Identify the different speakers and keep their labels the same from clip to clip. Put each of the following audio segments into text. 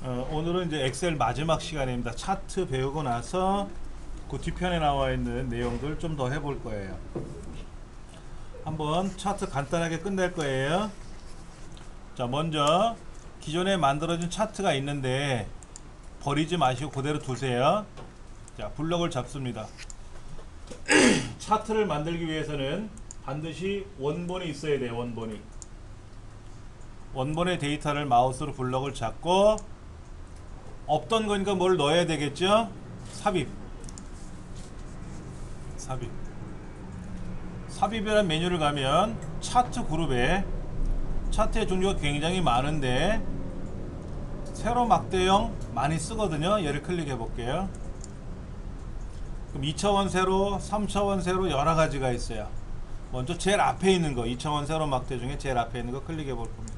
Speaker 1: 오늘은 이제 엑셀 마지막 시간입니다. 차트 배우고 나서 그 뒤편에 나와 있는 내용들 좀 더 해볼 거예요. 한번 차트 간단하게 끝낼 거예요. 자, 먼저 기존에 만들어진 차트가 있는데 버리지 마시고 그대로 두세요. 자, 블럭을 잡습니다. 차트를 만들기 위해서는 반드시 원본이 있어야 돼요. 원본의 데이터를 마우스로 블럭을 잡고 없던 거니까 뭘 넣어야 되겠죠? 삽입이라는 메뉴를 가면 차트 그룹에 차트의 종류가 굉장히 많은데 세로 막대형 많이 쓰거든요. 얘를 클릭해 볼게요. 그럼 2차원 세로, 3차원 세로 여러 가지가 있어요. 먼저 제일 앞에 있는 거 2차원 세로 막대 중에 제일 앞에 있는 거 클릭해 볼 겁니다.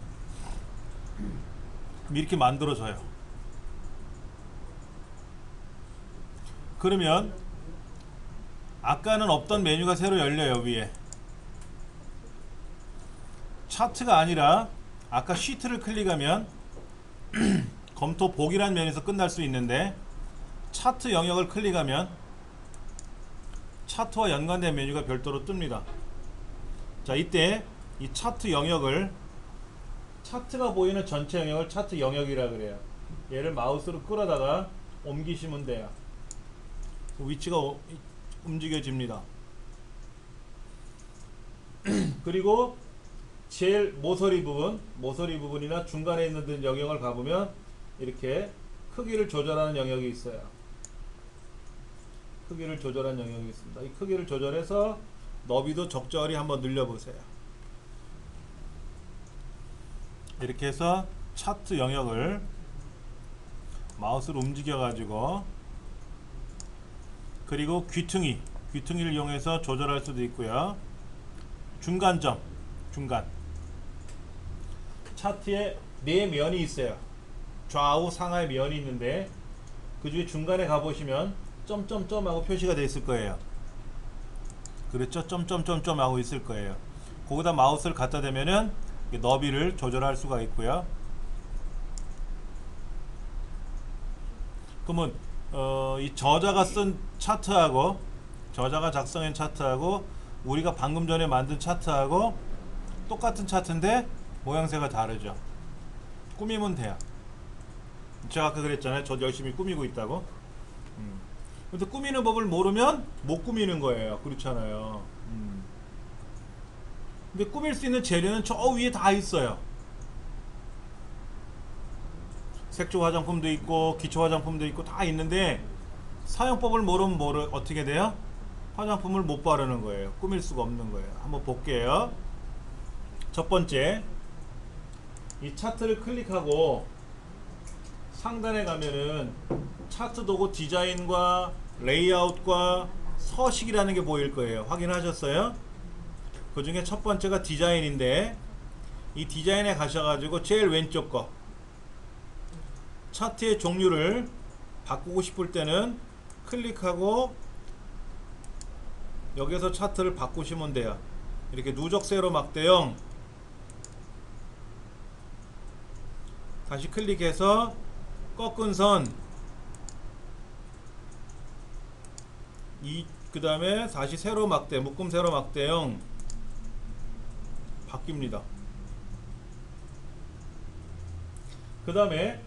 Speaker 1: 그럼 이렇게 만들어져요. 그러면 아까는 없던 메뉴가 새로 열려요. 위에 차트가 아니라 아까 시트를 클릭하면 검토 보기란 메뉴에서 끝날 수 있는데 차트 영역을 클릭하면 차트와 연관된 메뉴가 별도로 뜹니다. 자, 이때 이 차트 영역을 차트가 보이는 전체 영역을 차트 영역이라 그래요. 얘를 마우스로 끌어다가 옮기시면 돼요. 위치가 움직여집니다. 그리고 제일 모서리 부분이나 중간에 있는 영역을 가보면 이렇게 크기를 조절하는 영역이 있어요. 크기를 조절하는 영역이 있습니다. 이 크기를 조절해서 너비도 적절히 한번 늘려보세요. 이렇게 해서 차트 영역을 마우스로 움직여 가지고, 그리고 귀퉁이를 이용해서 조절할 수도 있고요. 중간 차트에 네 면이 있어요. 좌우 상하의 면이 있는데 그 중에 중간에 가보시면 점점점 하고 표시가 되어 있을 거예요. 그렇죠? 점점점점 하고 있을 거예요. 거기다 마우스를 갖다 대면은 너비를 조절할 수가 있고요. 그러면 이 저자가 쓴 차트하고, 저자가 작성한 차트하고 우리가 방금 전에 만든 차트하고 똑같은 차트인데 모양새가 다르죠. 꾸미면 돼요. 제가 아까 그랬잖아요. 저 열심히 꾸미고 있다고. 근데 꾸미는 법을 모르면 못 꾸미는 거예요. 그렇잖아요. 근데 꾸밀 수 있는 재료는 저 위에 다 있어요. 색조 화장품도 있고 기초 화장품도 있고 다 있는데 사용법을 모르면 어떻게 돼요? 화장품을 못 바르는 거예요. 꾸밀 수가 없는 거예요. 한번 볼게요. 첫 번째, 이 차트를 클릭하고 상단에 가면은 차트 도구 디자인과 레이아웃과 서식이라는 게 보일 거예요. 확인하셨어요? 그 중에 첫 번째가 디자인인데, 이 디자인에 가셔가지고 제일 왼쪽 거 차트의 종류를 바꾸고 싶을 때는 클릭하고 여기서 차트를 바꾸시면 돼요. 이렇게 누적 세로 막대형 다시 클릭해서 꺾은 선, 그 다음에 다시 세로 막대, 묶음 세로 막대형 바뀝니다. 그 다음에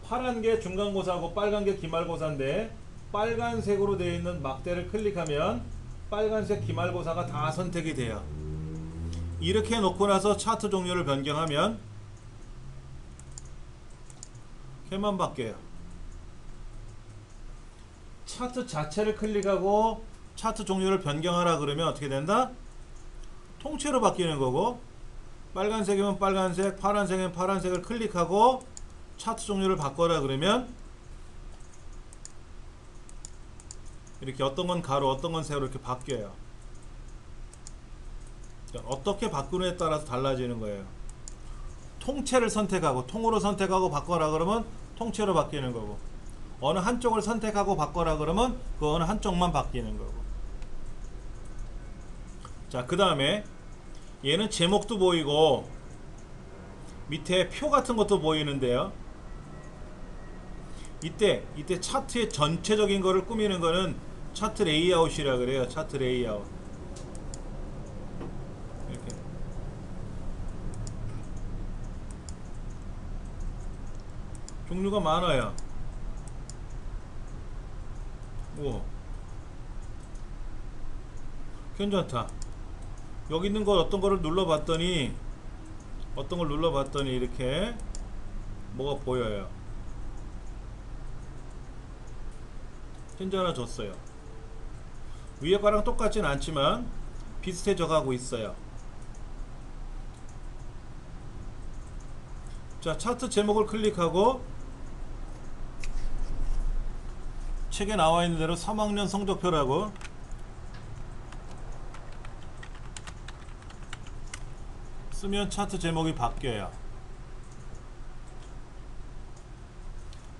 Speaker 1: 파란 게 중간고사하고 빨간 게 기말고사인데 빨간색으로 되어 있는 막대를 클릭하면 빨간색 기말고사가 다 선택이 돼요. 이렇게 놓고 나서 차트 종류를 변경하면 걔만 바뀌어요. 차트 자체를 클릭하고 차트 종류를 변경하라 그러면 어떻게 된다? 통째로 바뀌는 거고, 빨간색이면 빨간색, 파란색이면 파란색을 클릭하고 차트 종류를 바꿔라 그러면 이렇게 어떤 건 가로, 어떤 건 세로 이렇게 바뀌어요. 어떻게 바꾸느냐에 따라서 달라지는 거예요. 통째를 선택하고 통으로 선택하고 바꿔라 그러면 통째로 바뀌는 거고, 어느 한쪽을 선택하고 바꿔라 그러면 그 어느 한쪽만 바뀌는 거고. 자, 그 다음에 얘는 제목도 보이고 밑에 표 같은 것도 보이는데요. 이때 차트의 전체적인 거를 꾸미는 거는 차트 레이아웃이라 그래요. 차트 레이아웃. 이렇게. 종류가 많아요. 오, 괜찮다. 여기 있는 거 어떤 거를 눌러봤더니 이렇게 뭐가 보여요. 현재 하나 줬어요. 위에 거랑 똑같진 않지만 비슷해져 가고 있어요. 자, 차트 제목을 클릭하고 책에 나와 있는 대로 3학년 성적표라고 쓰면 차트 제목이 바뀌어요.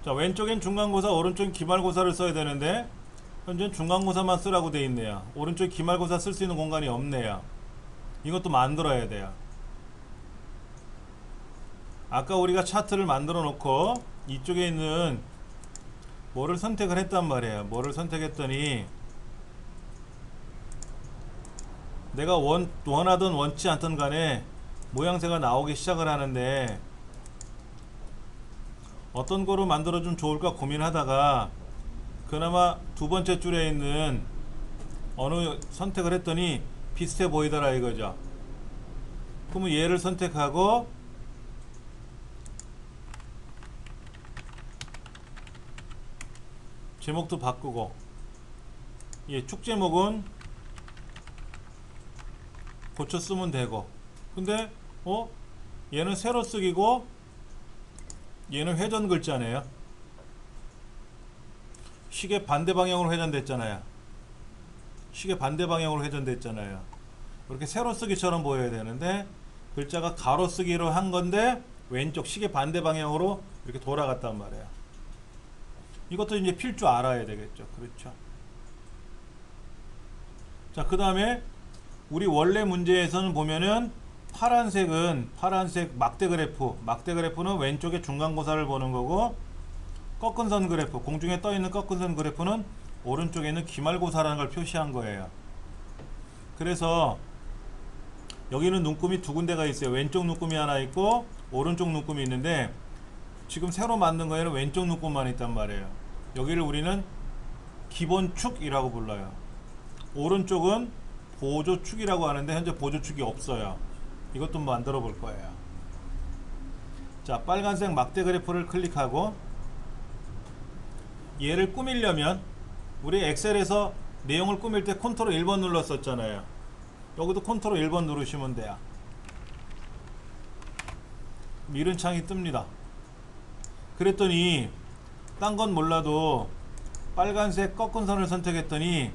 Speaker 1: 자, 왼쪽엔 중간고사, 오른쪽엔 기말고사를 써야 되는데 현재는 중간고사만 쓰라고 돼 있네요. 오른쪽에 기말고사 쓸 수 있는 공간이 없네요. 이것도 만들어야 돼요. 아까 우리가 차트를 만들어 놓고 이쪽에 있는 뭐를 선택을 했단 말이에요. 뭐를 선택했더니 내가 원하든 원치 않든 간에 모양새가 나오기 시작을 하는데 어떤 거로 만들어주면 좋을까 고민하다가 그나마 두 번째 줄에 있는 어느 선택을 했더니 비슷해 보이더라 이거죠. 그러면 얘를 선택하고 제목도 바꾸고, 예, 축 제목은 고쳐 쓰면 되고. 근데 얘는 세로 쓰기고 얘는 회전 글자네요. 시계 반대 방향으로 회전됐잖아요. 시계 반대 방향으로 회전됐잖아요. 이렇게 세로 쓰기처럼 보여야 되는데 글자가 가로 쓰기로 한 건데 왼쪽 시계 반대 방향으로 이렇게 돌아갔단 말이에요. 이것도 이제 필 줄 알아야 되겠죠. 그렇죠. 자, 그 다음에 우리 원래 문제에서는 보면은 파란색 막대 그래프는 왼쪽에 중간고사를 보는 거고, 꺾은 선 그래프, 공중에 떠 있는 꺾은 선 그래프는 오른쪽에 있는 기말고사라는 걸 표시한 거예요. 그래서 여기는 눈금이 두 군데가 있어요. 왼쪽 눈금이 하나 있고 오른쪽 눈금이 있는데 지금 새로 만든 거에는 왼쪽 눈금만 있단 말이에요. 여기를 우리는 기본축이라고 불러요. 오른쪽은 보조축이라고 하는데 현재 보조축이 없어요. 이것도 만들어 볼 거예요. 자, 빨간색 막대 그래프를 클릭하고 얘를 꾸미려면 우리 엑셀에서 내용을 꾸밀 때 컨트롤 1번 눌렀었잖아요. 여기도 컨트롤 1번 누르시면 돼요. 이런 창이 뜹니다. 그랬더니 딴 건 몰라도 빨간색 꺾은 선을 선택했더니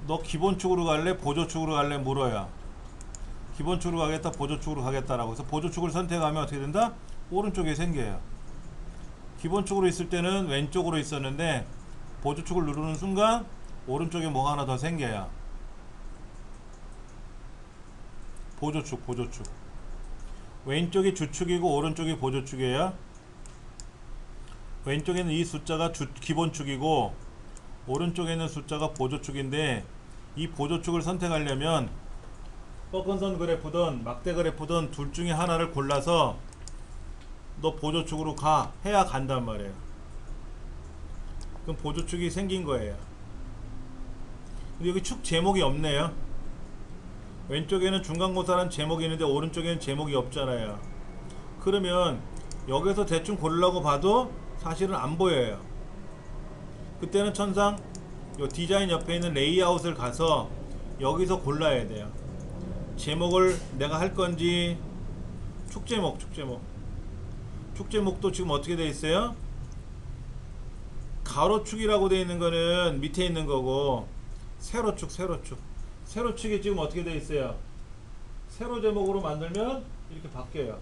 Speaker 1: 너 기본축으로 갈래? 보조축으로 갈래? 물어요. 기본축으로 가겠다, 보조축으로 가겠다라고 해서 보조축을 선택하면 어떻게 된다? 오른쪽에 생겨요. 기본축으로 있을 때는 왼쪽으로 있었는데 보조축을 누르는 순간 오른쪽에 뭐가 하나 더 생겨요. 보조축. 왼쪽이 주축이고 오른쪽이 보조축이에요. 왼쪽에는 이 숫자가 기본축이고 오른쪽에 있는 숫자가 보조축인데 이 보조축을 선택하려면 꺾은 선 그래프든 막대 그래프든 둘 중에 하나를 골라서 너 보조축으로 가 해야 간단 말이에요. 그럼 보조축이 생긴 거예요. 근데 여기 축 제목이 없네요. 왼쪽에는 중간고사라는 제목이 있는데 오른쪽에는 제목이 없잖아요. 그러면 여기서 대충 고르려고 봐도 사실은 안 보여요. 그때는 천상 요 디자인 옆에 있는 레이아웃을 가서 여기서 골라야 돼요. 제목을 내가 할 건지. 축제목도 지금 어떻게 돼 있어요? 가로축이라고 돼 있는 거는 밑에 있는 거고, 세로축이 지금 어떻게 돼 있어요? 세로 제목으로 만들면 이렇게 바뀌어요.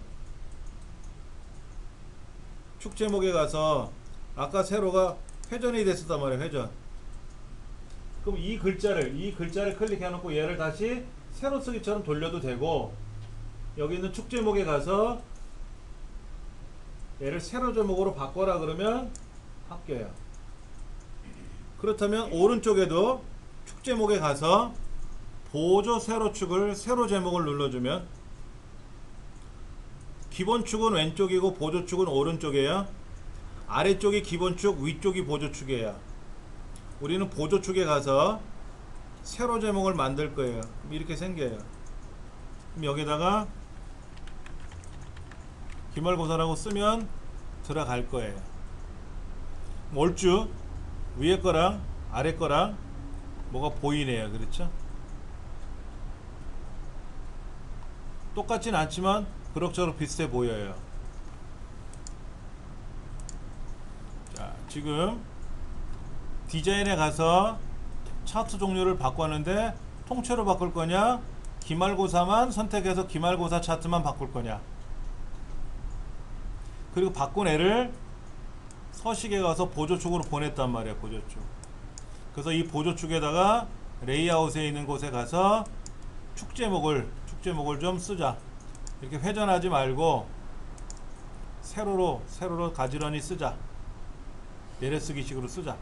Speaker 1: 축 제목에 가서 아까 세로가 회전이 됐었단 말이에요. 회전. 그럼 이 글자를 클릭해 놓고 얘를 다시 세로 쓰기처럼 돌려도 되고, 여기 있는 축 제목에 가서 얘를 세로 제목으로 바꿔라 그러면 바뀌어요. 그렇다면 오른쪽에도 축 제목에 가서 보조 세로축을 세로 제목을 눌러주면 기본축은 왼쪽이고 보조축은 오른쪽이에요. 아래쪽이 기본축, 위쪽이 보조축이에요. 우리는 보조축에 가서 세로 제목을 만들 거예요. 이렇게 생겨요. 그럼 여기다가 기말고사라고 쓰면 들어갈 거예요. 얼추 위에 거랑 아래 거랑 뭐가 보이네요. 그렇죠? 똑같진 않지만 그럭저럭 비슷해 보여요. 자, 지금 디자인에 가서 차트 종류를 바꿨는데 통째로 바꿀 거냐, 기말고사만 선택해서 기말고사 차트만 바꿀 거냐. 그리고 바꾼 애를 서식에 가서 보조축으로 보냈단 말이에요. 보조축. 그래서 이 보조축에다가 레이아웃에 있는 곳에 가서 축 제목을 좀 쓰자. 이렇게 회전하지 말고 세로로 가지런히 쓰자. 내려쓰기 식으로 쓰자.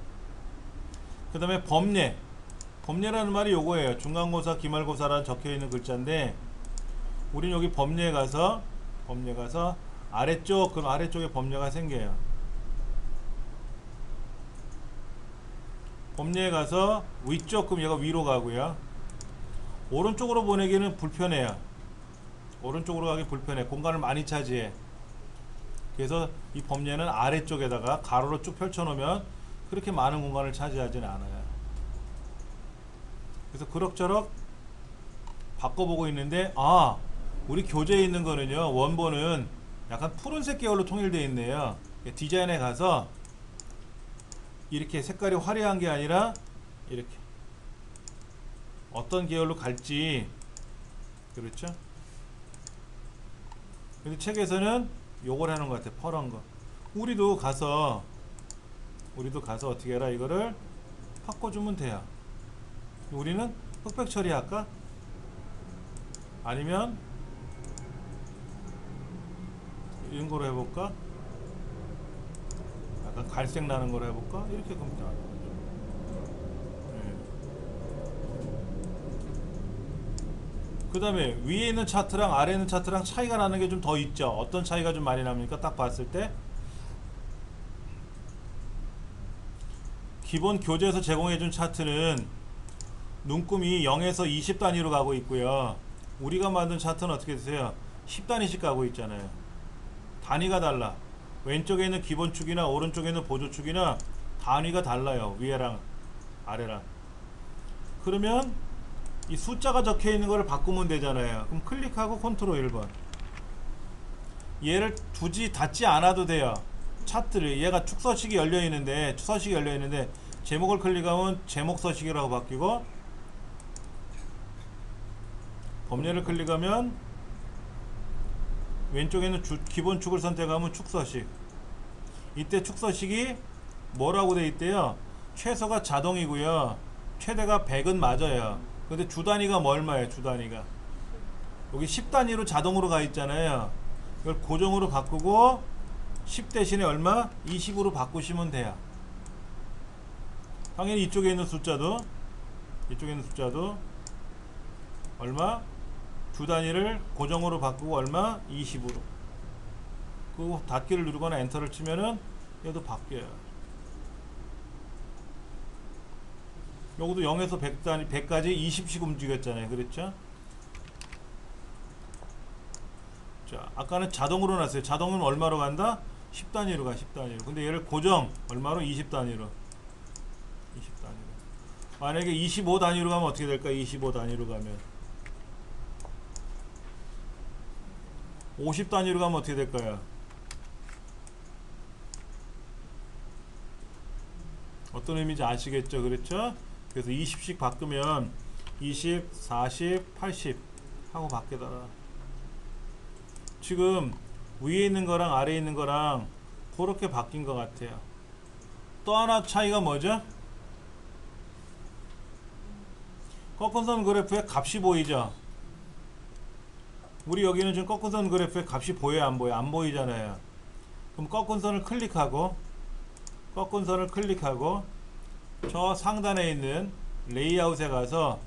Speaker 1: 그 다음에 범례라는 말이 요거예요. 중간고사, 기말고사라는 적혀있는 글자인데 우린 여기 범례에 가서 아래쪽, 그럼 아래쪽에 범례가 생겨요. 범례에 가서 위쪽, 그럼 얘가 위로 가고요. 오른쪽으로 보내기는 불편해요. 오른쪽으로 가기 불편해. 공간을 많이 차지해. 그래서 이 범례는 아래쪽에다가 가로로 쭉 펼쳐놓으면 그렇게 많은 공간을 차지하지는 않아요. 그래서 그럭저럭 바꿔보고 있는데, 우리 교재에 있는 거는요, 원본은 약간 푸른색 계열로 통일되어 있네요. 디자인에 가서 이렇게 색깔이 화려한 게 아니라 이렇게 어떤 계열로 갈지, 그렇죠? 근데 책에서는 요걸 하는 것 같아. 퍼런 거. 우리도 가서 어떻게 해라, 이거를 바꿔주면 돼요. 우리는 흑백 처리할까? 아니면 이런 거로 해볼까? 약간 갈색 나는 거로 해볼까? 이렇게 겁니다. 그 다음에 위에 있는 차트랑 아래에 있는 차트랑 차이가 나는 게 좀 더 있죠. 어떤 차이가 좀 많이 납니까? 딱 봤을 때 기본 교재에서 제공해준 차트는 눈금이 0에서 20 단위로 가고 있고요. 우리가 만든 차트는 어떻게 되세요? 10 단위씩 가고 있잖아요. 단위가 달라. 왼쪽에 있는 기본축이나 오른쪽에 있는 보조축이나 단위가 달라요. 위에랑 아래랑. 그러면 이 숫자가 적혀 있는 거를 바꾸면 되잖아요. 그럼 클릭하고 컨트롤 1번. 얘를 닫지 않아도 돼요. 차트를, 얘가 축 서식이 열려 있는데 제목을 클릭하면 제목 서식이라고 바뀌고, 범례를 클릭하면 왼쪽에는 기본축을 선택하면 축 서식. 이때 축 서식이 뭐라고 돼 있대요? 최소가 자동이고요, 최대가 100은 맞아요. 근데 주 단위가 얼마예요? 주 단위가 여기 10 단위로 자동으로 가 있잖아요. 이걸 고정으로 바꾸고 10 대신에 얼마? 20으로 바꾸시면 돼요. 당연히 이쪽에 있는 숫자도 얼마? 주 단위를 고정으로 바꾸고 얼마? 20으로. 그리고 닫기를 누르거나 엔터를 치면은 얘도 바뀌어요. 요것도 0에서 100까지 20씩 움직였잖아요. 그랬죠? 자, 아까는 자동으로 놨어요. 자동은 얼마로 간다? 10 단위로 가, 10 단위로. 근데 얘를 고정 얼마로? 20 단위로. 20 단위로. 만약에 25 단위로 가면 어떻게 될까? 25 단위로 가면 50 단위로 가면 어떻게 될까요? 어떤 의미인지 아시겠죠? 그렇죠? 그래서 20씩 바꾸면 20, 40, 80 하고 바뀌더라. 지금 위에 있는 거랑 아래에 있는 거랑 그렇게 바뀐 것 같아요. 또 하나 차이가 뭐죠? 꺾은 선 그래프에 값이 보이죠? 우리 여기는 지금 꺾은 선 그래프에 값이 보여요? 안 보여요? 안 보이잖아요. 그럼 꺾은 선을 클릭하고 꺾은 선을 클릭하고 저 상단에 있는 레이아웃에 가서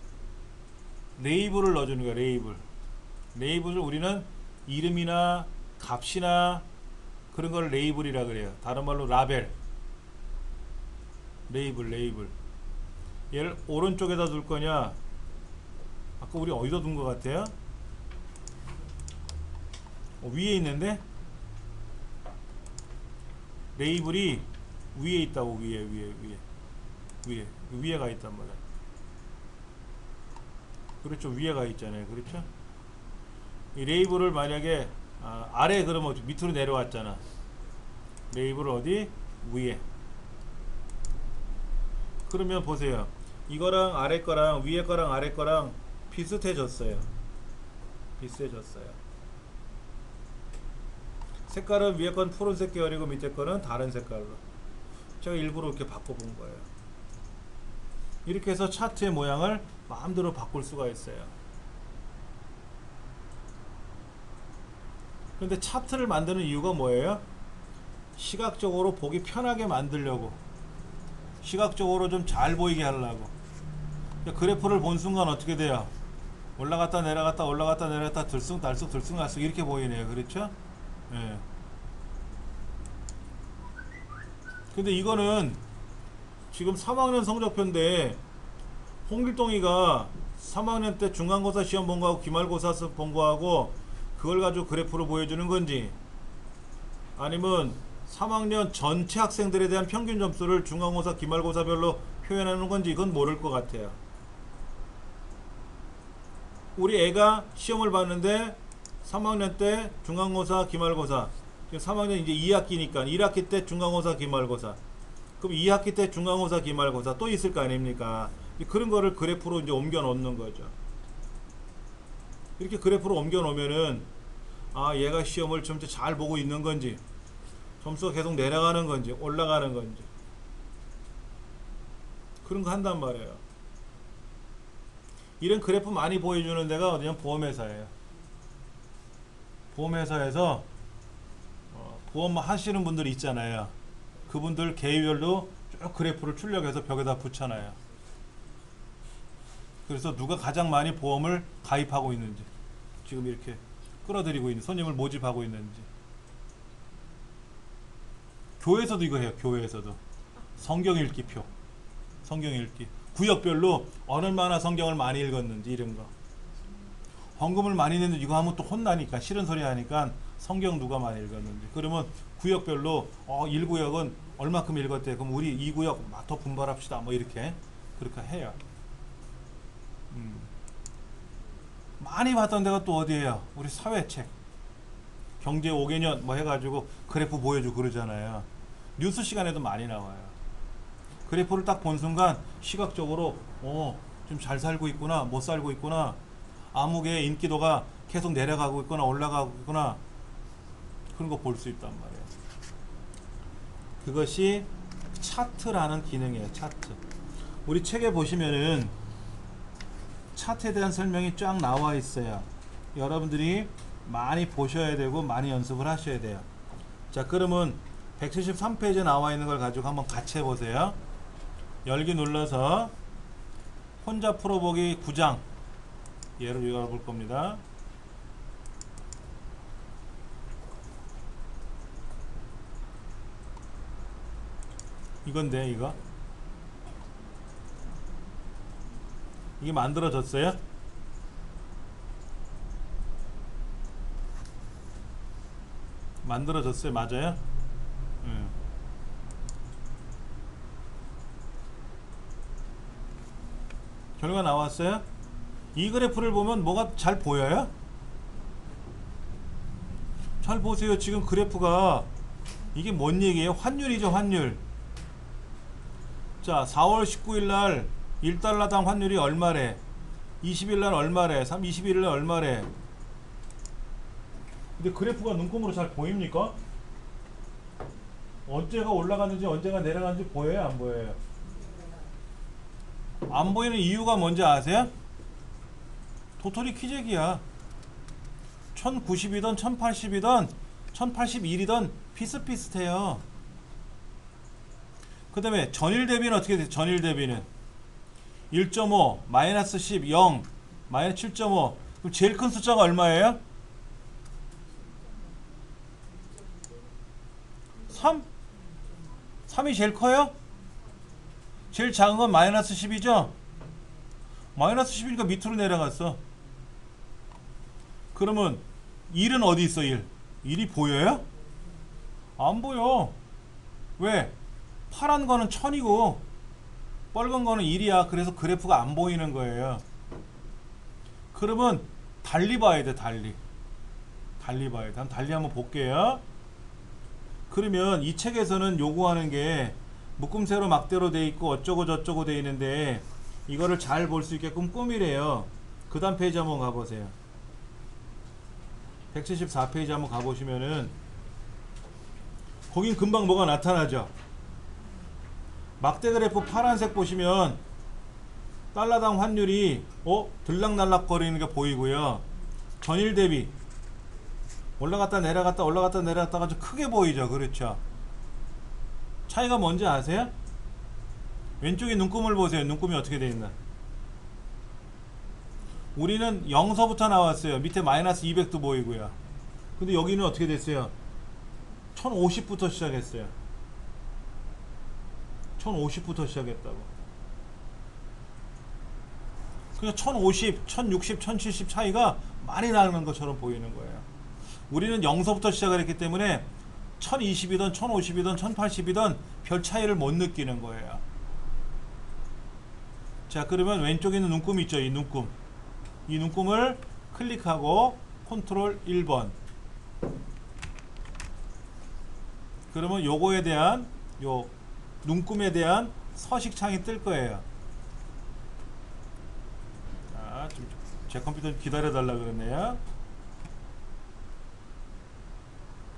Speaker 1: 레이블을 넣어주는 거야. 레이블을 우리는 이름이나 값이나 그런 걸 레이블이라 그래요. 다른 말로 라벨. 레이블. 얘를 오른쪽에다 둘 거냐, 아까 우리 어디다 둔 것 같아요? 위에 있는데? 레이블이 위에 있다고. 위에 가 있단 말이야. 그렇죠. 위에 가 있잖아요. 그렇죠. 이 레이블을 만약에 아래, 그러면 밑으로 내려왔잖아. 레이블을 어디? 위에. 그러면 보세요. 이거랑 아래 거랑 위에 거랑 아래 거랑 비슷해졌어요. 색깔은 위에 건 푸른색 계열이고 밑에 거는 다른 색깔로. 제가 일부러 이렇게 바꿔본 거예요. 이렇게 해서 차트의 모양을 마음대로 바꿀 수가 있어요. 근데 차트를 만드는 이유가 뭐예요? 시각적으로 보기 편하게 만들려고, 시각적으로 좀 잘 보이게 하려고. 그래프를 본 순간 어떻게 돼요? 올라갔다 내려갔다 들쑥날쑥 이렇게 보이네요. 그렇죠? 예. 근데 이거는 지금 3학년 성적표인데 홍길동이가 3학년 때 중간고사 시험 본 거하고 기말고사 본 거하고 그걸 가지고 그래프로 보여주는 건지, 아니면 3학년 전체 학생들에 대한 평균 점수를 중간고사 기말고사별로 표현하는 건지, 이건 모를 것 같아요. 우리 애가 시험을 봤는데 3학년 때 중간고사 기말고사, 지금 3학년 이제 2학기니까 1학기 때 중간고사 기말고사, 그럼 2학기 때 중간고사 기말고사 또 있을 거 아닙니까? 그런 거를 그래프로 이제 옮겨 놓는 거죠. 이렇게 그래프로 옮겨 놓으면은 얘가 시험을 좀 잘 보고 있는 건지, 점수가 계속 내려가는 건지 올라가는 건지, 그런 거 한단 말이에요. 이런 그래프 많이 보여주는 데가 어디냐면 보험회사예요. 보험회사에서 보험 하시는 분들 있잖아요. 그분들 개별로 쭉 그래프를 출력해서 벽에다 붙여놔요. 그래서 누가 가장 많이 보험을 가입하고 있는지, 지금 이렇게 끌어들이고 있는 손님을 모집하고 있는지. 교회에서도 이거 해요. 교회에서도 성경 읽기표, 성경 읽기 구역별로 얼마나 성경을 많이 읽었는지, 이런 거. 헌금을 많이 냈는데 이거 하면 또 혼나니까, 싫은 소리 하니까 성경 누가 많이 읽었는지. 그러면 구역별로 1구역은 얼마큼 읽었대. 그럼 우리 2구역 더 분발합시다. 뭐 이렇게 그렇게 해요. 많이 봤던 데가 또 어디예요? 우리 사회책, 경제 5개년 뭐 해가지고 그래프 보여주고 그러잖아요. 뉴스 시간에도 많이 나와요. 그래프를 딱 본 순간 시각적으로 좀 잘 살고 있구나, 못 살고 있구나, 암흑의 인기도가 계속 내려가고 있거나 올라가고 있구나, 그런 거 볼 수 있단 말이에요. 그것이 차트라는 기능이에요. 차트. 우리 책에 보시면은 차트에 대한 설명이 쫙 나와 있어요. 여러분들이 많이 보셔야 되고 많이 연습을 하셔야 돼요. 자, 그러면 173페이지에 나와 있는 걸 가지고 한번 같이 해보세요. 열기 눌러서 혼자 풀어보기 9장 얘를 읽어볼 겁니다. 이건데, 이게 만들어졌어요? 만들어졌어요. 맞아요? 결과 나왔어요? 이 그래프를 보면 뭐가 잘 보여요? 잘 보세요. 지금 그래프가 이게 뭔 얘기예요? 환율이죠. 환율. 자, 4월 19일 날 1달러당 환율이 얼마래? 20일 날 얼마래? 21일 날 얼마래? 근데 그래프가 눈금으로 잘 보입니까? 언제가 올라갔는지 언제가 내려갔는지 보여요? 안 보여요? 안 보이는 이유가 뭔지 아세요? 도토리 키재기야. 1090이던 1080이던 1081이던 비슷비슷해요. 그 다음에 전일 대비는 어떻게 돼? 전일 대비는 1.5 마이너스 10 0 마이너스 7.5. 그럼 제일 큰 숫자가 얼마예요? 3? 3이 제일 커요? 제일 작은 건 마이너스 10이죠? 마이너스 10이니까 밑으로 내려갔어. 그러면 1은 어디 있어? 1 1이 보여요? 안 보여. 왜? 파란 거는 1000이고 빨간 거는 1이야. 그래서 그래프가 안 보이는 거예요. 그러면 달리 봐야 돼. 달리 봐야 돼. 달리 한번 볼게요. 그러면 이 책에서는 요구하는 게 묶음세로 막대로 돼 있고 어쩌고 저쩌고 돼 있는데 이거를 잘 볼 수 있게끔 꾸미래요. 그 다음 페이지 한번 가보세요. 174페이지 한번 가보시면은 거긴 금방 뭐가 나타나죠. 막대 그래프 파란색 보시면 달러당 환율이 들락날락 거리는 게 보이고요. 전일 대비 올라갔다 내려갔다 올라갔다 내려갔다가 좀 크게 보이죠. 그렇죠. 차이가 뭔지 아세요? 왼쪽에 눈금을 보세요. 눈금이 어떻게 되어 있나. 우리는 0서부터 나왔어요. 밑에 마이너스 200도 보이고요. 근데 여기는 어떻게 됐어요? 1050부터 시작했어요. 1050부터 시작했다고. 그냥 1050, 1060, 1070 차이가 많이 나는 것처럼 보이는 거예요. 우리는 0서부터 시작을 했기 때문에 1020이든 1050이든 1080이든 별 차이를 못 느끼는 거예요. 자, 그러면 왼쪽에 있는 눈금 있죠. 이 눈금. 이 눈금을 클릭하고 컨트롤 1번. 그러면 요거에 대한 요 눈금에 대한 서식창이 뜰 거예요. 자, 좀 제 컴퓨터 기다려 달라 그러네요.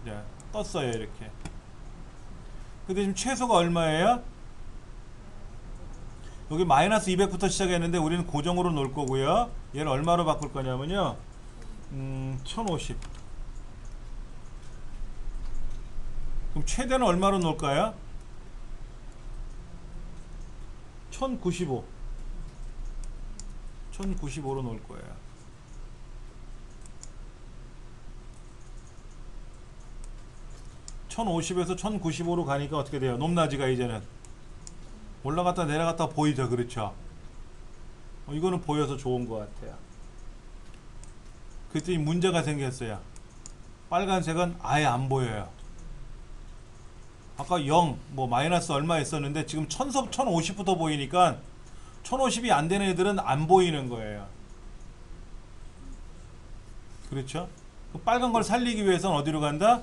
Speaker 1: 자, 떴어요. 이렇게. 근데 지금 최소가 얼마예요? 여기 마이너스 200부터 시작했는데 우리는 고정으로 놓을 거고요. 얘를 얼마로 바꿀 거냐면요. 1050. 그럼 최대는 얼마로 놓을까요? 1095. 1095로 놓을 거예요. (1050에서) 1095로 가니까 어떻게 돼요? 높낮이가 이제는 올라갔다 내려갔다 보이죠. 그렇죠. 이거는 보여서 좋은 것 같아요. 그랬더니 문제가 생겼어요. 빨간색은 아예 안 보여요. 아까 0, 뭐 마이너스 얼마 있었는데 지금 1050부터 보이니까 1050이 안 되는 애들은 안 보이는 거예요. 그렇죠? 빨간 걸 살리기 위해서는 어디로 간다?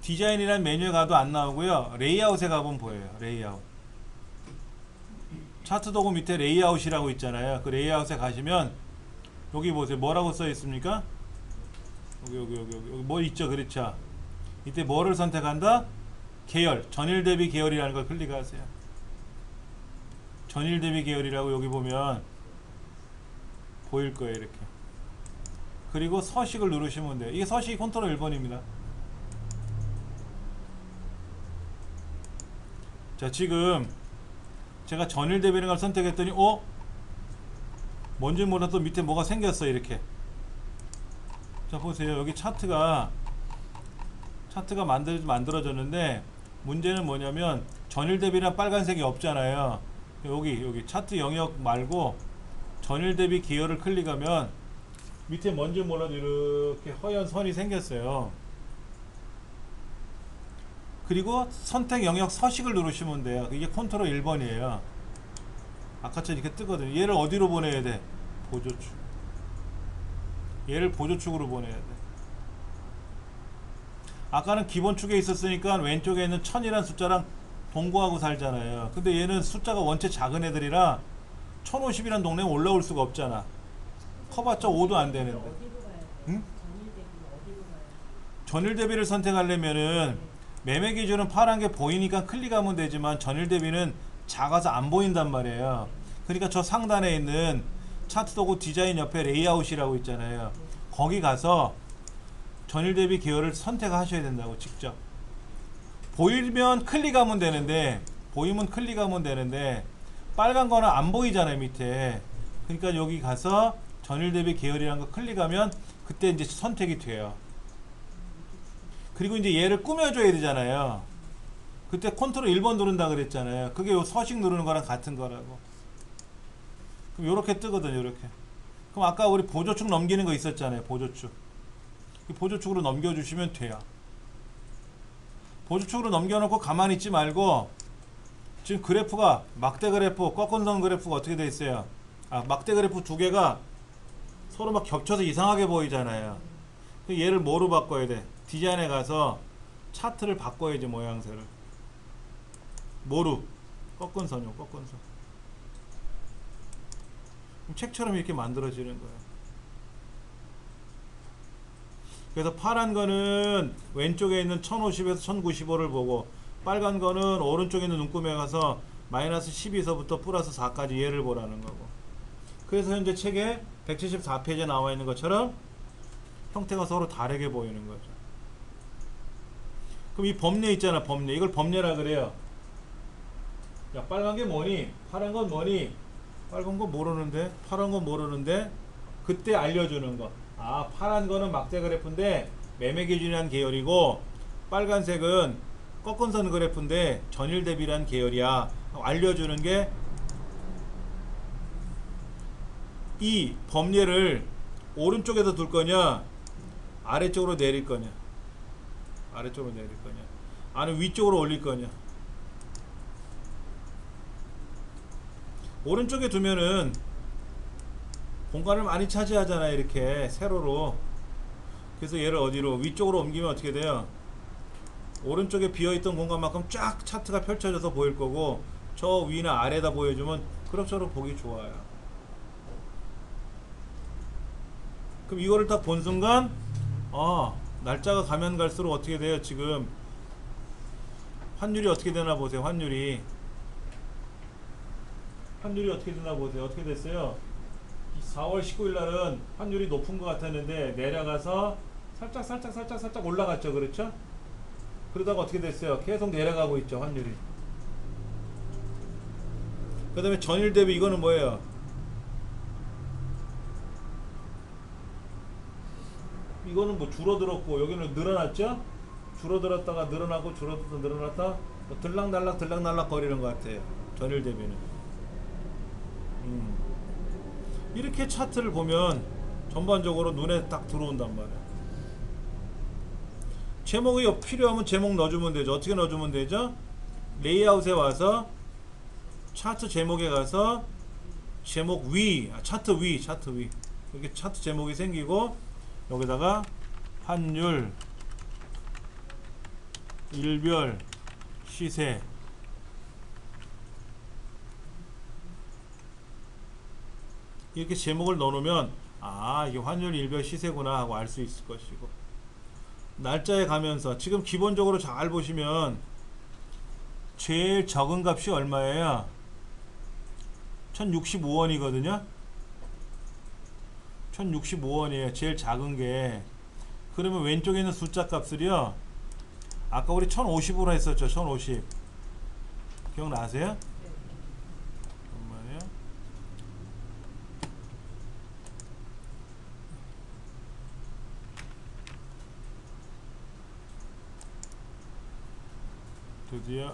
Speaker 1: 디자인이라는 메뉴에 가도 안 나오고요. 레이아웃에 가보면 보여요. 레이아웃. 차트 도구 밑에 레이아웃이라고 있잖아요. 그 레이아웃에 가시면 여기 보세요. 뭐라고 써 있습니까? 여기 뭐 있죠? 그렇죠. 이때 뭐를 선택한다? 계열, 전일 대비 계열이라는 걸 클릭하세요. 전일 대비 계열이라고 여기 보면 보일 거예요. 이렇게. 그리고 서식을 누르시면 돼요. 이게 서식이 컨트롤 1번입니다. 자, 지금 제가 전일 대비라는 걸 선택했더니 뭔지 몰라도 밑에 뭐가 생겼어요. 이렇게. 자, 보세요. 여기 차트가 만들어졌는데 문제는 뭐냐면 전일 대비란 빨간색이 없잖아요. 여기 차트 영역 말고 전일 대비 계열을 클릭하면 밑에 뭔지 몰라도 이렇게 허연 선이 생겼어요. 그리고 선택 영역 서식을 누르시면 돼요. 이게 컨트롤 1번이에요. 아까처럼 이렇게 뜨거든요. 얘를 어디로 보내야 돼? 보조축. 얘를 보조축으로 보내야 돼. 아까는 기본축에 있었으니까 왼쪽에 있는 1000이라는 숫자랑 동거하고 살잖아요. 근데 얘는 숫자가 원체 작은 애들이라 1050이라는 동네에 올라올 수가 없잖아. 커봤자 5도 안 되는데. 응? 전일 대비를 선택하려면은 매매 기준은 파란 게 보이니까 클릭하면 되지만 전일 대비는 작아서 안 보인단 말이에요. 그러니까 저 상단에 있는 차트 도구 디자인 옆에 레이아웃이라고 있잖아요. 거기 가서 전일 대비 계열을 선택하셔야 된다고. 직접 보이면 클릭하면 되는데 보이면 클릭하면 되는데 빨간 거는 안 보이잖아요 밑에. 그러니까 여기 가서 전일 대비 계열이라는 거 클릭하면 그때 이제 선택이 돼요. 그리고 이제 얘를 꾸며줘야 되잖아요. 그때 컨트롤 1번 누른다 그랬잖아요. 그게 요 서식 누르는 거랑 같은 거라고. 그럼 요렇게 뜨거든요. 요렇게. 그럼 아까 우리 보조축 넘기는 거 있었잖아요. 보조축. 이 보조축으로 넘겨주시면 돼요. 보조축으로 넘겨놓고 가만히 있지 말고 지금 그래프가 막대 그래프, 꺾은선 그래프가 어떻게 돼 있어요? 막대 그래프 두 개가 서로 막 겹쳐서 이상하게 보이잖아요. 얘를 뭐로 바꿔야 돼? 디자인에 가서 차트를 바꿔야지 모양새를. 뭐로? 꺾은선이요. 꺾은선. 책처럼 이렇게 만들어지는 거예요. 그래서 파란 거는 왼쪽에 있는 1050에서 1095를 보고 빨간 거는 오른쪽에 있는 눈금에 가서 마이너스 12서부터 플러스 4까지 얘를 보라는 거고. 그래서 현재 책에 174페이지에 나와 있는 것처럼 형태가 서로 다르게 보이는 거죠. 그럼 이 범례 있잖아. 범례. 이걸 범례라 그래요. 야, 빨간 게 뭐니? 파란 건 뭐니? 빨간 건 모르는데? 파란 건 모르는데? 그때 알려주는 거. 파란 거는 막대 그래프인데 매매 기준이라는 계열이고 빨간색은 꺾은선 그래프인데 전일 대비라는 계열이야. 알려주는 게 이 범례를 오른쪽에다 둘 거냐 아래쪽으로 내릴 거냐, 아래쪽으로 내릴 거냐, 아니면 위쪽으로 올릴 거냐. 오른쪽에 두면은 공간을 많이 차지하잖아요. 이렇게 세로로. 그래서 얘를 어디로 위쪽으로 옮기면 어떻게 돼요? 오른쪽에 비어있던 공간만큼 쫙 차트가 펼쳐져서 보일 거고 저 위나 아래다 보여주면 그럭저럭 보기 좋아요. 그럼 이거를 딱 본 순간 날짜가 가면 갈수록 어떻게 돼요? 지금 환율이 어떻게 되나 보세요. 환율이 어떻게 되나 보세요. 어떻게 됐어요? 4월 19일 날은 환율이 높은 것 같았는데 내려가서 살짝 올라갔죠. 그렇죠? 그러다가 어떻게 됐어요? 계속 내려가고 있죠. 환율이. 그 다음에 전일 대비 이거는 뭐예요? 이거는 뭐 줄어들었고 여기는 늘어났죠? 줄어들었다가 늘어나고 줄어들었다 늘어났다 뭐 들락날락 거리는 것 같아요. 전일 대비는. 이렇게 차트를 보면 전반적으로 눈에 딱 들어온단 말이에요. 제목이 필요하면 제목 넣어주면 되죠. 어떻게 넣어주면 되죠? 레이아웃에 와서 차트 제목에 가서 제목 위, 차트 위 이렇게 차트 제목이 생기고 여기다가 환율, 일별, 시세 이렇게 제목을 넣어놓으면 이게 환율, 일별, 시세구나 하고 알 수 있을 것이고 날짜에 가면서 지금 기본적으로 잘 보시면 제일 적은 값이 얼마예요? 1065원이거든요 1065원이에요 제일 작은 게. 그러면 왼쪽에 있는 숫자 값을요 아까 우리 1050으로 했었죠. 1050 기억나세요? 잠깐만요. 드디어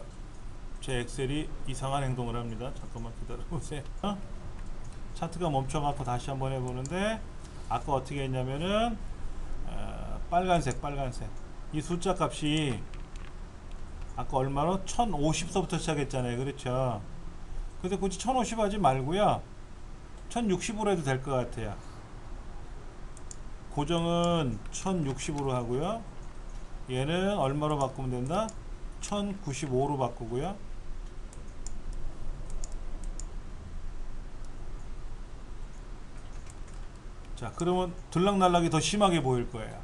Speaker 1: 제 엑셀이 이상한 행동을 합니다. 잠깐만 기다려보세요. 차트가 멈춰갖고 다시 한번 해보는데 아까 어떻게 했냐면은 빨간색 이 숫자 값이 아까 얼마로? 1050서부터 시작했잖아요. 그렇죠? 근데 굳이 1050 하지 말고요 1060으로 해도 될 것 같아요. 고정은 1060으로 하고요 얘는 얼마로 바꾸면 된다? 1095로 바꾸고요 자 그러면 들락날락이 더 심하게 보일 거예요.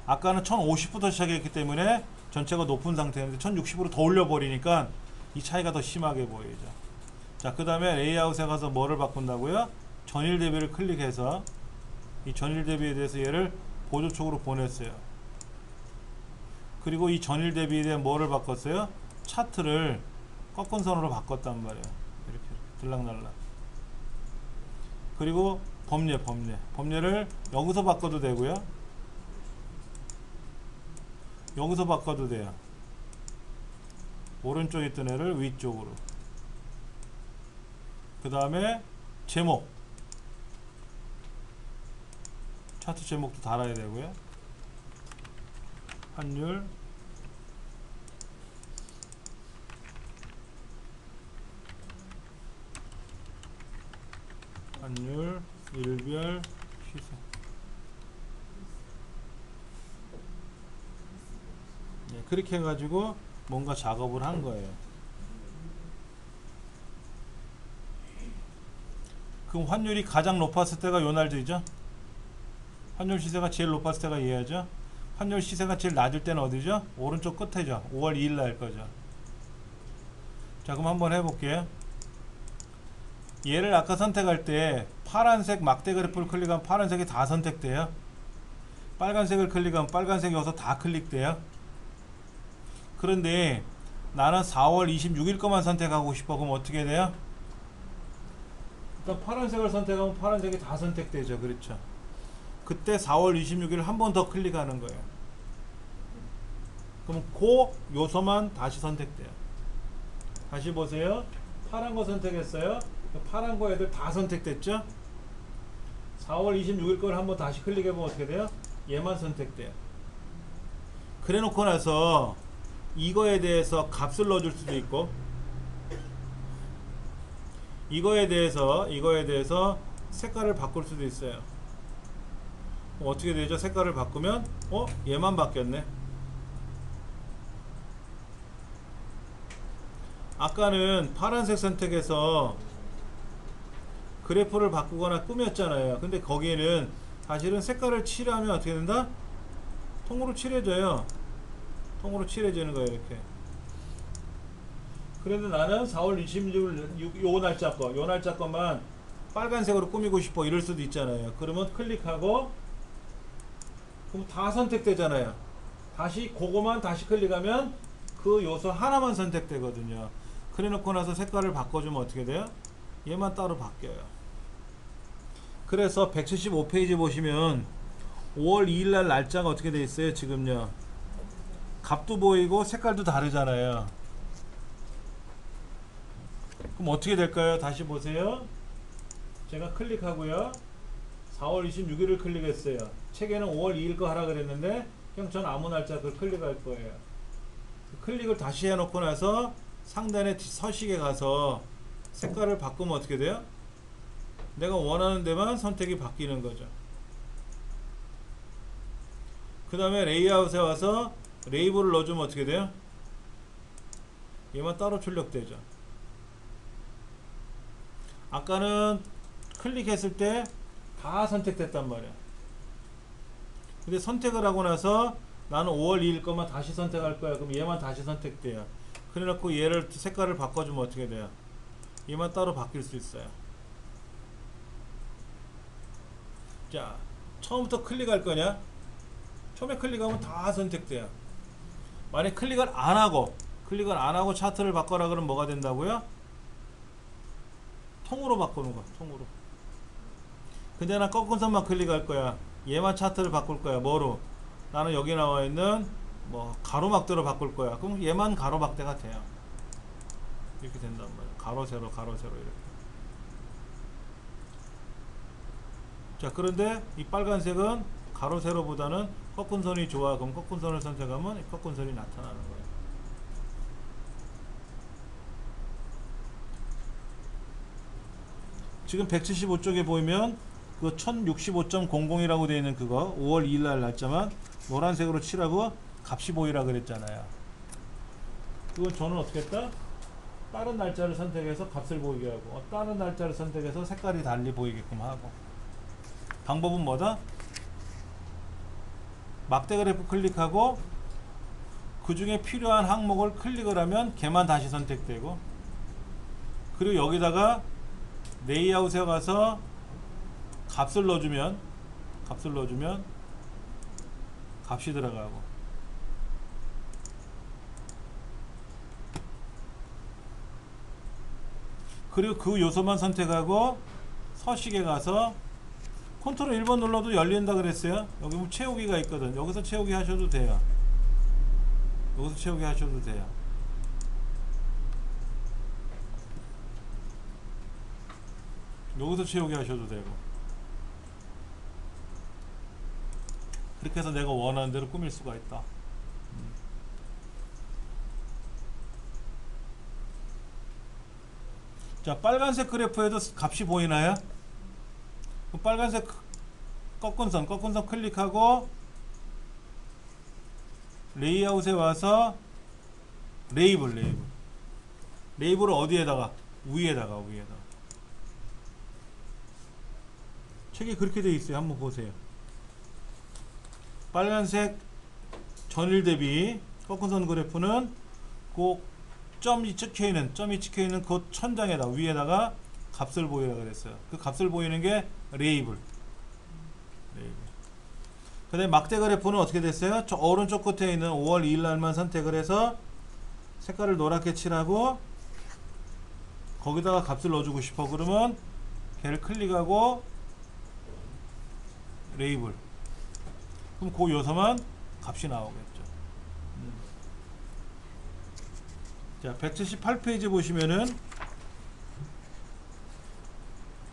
Speaker 1: 아까는 1050부터 시작했기 때문에 전체가 높은 상태인데 1060으로 더 올려버리니까 이 차이가 더 심하게 보이죠. 자 그 다음에 레이아웃에 가서 뭐를 바꾼다고요? 전일 대비를 클릭해서 이 전일 대비에 대해서 얘를 보조축으로 보냈어요. 그리고 이 전일 대비에 대한 뭐를 바꿨어요? 차트를 꺾은 선으로 바꿨단 말이에요. 이렇게 들락날락. 그리고 범례를 여기서 바꿔도 되고요, 여기서 바꿔도 돼요. 오른쪽에 있던 애를 위쪽으로. 그 다음에 제목, 차트 제목도 달아야 되고요. 환율, 일별, 시세. 네, 그렇게 해가지고 뭔가 작업을 한 거예요. 그럼 환율이 가장 높았을 때가 요 날짜이죠? 환율 시세가 제일 높았을 때가 이해하죠? 환율 시세가 제일 낮을 때는 어디죠? 오른쪽 끝에죠. 5월 2일 날 거죠. 자, 그럼 한번 해볼게요. 얘를 아까 선택할 때 파란색 막대 그래프를 클릭하면 파란색이 다 선택돼요. 빨간색을 클릭하면 빨간색이 여기서 다 클릭돼요. 그런데 나는 4월 26일 것만 선택하고 싶어. 그럼 어떻게 돼요? 일단 파란색을 선택하면 파란색이 다 선택되죠. 그렇죠? 그때 4월 26일 한 번 더 클릭하는 거예요. 그럼 그 요소만 다시 선택돼요. 다시 보세요. 파란 거 선택했어요. 파란 거 애들 다 선택됐죠? 4월 26일 걸 한번 다시 클릭해보면 어떻게 돼요? 얘만 선택돼요. 그래 놓고 나서 이거에 대해서 값을 넣어줄 수도 있고, 이거에 대해서 색깔을 바꿀 수도 있어요. 어떻게 되죠? 색깔을 바꾸면 얘만 바뀌었네. 아까는 파란색 선택해서 그래프를 바꾸거나 꾸몄잖아요. 근데 거기에는 사실은 색깔을 칠하면 어떻게 된다? 통으로 칠해져요. 통으로 칠해지는 거예요. 이렇게. 그런데 나는 4월 26일 요 날짜 것만 빨간색으로 꾸미고 싶어 이럴 수도 있잖아요. 그러면 클릭하고, 그럼 다 선택되잖아요. 다시 그거만 다시 클릭하면 그 요소 하나만 선택되거든요. 그래 놓고 나서 색깔을 바꿔주면 어떻게 돼요? 얘만 따로 바뀌어요. 그래서 175페이지 보시면 5월 2일날 날짜가 어떻게 돼 있어요? 지금요, 값도 보이고 색깔도 다르잖아요. 그럼 어떻게 될까요? 다시 보세요. 제가 클릭하고요, 4월 26일을 클릭했어요. 책에는 5월 2일 거 하라 그랬는데 그냥 전 아무 날짜 그걸 클릭할 거예요. 클릭을 다시 해놓고 나서 상단의 서식에 가서 색깔을 바꾸면 어떻게 돼요? 내가 원하는 데만 선택이 바뀌는 거죠. 그 다음에 레이아웃에 와서 레이블을 넣어주면 어떻게 돼요? 얘만 따로 출력되죠. 아까는 클릭했을 때 다 선택됐단 말이야. 근데 선택을 하고 나서 나는 5월 2일 것만 다시 선택할 거야. 그럼 얘만 다시 선택돼요. 그래 놓고 얘를 색깔을 바꿔주면 어떻게 돼요? 얘만 따로 바뀔 수 있어요. 자, 처음부터 클릭할 거냐? 처음에 클릭하면 다 선택돼요. 만약 클릭을 안 하고 차트를 바꿔라 그러면 뭐가 된다고요? 통으로 바꾸는 거, 통으로. 근데 난 꺾은 선만 클릭할 거야. 얘만 차트를 바꿀 거야. 뭐로? 나는 여기 나와 있는 뭐 가로막대로 바꿀 거야. 그럼 얘만 가로막대가 돼요. 이렇게 된단 말이야. 가로 세로 이렇게. 자, 그런데 이 빨간색은 가로 세로보다는 꺾은 선이 좋아. 그럼 꺾은 선을 선택하면 이 꺾은 선이 나타나는 거예요. 지금 175쪽에 보이면 그 1065.00이라고 되어 있는 그거 5월 2일 날 날짜만 노란색으로 칠하고 값이 보이라 그랬잖아요. 그건 저는 어떻게 했다? 다른 날짜를 선택해서 값을 보이게 하고, 다른 날짜를 선택해서 색깔이 달리 보이게끔 하고. 방법은 뭐다? 막대 그래프 클릭하고 그 중에 필요한 항목을 클릭을 하면 걔만 다시 선택되고, 그리고 여기다가 레이아웃에 가서 값을 넣어주면 값이 들어가고, 그리고 그 요소만 선택하고 서식에 가서 컨트롤 1번 눌러도 열린다 그랬어요. 여기 보면 채우기가 있거든. 여기서 채우기 하셔도 돼요. 여기서 채우기 하셔도 돼요. 여기서 채우기 하셔도 되고. 그렇게 해서 내가 원하는 대로 꾸밀 수가 있다. 자, 빨간색 그래프에도 값이 보이나요? 빨간색 꺾은 선 클릭하고 레이아웃에 와서 레이블을 어디에다가? 위에다가. 책이 그렇게 되어 있어요. 한번 보세요. 빨간색 전일 대비 꺾은 선 그래프는 꼭 점이 찍혀있는 그 천장에다 위에다가 값을 보이라 그랬어요. 그 값을 보이는 게 레이블. 그 다음에 막대 그래프는 어떻게 됐어요? 저 오른쪽 끝에 있는 5월 2일 날만 선택을 해서 색깔을 노랗게 칠하고 거기다가 값을 넣어주고 싶어. 그러면 걔를 클릭하고 레이블. 그럼 그 요소만 값이 나오겠죠. 자, 178페이지 보시면은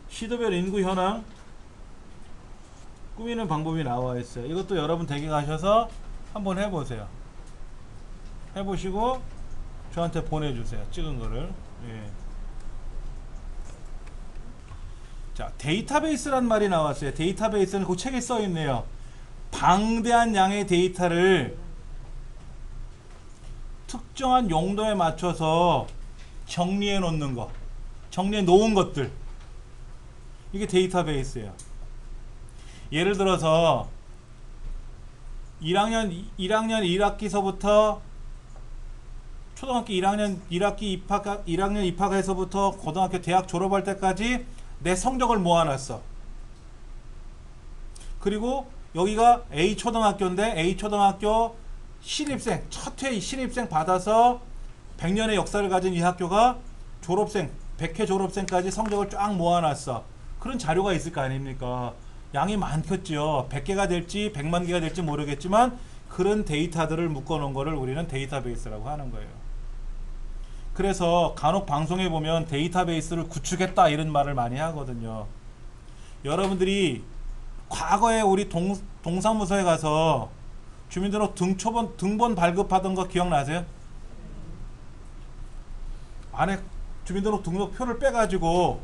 Speaker 1: 시도별 인구 현황 꾸미는 방법이 나와 있어요. 이것도 여러분 댁에 가셔서 한번 해보세요. 해보시고 저한테 보내주세요. 찍은 거를. 예. 자, 데이터베이스란 말이 나왔어요. 데이터베이스는 그 책에 써 있네요. 방대한 양의 데이터를 특정한 용도에 맞춰서 정리해 놓는 거, 정리해 놓은 것들, 이게 데이터베이스예요. 예를 들어서 1학년 1학기서부터 초등학교 1학년 입학해서부터 고등학교 대학 졸업할 때까지 내 성적을 모아놨어. 그리고 여기가 A초등학교인데 A초등학교 신입생, 첫 회 신입생 받아서 100년의 역사를 가진 이 학교가 졸업생, 100회 졸업생까지 성적을 쫙 모아놨어. 그런 자료가 있을 거 아닙니까? 양이 많겠죠. 100개가 될지 100만 개가 될지 모르겠지만 그런 데이터들을 묶어놓은 거를 우리는 데이터베이스라고 하는 거예요. 그래서 간혹 방송에 보면 데이터베이스를 구축했다 이런 말을 많이 하거든요. 여러분들이 과거에 우리 동사무소에 가서 주민등록 등본 발급하던 거 기억나세요? 안에 주민등록 등록표를 빼가지고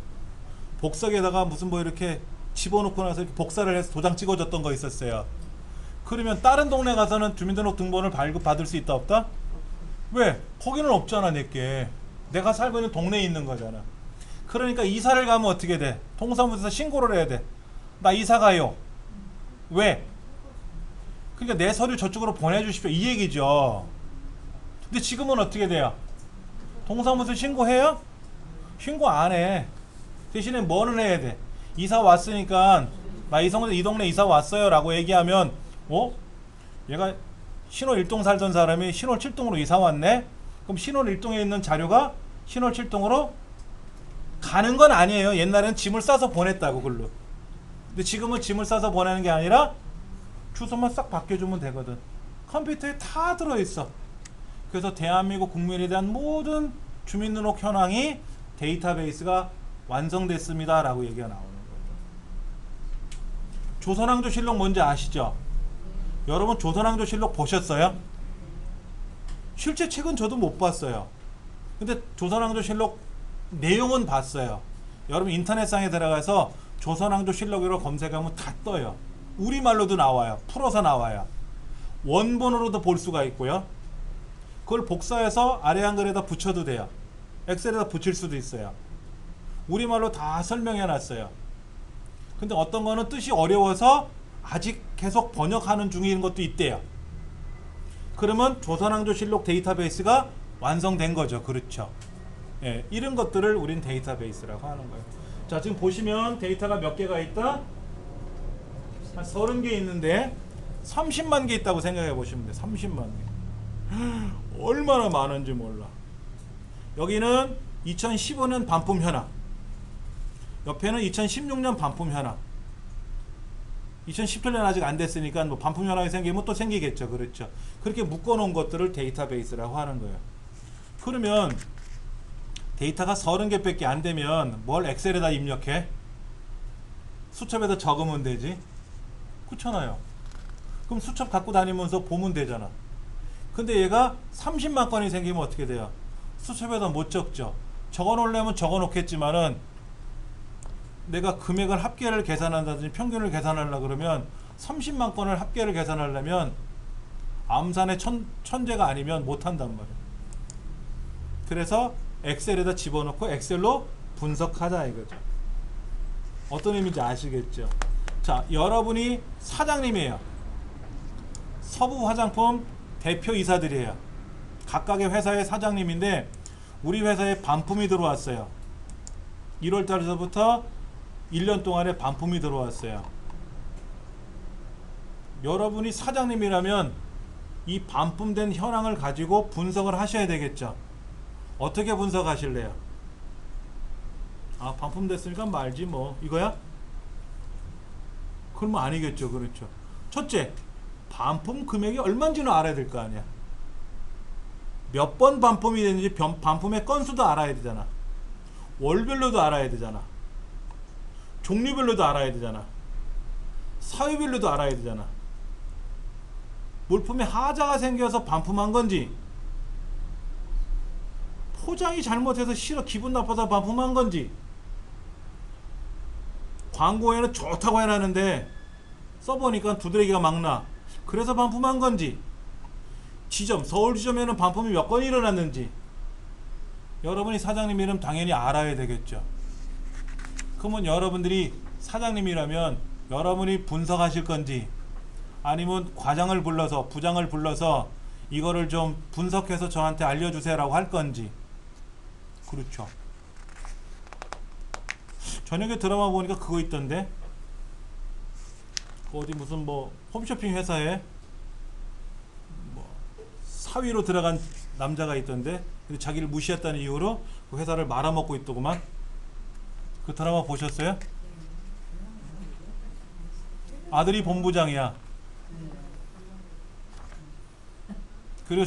Speaker 1: 복석에다가 무슨 뭐 이렇게 집어넣고 나서 이렇게 복사를 해서 도장 찍어줬던 거 있었어요. 그러면 다른 동네 가서는 주민등록 등본을 발급받을 수 있다 없다? 왜? 거기는 없잖아. 내가 살고 있는 동네에 있는 거잖아. 그러니까 이사를 가면 어떻게 돼? 동사무소에서 신고를 해야 돼. 나 이사 가요. 왜? 그러니까 내 서류 저쪽으로 보내주십시오 이 얘기죠. 근데 지금은 어떻게 돼요? 동사무소 신고해요? 신고 안 해. 대신에 뭐는 해야 돼? 이사 왔으니까 나 이 동네 이사 왔어요 라고 얘기하면 얘가 신월 1동 살던 사람이 신월 7동으로 이사 왔네? 그럼 신월 1동에 있는 자료가 신월 7동으로 가는 건 아니에요. 옛날에는 짐을 싸서 보냈다고 글로. 근데 지금은 짐을 싸서 보내는 게 아니라 주소만 싹 바뀌어주면 되거든. 컴퓨터에 다 들어있어. 그래서 대한민국 국민에 대한 모든 주민등록 현황이 데이터베이스가 완성됐습니다 라고 얘기가 나오는 거죠. 조선왕조실록 뭔지 아시죠? 여러분 조선왕조실록 보셨어요? 실제 책은 저도 못 봤어요. 근데 조선왕조실록 내용은 봤어요. 여러분 인터넷상에 들어가서 조선왕조실록으로 검색하면 다 떠요. 우리말로도 나와요. 풀어서 나와요. 원본으로도 볼 수가 있고요. 그걸 복사해서 아래 한글에다 붙여도 돼요. 엑셀에다 붙일 수도 있어요. 우리말로 다 설명해 놨어요. 근데 어떤 거는 뜻이 어려워서 아직 계속 번역하는 중인 것도 있대요. 그러면 조선왕조실록 데이터베이스가 완성된 거죠. 그렇죠. 예, 이런 것들을 우린 데이터베이스라고 하는 거예요. 자, 지금 보시면 데이터가 몇 개가 있다? 한 30개 있는데 30만 개 있다고 생각해 보시면 돼요. 30만 개. 얼마나 많은지 몰라. 여기는 2015년 반품 현황, 옆에는 2016년 반품 현황. 2017년 아직 안 됐으니까 뭐 반품 현황이 생기면 또 생기겠죠. 그렇죠. 그렇게 묶어 놓은 것들을 데이터베이스라고 하는 거예요. 그러면 데이터가 30개밖에 안 되면 뭘 엑셀에다 입력해? 수첩에다 적으면 되지. 그렇잖아요. 그럼 수첩 갖고 다니면서 보면 되잖아. 근데 얘가 30만 건이 생기면 어떻게 돼요? 수첩에다 못 적죠. 적어 놓으려면 적어 놓겠지만은 내가 금액을 합계를 계산한다든지 평균을 계산하려고 그러면 30만 건을 합계를 계산하려면 암산의 천재가 아니면 못한단 말이에요. 그래서 엑셀에다 집어넣고 엑셀로 분석하자 이거죠. 어떤 의미인지 아시겠죠? 자, 여러분이 사장님이에요. 서부 화장품 대표이사들이에요. 각각의 회사의 사장님인데 우리 회사에 반품이 들어왔어요. 1월달에서부터 1년 동안에 반품이 들어왔어요. 여러분이 사장님이라면 이 반품된 현황을 가지고 분석을 하셔야 되겠죠. 어떻게 분석하실래요? 아, 반품됐으니까 말지 뭐 이거야? 그러면 아니겠죠. 그렇죠. 첫째, 반품 금액이 얼마인지는 알아야 될 거 아니야. 몇 번 반품이 되는지 반품의 건수도 알아야 되잖아. 월별로도 알아야 되잖아. 종류별로도 알아야 되잖아. 사유별로도 알아야 되잖아. 물품에 하자가 생겨서 반품한 건지, 포장이 잘못해서 싫어 기분 나빠서 반품한 건지, 광고에는 좋다고 해놨는데 써보니까 두드러기가 막 나. 그래서 반품한 건지, 지점, 서울 지점에는 반품이 몇 건이 일어났는지 여러분이 사장님이라면 당연히 알아야 되겠죠. 그러면 여러분들이 사장님이라면 여러분이 분석하실 건지 아니면 과장을 불러서 부장을 불러서 이거를 좀 분석해서 저한테 알려주세요라고 할 건지. 그렇죠. 저녁에 드라마 보니까 그거 있던데, 어디 무슨 뭐 홈쇼핑 회사에 뭐 사위로 들어간 남자가 있던데, 근데 자기를 무시했다는 이유로 그 회사를 말아먹고 있더구만. 그 드라마 보셨어요? 아들이 본부장이야. 그리고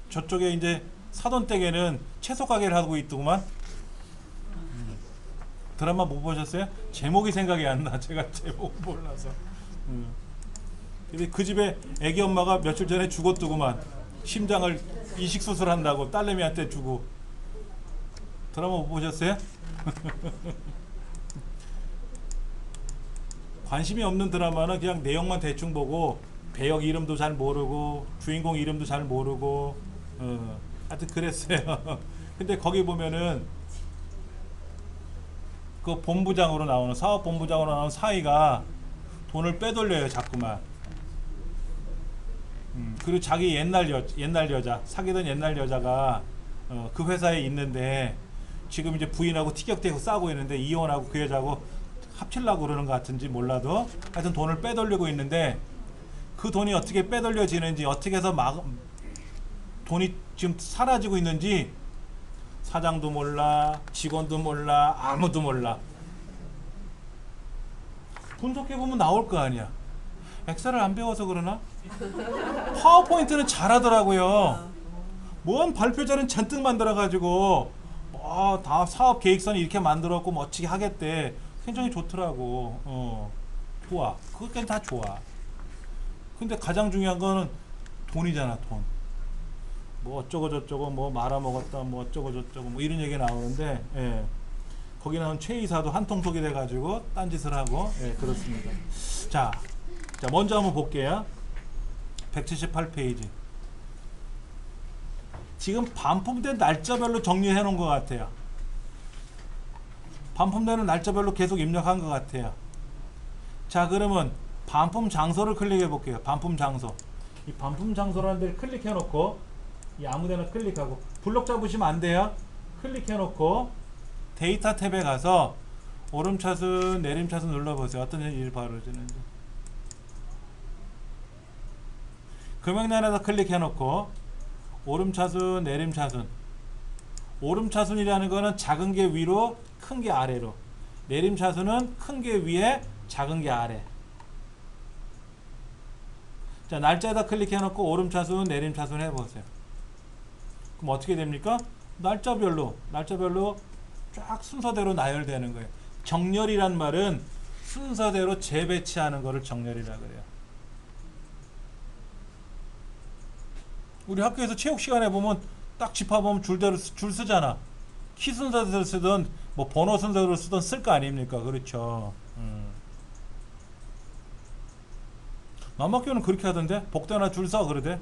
Speaker 1: 저쪽에 이제 사돈댁에는 채소 가게를 하고 있더구만. 드라마 못 보셨어요? 제목이 생각이 안 나. 제가 제목 몰라서. 근데 그 집에 애기 엄마가 며칠 전에 죽었더구만. 심장을 이식 수술한다고 딸내미한테 주고. 드라마 못 보셨어요? 관심이 없는 드라마는 그냥 내용만 대충 보고 배역 이름도 잘 모르고 주인공 이름도 잘 모르고 하여튼 그랬어요. 근데 거기 보면은 그 본부장으로 나오는, 사업 본부장으로 나오는 사위가 돈을 빼돌려요 자꾸만. 그리고 자기 옛날 여자 사귀던 옛날 여자가 그 회사에 있는데 지금 이제 부인하고 티격태격 싸우고 있는데 이혼하고 그 여자하고 합치려고 그러는 것 같은지 몰라도 하여튼 돈을 빼돌리고 있는데, 그 돈이 어떻게 빼돌려지는지, 어떻게 해서 돈이 지금 사라지고 있는지 사장도 몰라, 직원도 몰라, 아무도 몰라. 분석해보면 나올 거 아니야. 엑셀을 안 배워서 그러나? 파워포인트는 잘하더라고요. 뭔 발표자는 잔뜩 만들어가지고 다 사업 계획서는 이렇게 만들었고 멋지게 하겠대. 굉장히 좋더라고. 좋아. 그것까지 다 좋아. 근데 가장 중요한 거는 돈이잖아. 돈. 뭐 어쩌고 저쩌고 뭐 말아먹었다 뭐 어쩌고 저쩌고 뭐 이런 얘기 나오는데, 예. 거기 나온 최 이사도 한통속이 돼가지고 딴짓을 하고, 예, 그렇습니다. 자 먼저 한번 볼게요. 178페이지. 지금 반품된 날짜별로 정리해 놓은 것 같아요. 반품되는 날짜별로 계속 입력한 것 같아요. 자, 그러면 반품 장소를 클릭해 볼게요. 반품 장소. 이 반품 장소라는 데를 클릭해 놓고, 이 아무데나 클릭하고, 블록 잡으시면 안 돼요. 클릭해 놓고 데이터 탭에 가서 오름차순 내림차순 눌러보세요. 어떤 일이 벌어지는지. 금액란에다 클릭해 놓고 오름차순 내림차순, 오름차순이라는 거는 작은 게 위로, 큰 게 아래로. 내림차순은 큰 게 위에, 작은 게 아래. 자, 날짜에다 클릭해놓고 오름차순, 내림차순 해보세요. 그럼 어떻게 됩니까? 날짜별로 쫙 순서대로 나열되는 거예요. 정렬이란 말은 순서대로 재배치하는 거를 정렬이라 그래요. 우리 학교에서 체육 시간에 보면 딱 집합하면 줄대로 줄 쓰잖아. 키 순서대로 쓰든 뭐 번호 순서대로 쓰든 쓸 거 아닙니까? 그렇죠. 남학교는 그렇게 하던데 복도나 줄 서 그러대.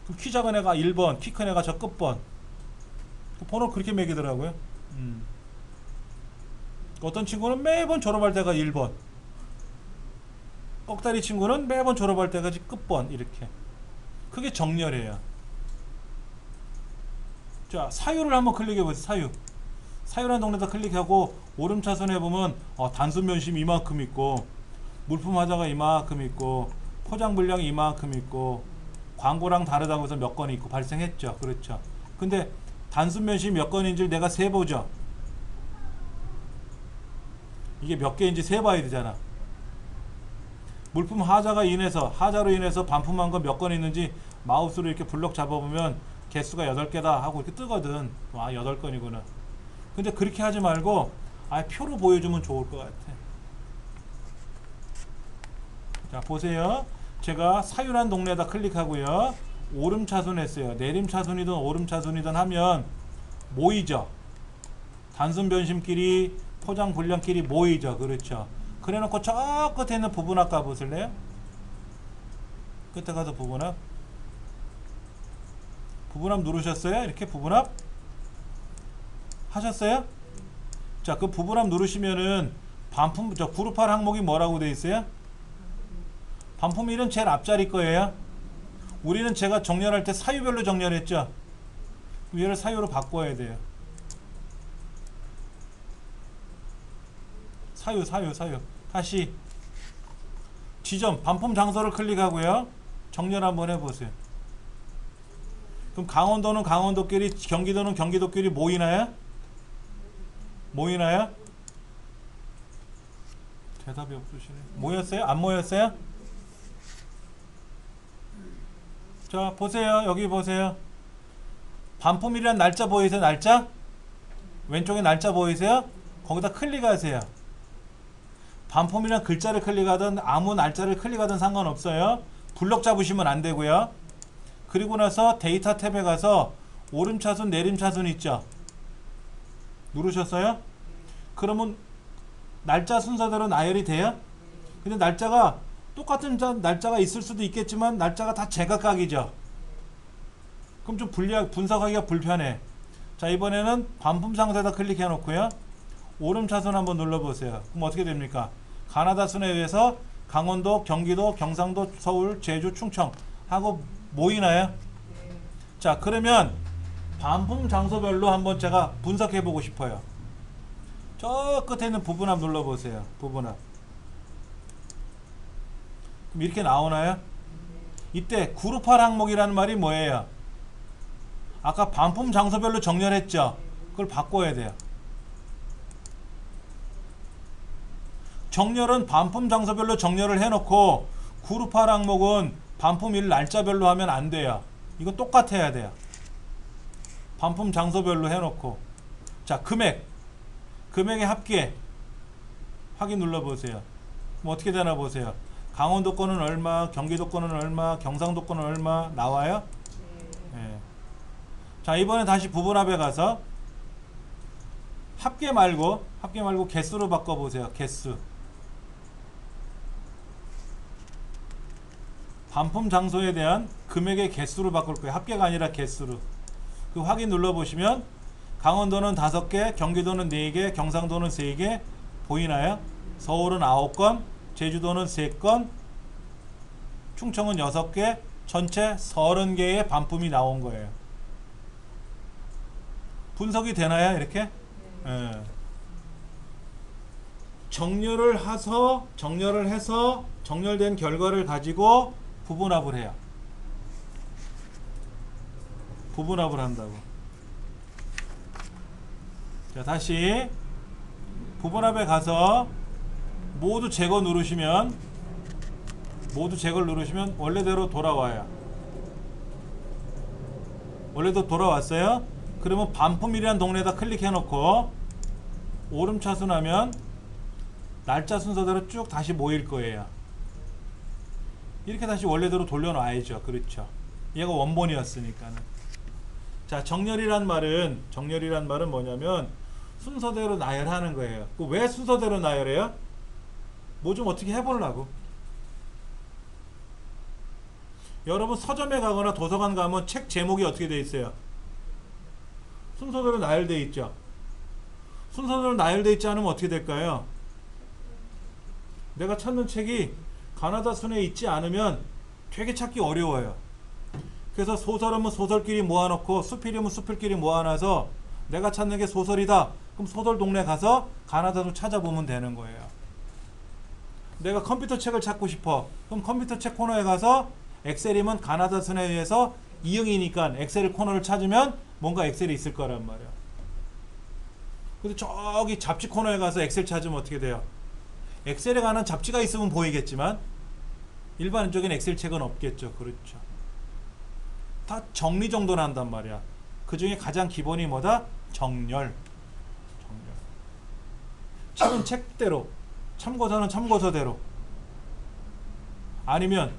Speaker 1: 그럼 키 작은 애가 1번, 키 큰 애가 저 끝번. 번호 그렇게 매기더라고요. 어떤 친구는 매번 졸업할 때가 1번, 꺽다리 친구는 매번 졸업할 때까지 끝번. 이렇게. 그게 정렬이에요. 자, 사유를 한번 클릭해보세요. 사유. 사유라는 동네에다 클릭하고 오름차순에 보면 단순 면심 이만큼 있고, 물품 하자가 이만큼 있고, 포장 분량이 이만큼 있고, 광고랑 다르다고 해서 몇 건이 있고 발생했죠. 그렇죠. 근데 단순 면심 몇 건인지 내가 세보죠. 이게 몇 개인지 세봐야 되잖아. 물품 하자로 인해서 반품한 거 몇 건 있는지 마우스로 이렇게 블럭 잡아보면 개수가 8개다 하고 이렇게 뜨거든. 8건이구나. 근데 그렇게 하지 말고 표로 보여주면 좋을 것 같아. 자, 보세요. 제가 사유란 동네에다 클릭하고요. 오름차순 했어요. 내림차순이든 오름차순이든 하면 모이죠. 단순 변심끼리, 포장 분량끼리 모이죠. 그렇죠. 그래 놓고 저 끝에 있는 부분합 가보실래요? 끝에 가서 부분합 누르셨어요? 이렇게 부분합 하셨어요? 자, 그 부분합 누르시면은 반품, 그룹할 항목이 뭐라고 되어 있어요? 반품 1은 제일 앞자리 거예요. 우리는 제가 정렬할 때 사유별로 정렬했죠. 얘를 사유로 바꿔야 돼요. 사유. 다시 지점, 반품 장소를 클릭하고요. 정렬 한번 해보세요. 그럼 강원도는 강원도끼리, 경기도는 경기도끼리 모이나요? 대답이 없으시네. 모였어요? 안 모였어요? 자, 보세요. 여기 보세요. 반품이라는 날짜 보이세요? 날짜? 왼쪽에 날짜 보이세요? 거기다 클릭하세요. 반품이란 글자를 클릭하든 아무 날짜를 클릭하든 상관없어요. 블럭 잡으시면 안 되고요. 그리고 나서 데이터 탭에 가서 오름차순, 내림차순 있죠? 누르셨어요? 그러면 날짜 순서대로 나열이 돼요? 근데 날짜가 똑같은 날짜가 있을 수도 있겠지만 날짜가 다 제각각이죠. 그럼 좀 분석하기가 불편해. 자, 이번에는 반품 상세에다 클릭해 놓고요. 오름차순 한번 눌러보세요. 그럼 어떻게 됩니까? 가나다 순에 의해서 강원도, 경기도, 경상도, 서울, 제주, 충청 하고 모이나요? 자, 그러면 반품 장소별로 한번 제가 분석해 보고 싶어요. 저 끝에 있는 부분합 눌러보세요. 부분합. 그럼 이렇게 나오나요? 이때 그룹할 항목이라는 말이 뭐예요? 아까 반품 장소별로 정렬했죠? 그걸 바꿔야 돼요. 정렬은 반품 장소별로 정렬을 해놓고 그룹할 항목은 반품 일 날짜별로 하면 안 돼요. 이거 똑같아야 돼요. 반품 장소별로 해놓고. 자, 금액의 합계 확인 눌러보세요. 그럼 어떻게 되나 보세요. 강원도 거는 얼마, 경기도 거는 얼마, 경상도 거는 얼마 나와요? 네. 자, 이번에 다시 부분합에 가서 합계 말고 개수로 바꿔보세요. 개수. 반품 장소에 대한 금액의 개수로 바꿀 거예요. 합계가 아니라 개수로. 그 확인 눌러보시면 강원도는 5개, 경기도는 4개, 경상도는 3개 보이나요? 서울은 9건, 제주도는 3건, 충청은 6개, 전체 30개의 반품이 나온 거예요. 분석이 되나요? 이렇게? 네. 정렬을 해서 정렬된 결과를 가지고 부분합을 해요. 부분합을 한다고. 자, 다시 부분합에 가서 모두 제거 누르시면 원래대로 돌아와요. 원래도 돌아왔어요. 그러면 반품이라는 동네에다 클릭해 놓고 오름차순하면 날짜 순서대로 쭉 다시 모일 거예요. 이렇게 다시 원래대로 돌려놔야죠. 그렇죠. 얘가 원본이었으니까는. 자, 정렬이란 말은 뭐냐면 순서대로 나열하는 거예요. 왜 순서대로 나열해요? 뭐 좀 어떻게 해보려고. 여러분 서점에 가거나 도서관 가면 책 제목이 어떻게 되어 있어요? 순서대로 나열되어 있죠. 순서대로 나열되어 있지 않으면 어떻게 될까요? 내가 찾는 책이 가나다 순에 있지 않으면 되게 찾기 어려워요. 그래서 소설이면 소설끼리 모아놓고 수필이면 수필끼리 모아놔서 내가 찾는 게 소설이다. 그럼 소설 동네 가서 가나다로 찾아보면 되는 거예요. 내가 컴퓨터 책을 찾고 싶어. 그럼 컴퓨터 책 코너에 가서 엑셀이면 가나다 순에 의해서 이응이니까 엑셀 코너를 찾으면 뭔가 엑셀이 있을 거란 말이야. 근데 저기 잡지 코너에 가서 엑셀 찾으면 어떻게 돼요? 엑셀에 관한 잡지가 있으면 보이겠지만 일반적인 엑셀 책은 없겠죠. 그렇죠. 다 정리 정도는 한단 말이야. 그 중에 가장 기본이 뭐다? 정렬. 책은 책대로, 참고서는 참고서대로. 아니면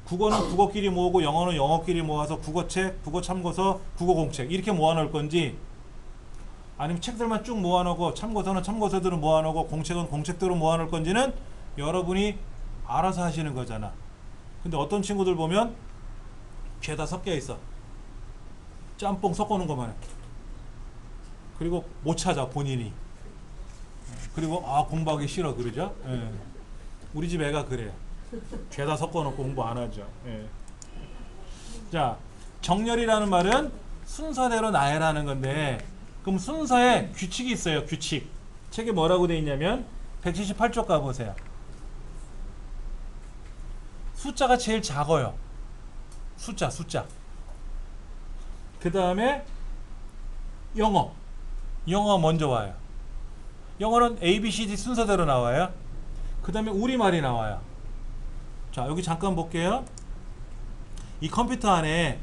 Speaker 1: 국어는 국어끼리 모으고 영어는 영어끼리 모아서 국어책, 국어참고서, 국어공책 이렇게 모아놓을 건지, 아니면 책들만 쭉 모아놓고 참고서는 참고서대로 모아놓고 공책은 공책대로 모아놓을 건지는 여러분이 알아서 하시는 거잖아. 근데 어떤 친구들 보면 죄다 섞여 있어. 짬뽕 섞어놓은 것만 해. 그리고 못 찾아 본인이. 그리고 공부하기 싫어 그러죠. 예. 우리 집 애가 그래요. 죄다 섞어놓고 공부 안 하죠. 예. 자, 정렬이라는 말은 순서대로 나열하는 건데, 그럼 순서에 규칙이 있어요. 규칙. 책에 뭐라고 되어 있냐면 178쪽 가보세요. 숫자가 제일 작아요. 숫자. 그 다음에 영어 먼저 와요. 영어는 A, B, C, D 순서대로 나와요. 그 다음에 우리말이 나와요. 자, 여기 잠깐 볼게요. 이 컴퓨터 안에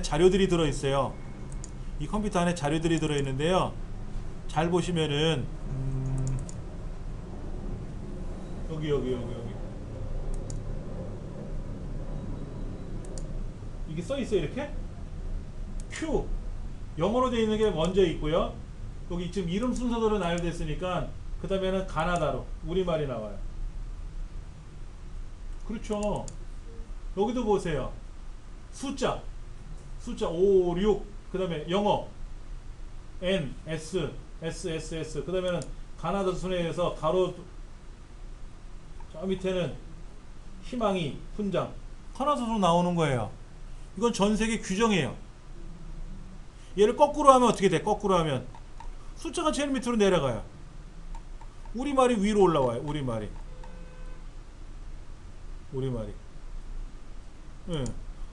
Speaker 1: 자료들이 들어있어요. 이 컴퓨터 안에 자료들이 들어있는데요. 잘 보시면은 여기 이게 써있어요. 이렇게 Q 영어로 되어 있는 게 먼저 있고요. 여기 지금 이름 순서대로 나열됐으니까 그 다음에는 가나다로 우리말이 나와요. 그렇죠. 여기도 보세요. 숫자 5, 6, 그 다음에 영어 N, S, S, 그 다음에는 가나다 순에 의해서 가로, 저 밑에는 희망이, 훈장, 가나다로 나오는 거예요. 이건 전 세계 규정이에요. 얘를 거꾸로 하면 어떻게 돼? 거꾸로 하면 숫자가 제일 밑으로 내려가요. 우리말이 위로 올라와요. 우리말이. 예.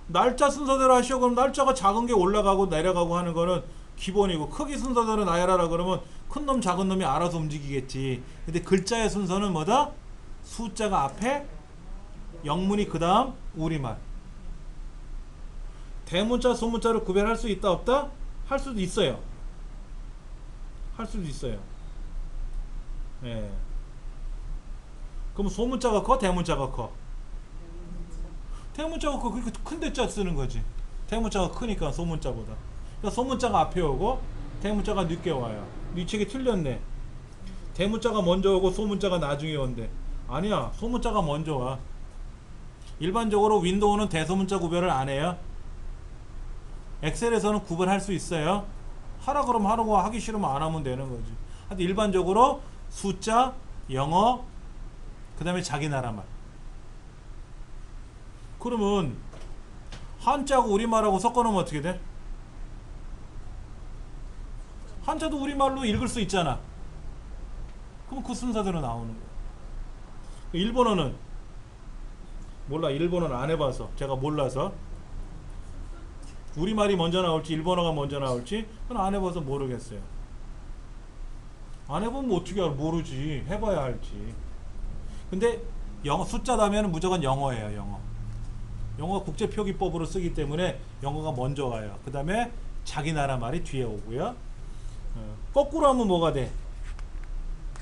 Speaker 1: 날짜 순서대로 하시오. 그럼 날짜가 작은 게 올라가고 내려가고 하는 거는 기본이고, 크기 순서대로 나열하라 그러면 큰 놈 작은 놈이 알아서 움직이겠지. 근데 글자의 순서는 뭐다? 숫자가 앞에, 영문이 그 다음, 우리말. 대문자 소문자를 구별할 수 있다 없다? 할 수도 있어요. 예. 그럼 소문자가 커? 대문자가 커? 대문자가 커. 그러니까 큰 대자 쓰는 거지. 대문자가 크니까 소문자보다. 그러니까 소문자가 앞에 오고 대문자가 늦게 와요. 네 책이 틀렸네. 대문자가 먼저 오고 소문자가 나중에 온대. 아니야. 소문자가 먼저 와. 일반적으로 윈도우는 대소문자 구별을 안 해요. 엑셀에서는 구분할 수 있어요. 하라 그러면 하라고, 하기 싫으면 안 하면 되는 거지. 하여튼 일반적으로 숫자, 영어, 그 다음에 자기 나라말. 그러면 한자하고 우리말하고 섞어놓으면 어떻게 돼? 한자도 우리말로 읽을 수 있잖아. 그럼 그 순서대로 나오는 거야. 일본어는 몰라. 일본어는 안 해봐서 제가 몰라서 우리말이 먼저 나올지 일본어가 먼저 나올지 그건 안 해봐서 모르겠어요. 안 해보면 어떻게 알아? 모르지. 해봐야 알지. 근데 영어 숫자 다음에는 무조건 영어예요. 영어. 영어가 국제표기법으로 쓰기 때문에 영어가 먼저 와요. 그 다음에 자기 나라 말이 뒤에 오고요. 거꾸로 하면 뭐가 돼?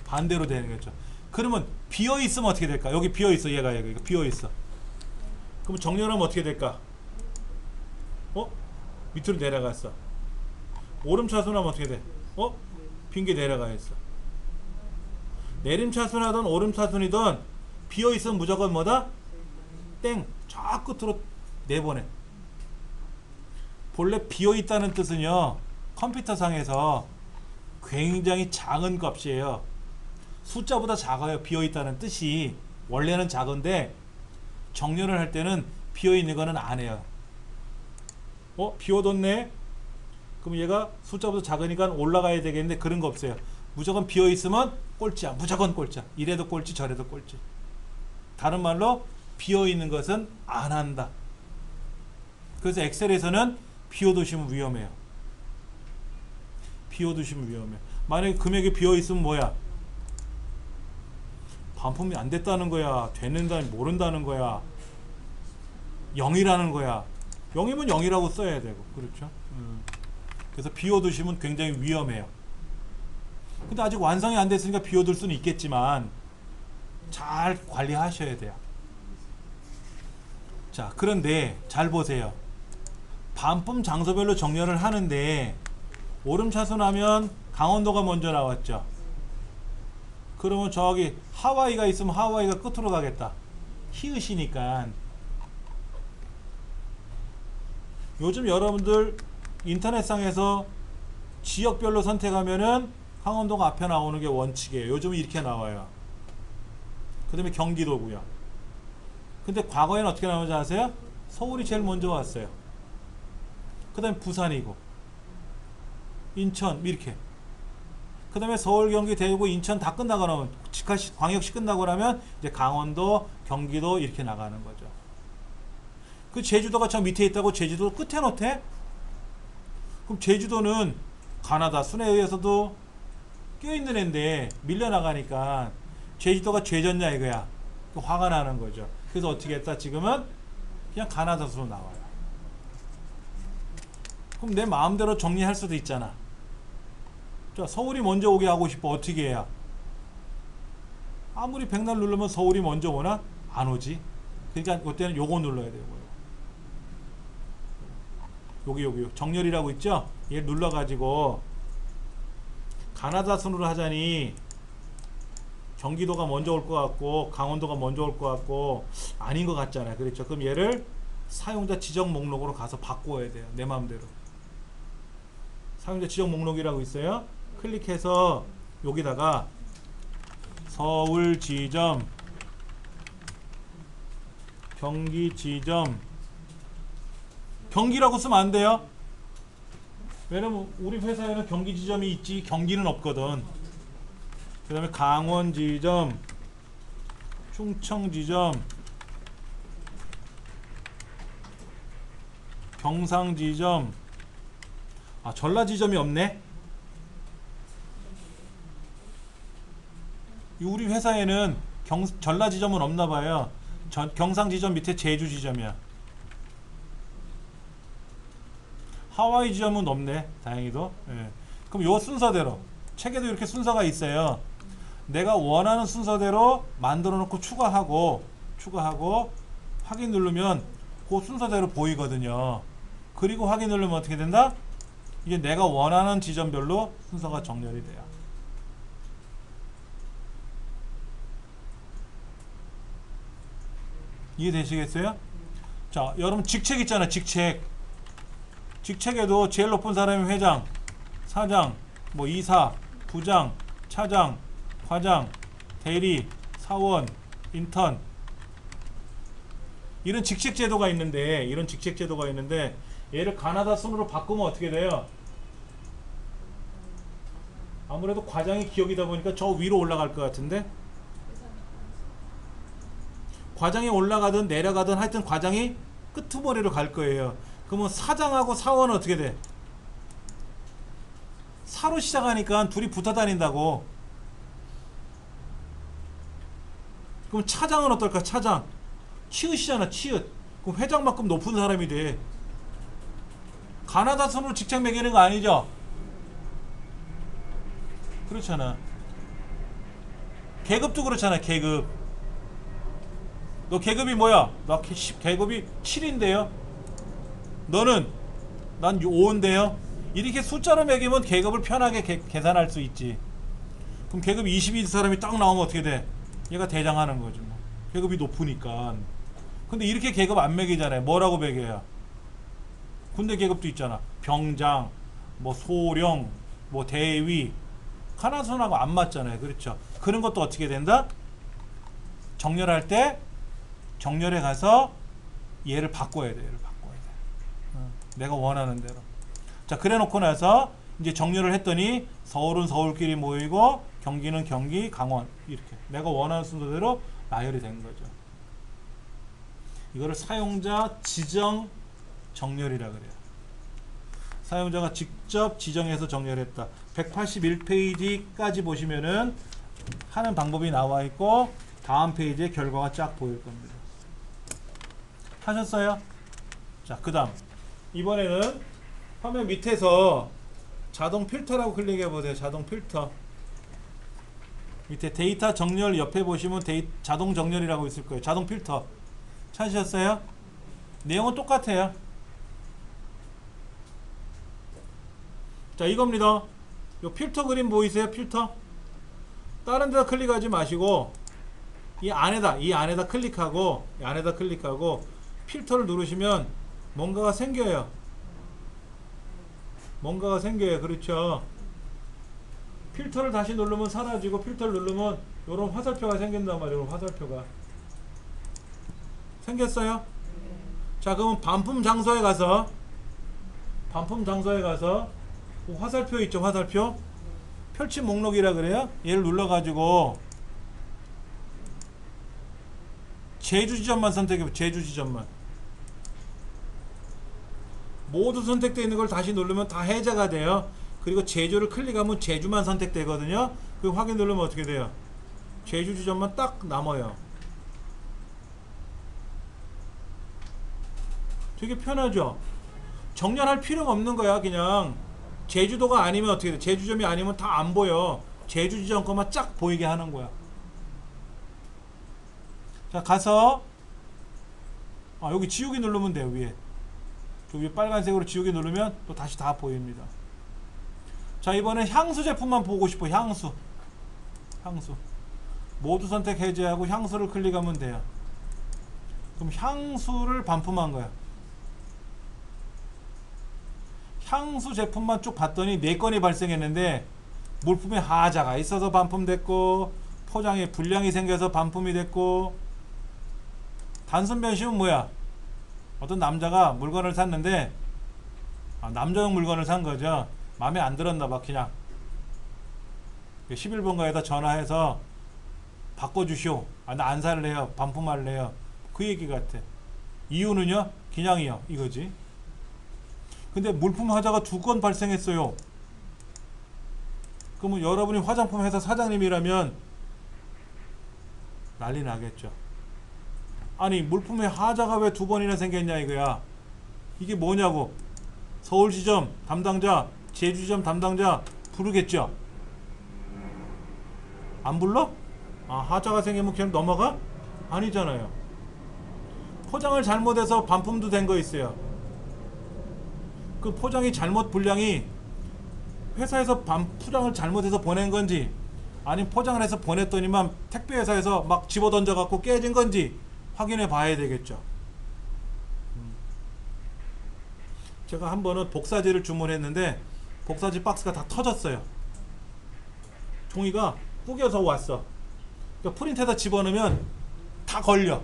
Speaker 1: 반대로 되는 거죠. 그러면 비어 있으면 어떻게 될까? 여기 비어 있어. 얘가 비어 있어. 그럼 정렬하면 어떻게 될까? 밑으로 내려갔어. 오름차순하면 어떻게 돼? 빈 게 내려가 있어. 내림차순하든 오름차순이든 비어 있으면 무조건 뭐다? 땡. 저 끝으로 내보내. 본래 비어 있다는 뜻은요, 컴퓨터상에서 굉장히 작은 값이에요. 숫자보다 작아요. 비어 있다는 뜻이. 원래는 작은데 정렬을 할 때는 비어 있는 거는 안 해요. 비워뒀네? 그럼 얘가 숫자보다 작으니까 올라가야 되겠는데 그런 거 없어요. 무조건 비어 있으면 꼴찌야. 무조건 꼴찌야. 이래도 꼴찌 저래도 꼴찌. 다른 말로 비어 있는 것은 안 한다. 그래서 엑셀에서는 비워두시면 위험해요. 비워두시면 위험해요. 만약에 금액이 비어 있으면 뭐야? 반품이 안 됐다는 거야. 됐는다니 모른다는 거야. 0이라는 거야. 0이면 0이라고 써야 되고. 그렇죠? 그래서 비워두시면 굉장히 위험해요. 근데 아직 완성이 안 됐으니까 비워둘 수는 있겠지만 잘 관리하셔야 돼요. 자, 그런데 잘 보세요. 반품 장소별로 정렬을 하는데 오름차순하면 강원도가 먼저 나왔죠. 그러면 저기 하와이가 있으면 하와이가 끝으로 가겠다. 히읗이니까. 요즘 여러분들 인터넷상에서 지역별로 선택하면은 강원도가 앞에 나오는 게 원칙이에요. 요즘은 이렇게 나와요. 그 다음에 경기도고요. 근데 과거에는 어떻게 나오는지 아세요? 서울이 제일 먼저 왔어요. 그 다음에 부산이고 인천 이렇게. 그 다음에 서울, 경기, 대구, 인천 다 끝나고 나면 광역시 끝나고 나면 이제 강원도, 경기도 이렇게 나가는 거죠. 그 제주도가 저 밑에 있다고 제주도 끝에 놓대? 그럼 제주도는 가나다 순에 의해서도 껴있는 애인데 밀려나가니까 제주도가 죄졌냐 이거야. 화가 나는 거죠. 그래서 어떻게 했다? 지금은 그냥 가나다 순으로 나와요. 그럼 내 마음대로 정리할 수도 있잖아. 자, 서울이 먼저 오게 하고 싶어. 어떻게 해야? 아무리 백날 누르면 서울이 먼저 오나? 안 오지. 그러니까 그때는 요거 눌러야 돼요. 여기 정렬이라고 있죠? 얘 눌러가지고 가나다 순으로 하자니 경기도가 먼저 올 것 같고 강원도가 먼저 올 것 같고 아닌 것 같잖아요. 그렇죠? 그럼 얘를 사용자 지정 목록으로 가서 바꿔야 돼요. 내 마음대로. 사용자 지정 목록이라고 있어요. 클릭해서 여기다가 서울 지점, 경기 지점, 경기라고 쓰면 안 돼요. 왜냐면 우리 회사에는 경기 지점이 있지 경기는 없거든. 그 다음에 강원 지점, 충청 지점, 경상 지점, 전라 지점이 없네. 우리 회사에는 전라 지점은 없나 봐요. 경상 지점 밑에 제주 지점이야. 하와이 지점은 없네. 다행히도. 예. 그럼 요 순서대로 책에도 이렇게 순서가 있어요. 내가 원하는 순서대로 만들어 놓고 추가하고 확인 누르면 그 순서대로 보이거든요. 그리고 확인 누르면 어떻게 된다? 이게 내가 원하는 지점별로 순서가 정렬이 돼요. 이해되시겠어요? 자, 여러분 직책 있잖아. 직책에도 제일 높은 사람이 회장, 사장, 뭐 이사, 부장, 차장, 과장, 대리, 사원, 인턴 이런 직책 제도가 있는데 얘를 가나다 순으로 바꾸면 어떻게 돼요? 아무래도 과장이 기억이다 보니까 저 위로 올라갈 것 같은데 과장이 올라가든 내려가든 하여튼 과장이 끄트머리로 갈 거예요. 그러면 사장하고 사원은 어떻게 돼? 사로 시작하니까 둘이 붙어 다닌다고. 그럼 차장은 어떨까? 차장. 치읓이잖아, 치읓. 그럼 회장만큼 높은 사람이 돼. 가나다 손으로 직책 매기는 거 아니죠? 그렇잖아. 계급도 그렇잖아, 계급. 너 계급이 뭐야? 나 계급이 7인데요. 너는? 난 5인데요. 이렇게 숫자로 매기면 계급을 편하게 계산할 수 있지. 그럼 계급이 20인 사람이 딱 나오면 어떻게 돼? 얘가 대장하는 거지 뭐. 계급이 높으니까. 근데 이렇게 계급 안 매기잖아요. 뭐라고 매겨요? 군대 계급도 있잖아. 병장, 뭐 소령, 뭐 대위. 가나선하고 안 맞잖아요. 그렇죠? 그런 것도 어떻게 된다? 정렬할 때 정렬에 가서 얘를 바꿔야 돼. 얘를 바꿔야 돼. 내가 원하는 대로. 자, 그래 놓고 나서 이제 정렬을 했더니 서울은 서울끼리 모이고 경기는 경기, 강원 이렇게 내가 원하는 순서대로 나열이 된 거죠. 이거를 사용자 지정 정렬이라 그래요. 사용자가 직접 지정해서 정렬했다. 181페이지까지 보시면은 하는 방법이 나와 있고 다음 페이지에 결과가 쫙 보일 겁니다. 하셨어요? 자, 그 다음 이번에는 화면 밑에서 자동 필터라고 클릭해 보세요. 자동 필터 밑에 데이터 정렬 옆에 보시면 자동 정렬이라고 있을 거예요. 자동 필터 찾으셨어요? 내용은 똑같아요. 자, 이겁니다. 요 필터 그림 보이세요? 필터 다른 데다 클릭하지 마시고 이 안에다 클릭하고 필터를 누르시면 뭔가가 생겨요. 그렇죠? 필터를 다시 누르면 사라지고 필터를 누르면 요런 화살표가 생긴단 말이에요. 요런 화살표가 생겼어요? 자, 그러면 반품 장소에 가서 그 화살표 있죠? 화살표 펼침 목록이라 그래요. 얘를 눌러가지고 제주 지점만 선택해보세요. 제주 지점만. 모두 선택되어 있는 걸 다시 누르면 다 해제가 돼요. 그리고 제주를 클릭하면 제주만 선택되거든요. 그 확인 누르면 어떻게 돼요? 제주 지점만 딱 남아요. 되게 편하죠? 정렬할 필요가 없는 거야. 그냥 제주도가 아니면 어떻게 돼? 제주점이 아니면 다 안 보여. 제주 지점 것만 쫙 보이게 하는 거야. 자, 가서 여기 지우기 누르면 돼요. 위에 저 위에 빨간색으로 지우기 누르면 또 다시 다 보입니다. 자, 이번엔 향수 제품만 보고 싶어. 향수 모두 선택 해제하고 향수를 클릭하면 돼요. 그럼 향수를 반품한 거야. 향수 제품만 쭉 봤더니 4건이 발생했는데 물품에 하자가 있어서 반품됐고 포장에 불량이 생겨서 반품이 됐고 단순 변심은 뭐야? 어떤 남자가 물건을 샀는데 남자용 물건을 산 거죠. 마음에 안 들었나 봐. 그냥 11번가에다 전화해서 바꿔주시오. 나 안 살래요. 반품할래요. 그 얘기 같아. 이유는요? 그냥이요. 이거지. 근데 물품 하자가 2건 발생했어요. 그러면 여러분이 화장품 회사 사장님이라면 난리 나겠죠. 아니, 물품에 하자가 왜 2번이나 생겼냐 이거야. 이게 뭐냐고. 서울지점 담당자, 제주지점 담당자 부르겠죠. 안 불러? 하자가 생기면 그냥 넘어가? 아니잖아요. 포장을 잘못해서 반품도 된 거 있어요. 그 포장이 불량이 회사에서 포장을 잘못해서 보낸 건지 아니면 포장을 해서 보냈더니만 택배회사에서 막 집어던져 갖고 깨진 건지 확인해 봐야 되겠죠. 제가 한 번은 복사지를 주문했는데 복사지 박스가 다 터졌어요. 종이가 구겨서 왔어. 그러니까 프린트에다 집어넣으면 다 걸려.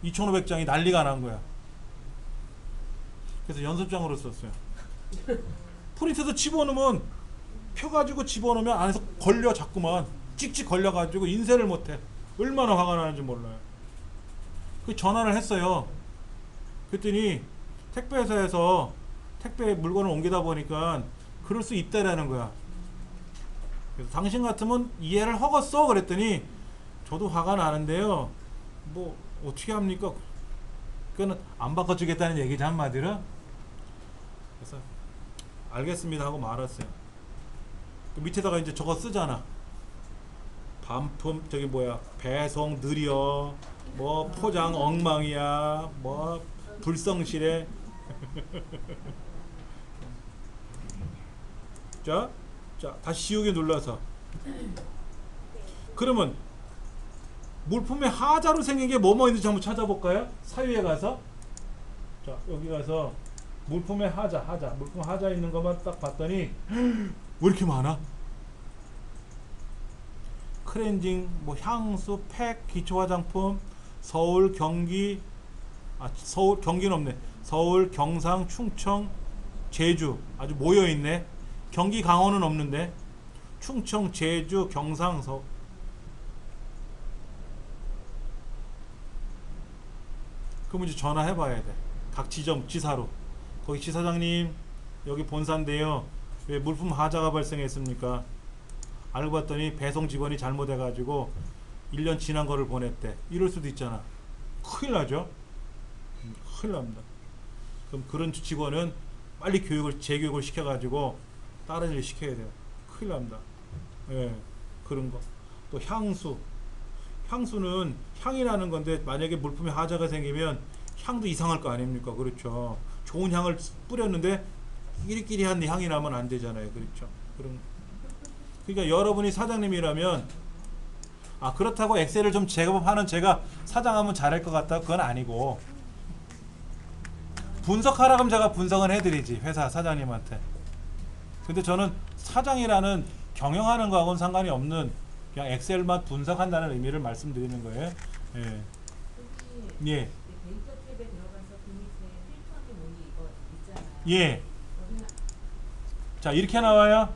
Speaker 1: 2500장이 난리가 난 거야. 그래서 연습장으로 썼어요. 프린트에다 집어넣으면 펴가지고 집어넣으면 안에서 걸려. 자꾸만 찍찍 걸려가지고 인쇄를 못해. 얼마나 화가 나는지 몰라요. 그 전화를 했어요. 그랬더니 택배회사에서 택배 물건을 옮기다 보니까 그럴 수 있다라는 거야. 그래서 당신 같으면 이해를 하겠어? 그랬더니 저도 화가 나는데요. 뭐 어떻게 합니까? 그거는 안 바꿔주겠다는 얘기죠, 한마디로. 그래서 알겠습니다 하고 말았어요. 그 밑에다가 이제 저거 쓰잖아. 반품 저기 뭐야, 배송 느려, 뭐 포장 엉망이야, 뭐 불성실해. 자, 다시 지우개 눌러서. 그러면 물품의 하자로 생긴 게 뭐뭐 있는지 한번 찾아볼까요? 사유에 가서. 자, 여기 가서 물품의 하자, 물품 하자 있는 것만 딱 봤더니 왜 이렇게 많아? 클렌징, 뭐 향수, 팩, 기초 화장품, 서울, 경기, 서울, 경기는 없네. 서울, 경상, 충청, 제주 아주 모여 있네. 경기, 강원은 없는데. 충청, 제주, 경상, 그럼 이제 전화해 봐야 돼. 각 지점 지사로. 거기 지사장님, 여기 본사인데요. 왜 물품 하자가 발생했습니까? 알고 봤더니 배송 직원이 잘못해 가지고 1년 지난 거를 보냈대. 이럴 수도 있잖아. 큰일 나죠. 큰일 납니다. 그럼 그런 직원은 빨리 재교육을 시켜 가지고 다른 일 시켜야 돼요. 큰일 납니다. 예, 그런 거. 또 향수는 향이 나는 건데, 만약에 물품에 하자가 생기면 향도 이상할 거 아닙니까? 그렇죠. 좋은 향을 뿌렸는데 끼리끼리한 향이 나면 안 되잖아요. 그렇죠. 그러니까 여러분이 사장님이라면, 그렇다고 엑셀을 좀 제법하는 제가 사장하면 잘할 것 같다, 그건 아니고, 분석하라 그러면 제가 분석은 해드리지, 회사 사장님한테. 근데 저는 사장이라는 경영하는 거하고는 상관이 없는, 그냥 엑셀만 분석한다는 의미를 말씀드리는 거예요. 예. 예.
Speaker 2: 데이터 탭에 들어가서 그 밑에 필터하기 뭐니 이거 있잖아요.
Speaker 1: 예. 자, 이렇게 나와요.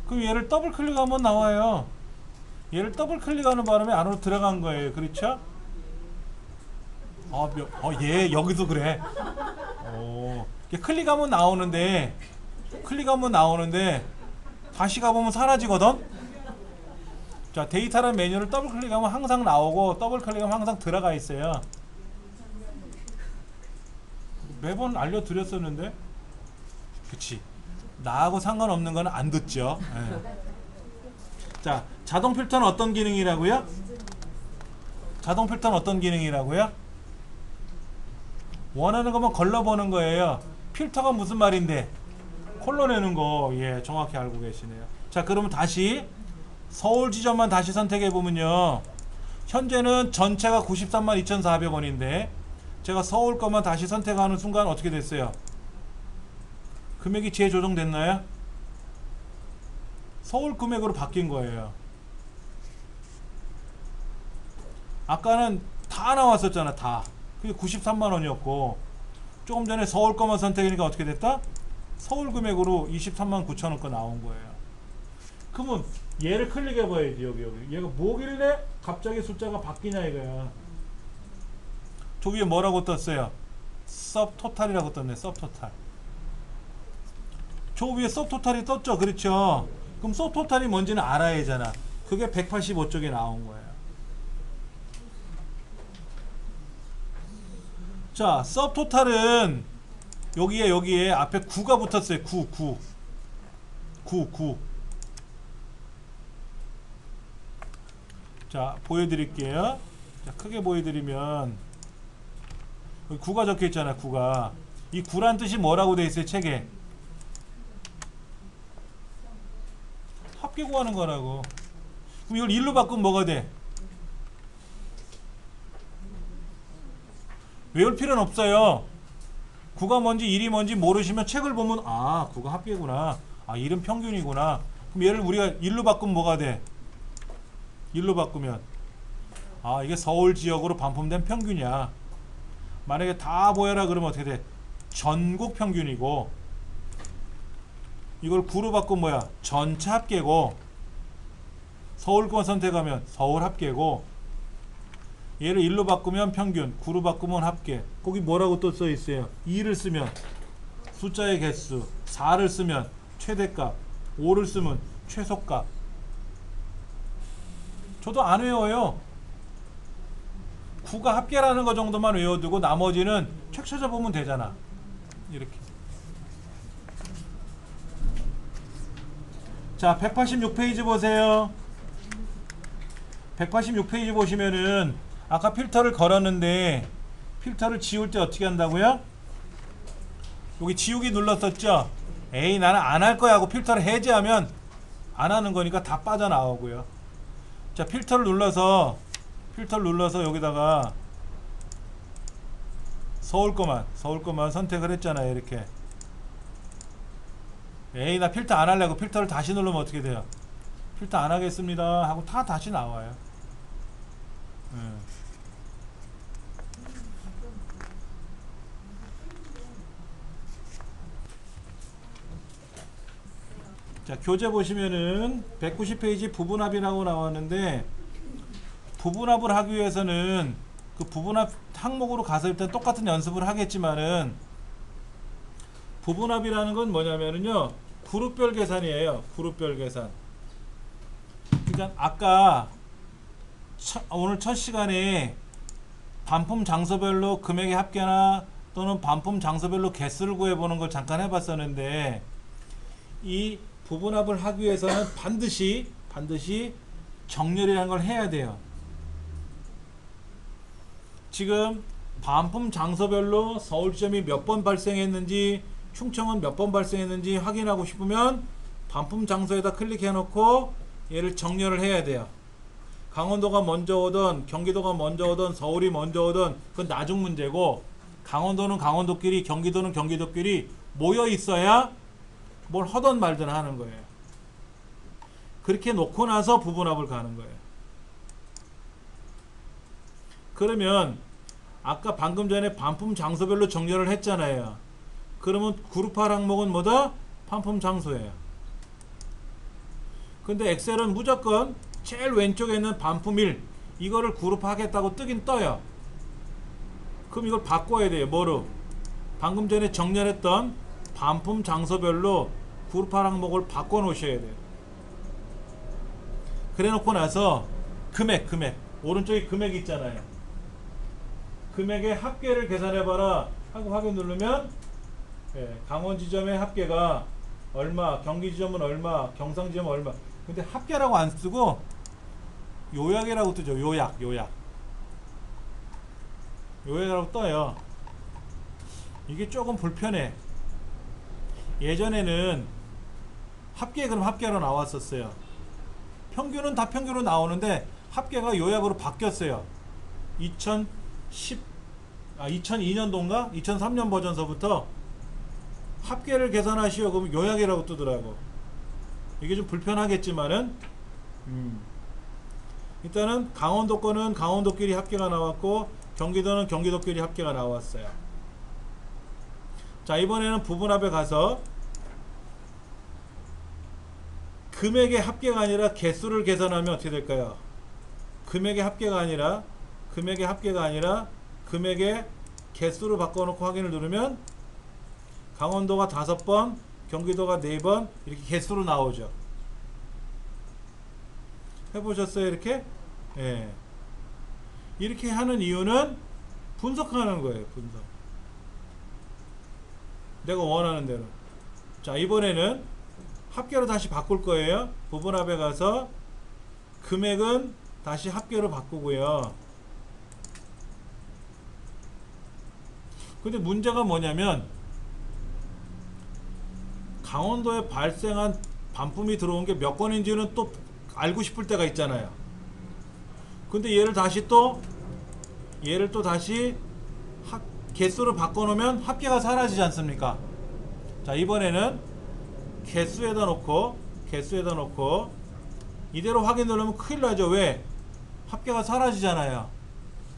Speaker 1: 그럼 얘를 더블 클릭하면 나와요. 얘를 더블 클릭하는 바람에 안으로 들어간 거예요. 그렇죠? 예, 여기도 그래. 클릭하면 나오는데 다시 가보면 사라지거든. 자, 데이터란 메뉴를 더블 클릭하면 항상 나오고, 더블 클릭하면 항상 들어가 있어요. 매번 알려드렸었는데. 그치, 나하고 상관없는 거는 안 듣죠. 네. 자, 자동 필터는 어떤 기능이라고요? 자동 필터는 어떤 기능이라고요? 원하는 것만 걸러보는 거예요. 필터가 무슨 말인데? 콜러내는 거. 예, 정확히 알고 계시네요. 자, 그러면 다시 서울 지점만 다시 선택해 보면요, 현재는 전체가 93만 2,400원인데 제가 서울 것만 다시 선택하는 순간 어떻게 됐어요? 금액이 재조정됐나요? 서울 금액으로 바뀐 거예요. 아까는 다 나왔었잖아. 다. 그게 93만 원이었고, 조금 전에 서울 것만 선택하니까 어떻게 됐다? 서울 금액으로 23만 9천 원 거 나온 거예요. 그러면 얘를 클릭해 봐야지. 여기 얘가 뭐길래 갑자기 숫자가 바뀌냐 이거야. 저 위에 뭐라고 떴어요? 서브토탈이라고 떴네. 서브토탈. 저 위에 서브토탈이 떴죠. 그렇죠. 그럼 서브토탈이 뭔지는 알아야 하잖아. 그게 185쪽에 나온 거예요. 자, 서브토탈은 여기에 앞에 9가 붙었어요. 9. 자, 보여드릴게요. 자, 크게 보여드리면 여기 9가 적혀 있잖아. 9가. 이 9란 뜻이 뭐라고 돼 있어요? 책에 합계 구하는 거라고. 그럼 이걸 1로 바꾸면 뭐가 돼? 외울 필요는 없어요. 9가 뭔지 1이 뭔지 모르시면 책을 보면 9가 합계구나, 1은 평균이구나. 그럼 얘를 우리가 1로 바꾸면 뭐가 돼? 1로 바꾸면 이게 서울 지역으로 반품된 평균이야. 만약에 다 보여라 그러면 어떻게 돼? 전국 평균이고, 이걸 9로 바꾸면 뭐야? 전체 합계고, 서울 것만 선택하면 서울 합계고, 얘를 1로 바꾸면 평균, 9로 바꾸면 합계. 거기 뭐라고 또 써 있어요? 2를 쓰면 숫자의 개수, 4를 쓰면 최대값, 5를 쓰면 최소값. 저도 안 외워요. 9가 합계라는 거 정도만 외워두고 나머지는 책 찾아보면 되잖아. 이렇게. 자, 186페이지 보세요. 186페이지 보시면은 아까 필터를 걸었는데 필터를 지울 때 어떻게 한다고요? 여기 지우기 눌렀었죠? 에이, 나는 안 할 거야 하고 필터를 해제하면 안 하는 거니까 다 빠져나오고요. 자, 필터를 눌러서 여기다가 서울 거만 선택을 했잖아요. 이렇게. 에이, 나 필터 안 하려고 필터를 다시 누르면 어떻게 돼요? 필터 안 하겠습니다 하고 다 다시 나와요. 자, 교재 보시면은 190페이지 부분합이라고 나왔는데, 부분합을 하기 위해서는 그 부분합 항목으로 가서 일단 똑같은 연습을 하겠지만은, 부분합이라는 건 뭐냐면은요, 그룹별 계산이에요. 그룹별 계산. 그러니까 아까 오늘 첫 시간에 반품 장소별로 금액의 합계나 또는 반품 장소별로 개수를 구해보는 걸 잠깐 해봤었는데, 이 부분합을 하기 위해서는 반드시 정렬이라는 걸 해야 돼요. 지금 반품 장소별로 서울점이 몇 번 발생했는지, 충청은 몇 번 발생했는지 확인하고 싶으면 반품 장소에다 클릭해 놓고 얘를 정렬을 해야 돼요. 강원도가 먼저 오든 경기도가 먼저 오든 서울이 먼저 오든 그건 나중 문제고, 강원도는 강원도끼리 경기도는 경기도끼리 모여 있어야 뭘 하던 말든 하는 거예요. 그렇게 놓고 나서 부분합을 가는 거예요. 그러면 아까 방금 전에 반품 장소별로 정렬을 했잖아요. 그러면 그룹할 항목은 뭐다? 반품 장소예요. 근데 엑셀은 무조건 제일 왼쪽에 있는 반품일 이거를 그룹하겠다고 뜨긴 떠요. 그럼 이걸 바꿔야 돼요. 뭐로? 방금 전에 정렬했던 반품 장소별로 그룹할 항목을 바꿔 놓으셔야 돼요. 그래 놓고 나서 금액 오른쪽에 금액 있잖아요. 금액의 합계를 계산해봐라 하고 확인 누르면 강원 지점의 합계가 얼마, 경기 지점은 얼마, 경상 지점은 얼마. 근데 합계라고 안 쓰고 요약이라고 뜨죠. 요약이라고 떠요. 이게 조금 불편해. 예전에는 합계 그럼 합계로 나왔었어요. 평균은 다 평균으로 나오는데 합계가 요약으로 바뀌었어요. 2002년도인가? 2003년 버전서부터 합계를 계산하시오 그러면 요약이라고 뜨더라고. 이게 좀 불편하겠지만은 일단은 강원도 거는 강원도끼리 합계가 나왔고 경기도는 경기도끼리 합계가 나왔어요. 자, 이번에는 부분합에 가서 금액의 합계가 아니라 개수를 계산하면 어떻게 될까요? 금액의 합계가 아니라 금액의 개수로 바꿔놓고 확인을 누르면 강원도가 5번, 경기도가 4번 이렇게 개수로 나오죠. 해보셨어요? 이렇게? 예. 이렇게 하는 이유는 분석하는 거예요. 분석. 내가 원하는 대로. 자, 이번에는 합계로 다시 바꿀 거예요. 부분합에 가서 금액은 다시 합계로 바꾸고요. 근데 문제가 뭐냐면 강원도에 발생한 반품이 들어온 게 몇 건인지는 또 알고 싶을 때가 있잖아요. 근데 얘를 또 다시 개수를 바꿔놓으면 합계가 사라지지 않습니까? 자, 이번에는 개수에다 놓고 이대로 확인 누르면 큰일 나죠. 왜? 합계가 사라지잖아요.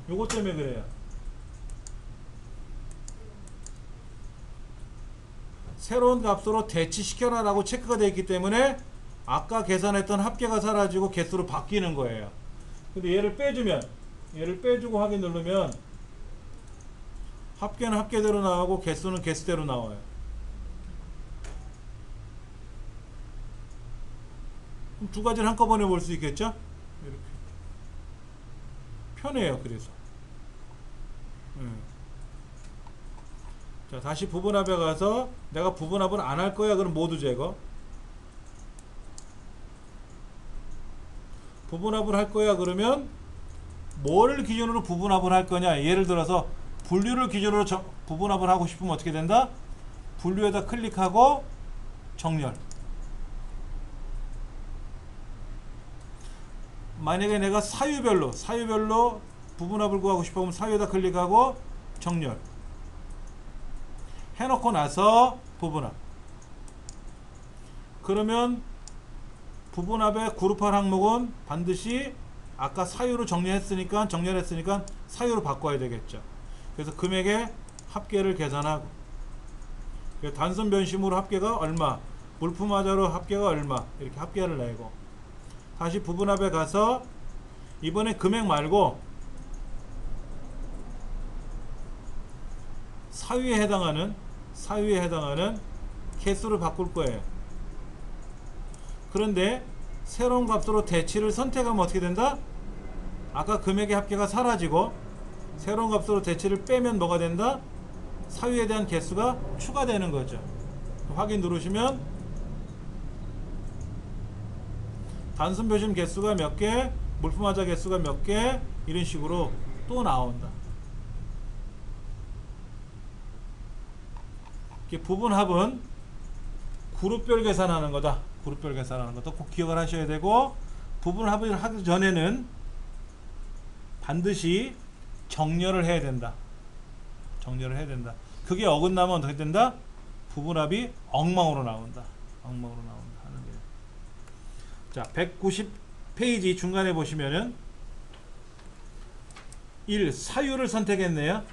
Speaker 1: 요것 때문에 그래요. 새로운 값으로 대치시켜라 라고 체크가 되어 있기 때문에 아까 계산했던 합계가 사라지고 개수로 바뀌는 거예요. 근데 얘를 빼주고 확인 누르면 합계는 합계대로 나오고 개수는 개수대로 나와요. 그럼 두 가지를 한꺼번에 볼 수 있겠죠? 이렇게. 편해요. 그래서 자, 다시 부분합에 가서 내가 부분합을 안 할 거야. 그럼 모두 제거. 부분합을 할 거야. 그러면 뭐를 기준으로 부분합을 할 거냐. 예를 들어서 분류를 기준으로 부분합을 하고 싶으면 어떻게 된다? 분류에다 클릭하고 정렬. 만약에 내가 사유별로 부분합을 구하고 싶으면 사유에다 클릭하고 정렬 해놓고 나서 부분합. 그러면 부분합의 그룹할 항목은 반드시 아까 사유로 정렬했으니까 사유로 바꿔야 되겠죠. 그래서 금액의 합계를 계산하고, 단순 변심으로 합계가 얼마, 물품하자로 합계가 얼마, 이렇게 합계를 내고, 다시 부분합에 가서 이번에 금액 말고 사유에 해당하는 개수를 바꿀 거예요. 그런데 새로운 값으로 대치를 선택하면 어떻게 된다? 아까 금액의 합계가 사라지고 새로운 값으로 대치를 빼면 뭐가 된다? 사유에 대한 개수가 추가되는 거죠. 확인 누르시면 단순 변심 개수가 몇 개, 물품하자 개수가 몇 개, 이런 식으로 또 나온다. 부분합은 그룹별 계산하는 거다. 그룹별 계산하는 것도 꼭 기억을 하셔야 되고, 부분합을 하기 전에는 반드시 정렬을 해야 된다. 정렬을 해야 된다. 그게 어긋나면 어떻게 된다? 부분합이 엉망으로 나온다. 엉망으로 나온다 하는 거예요. 자, 190페이지 중간에 보시면은 1. 사유를 선택했네요.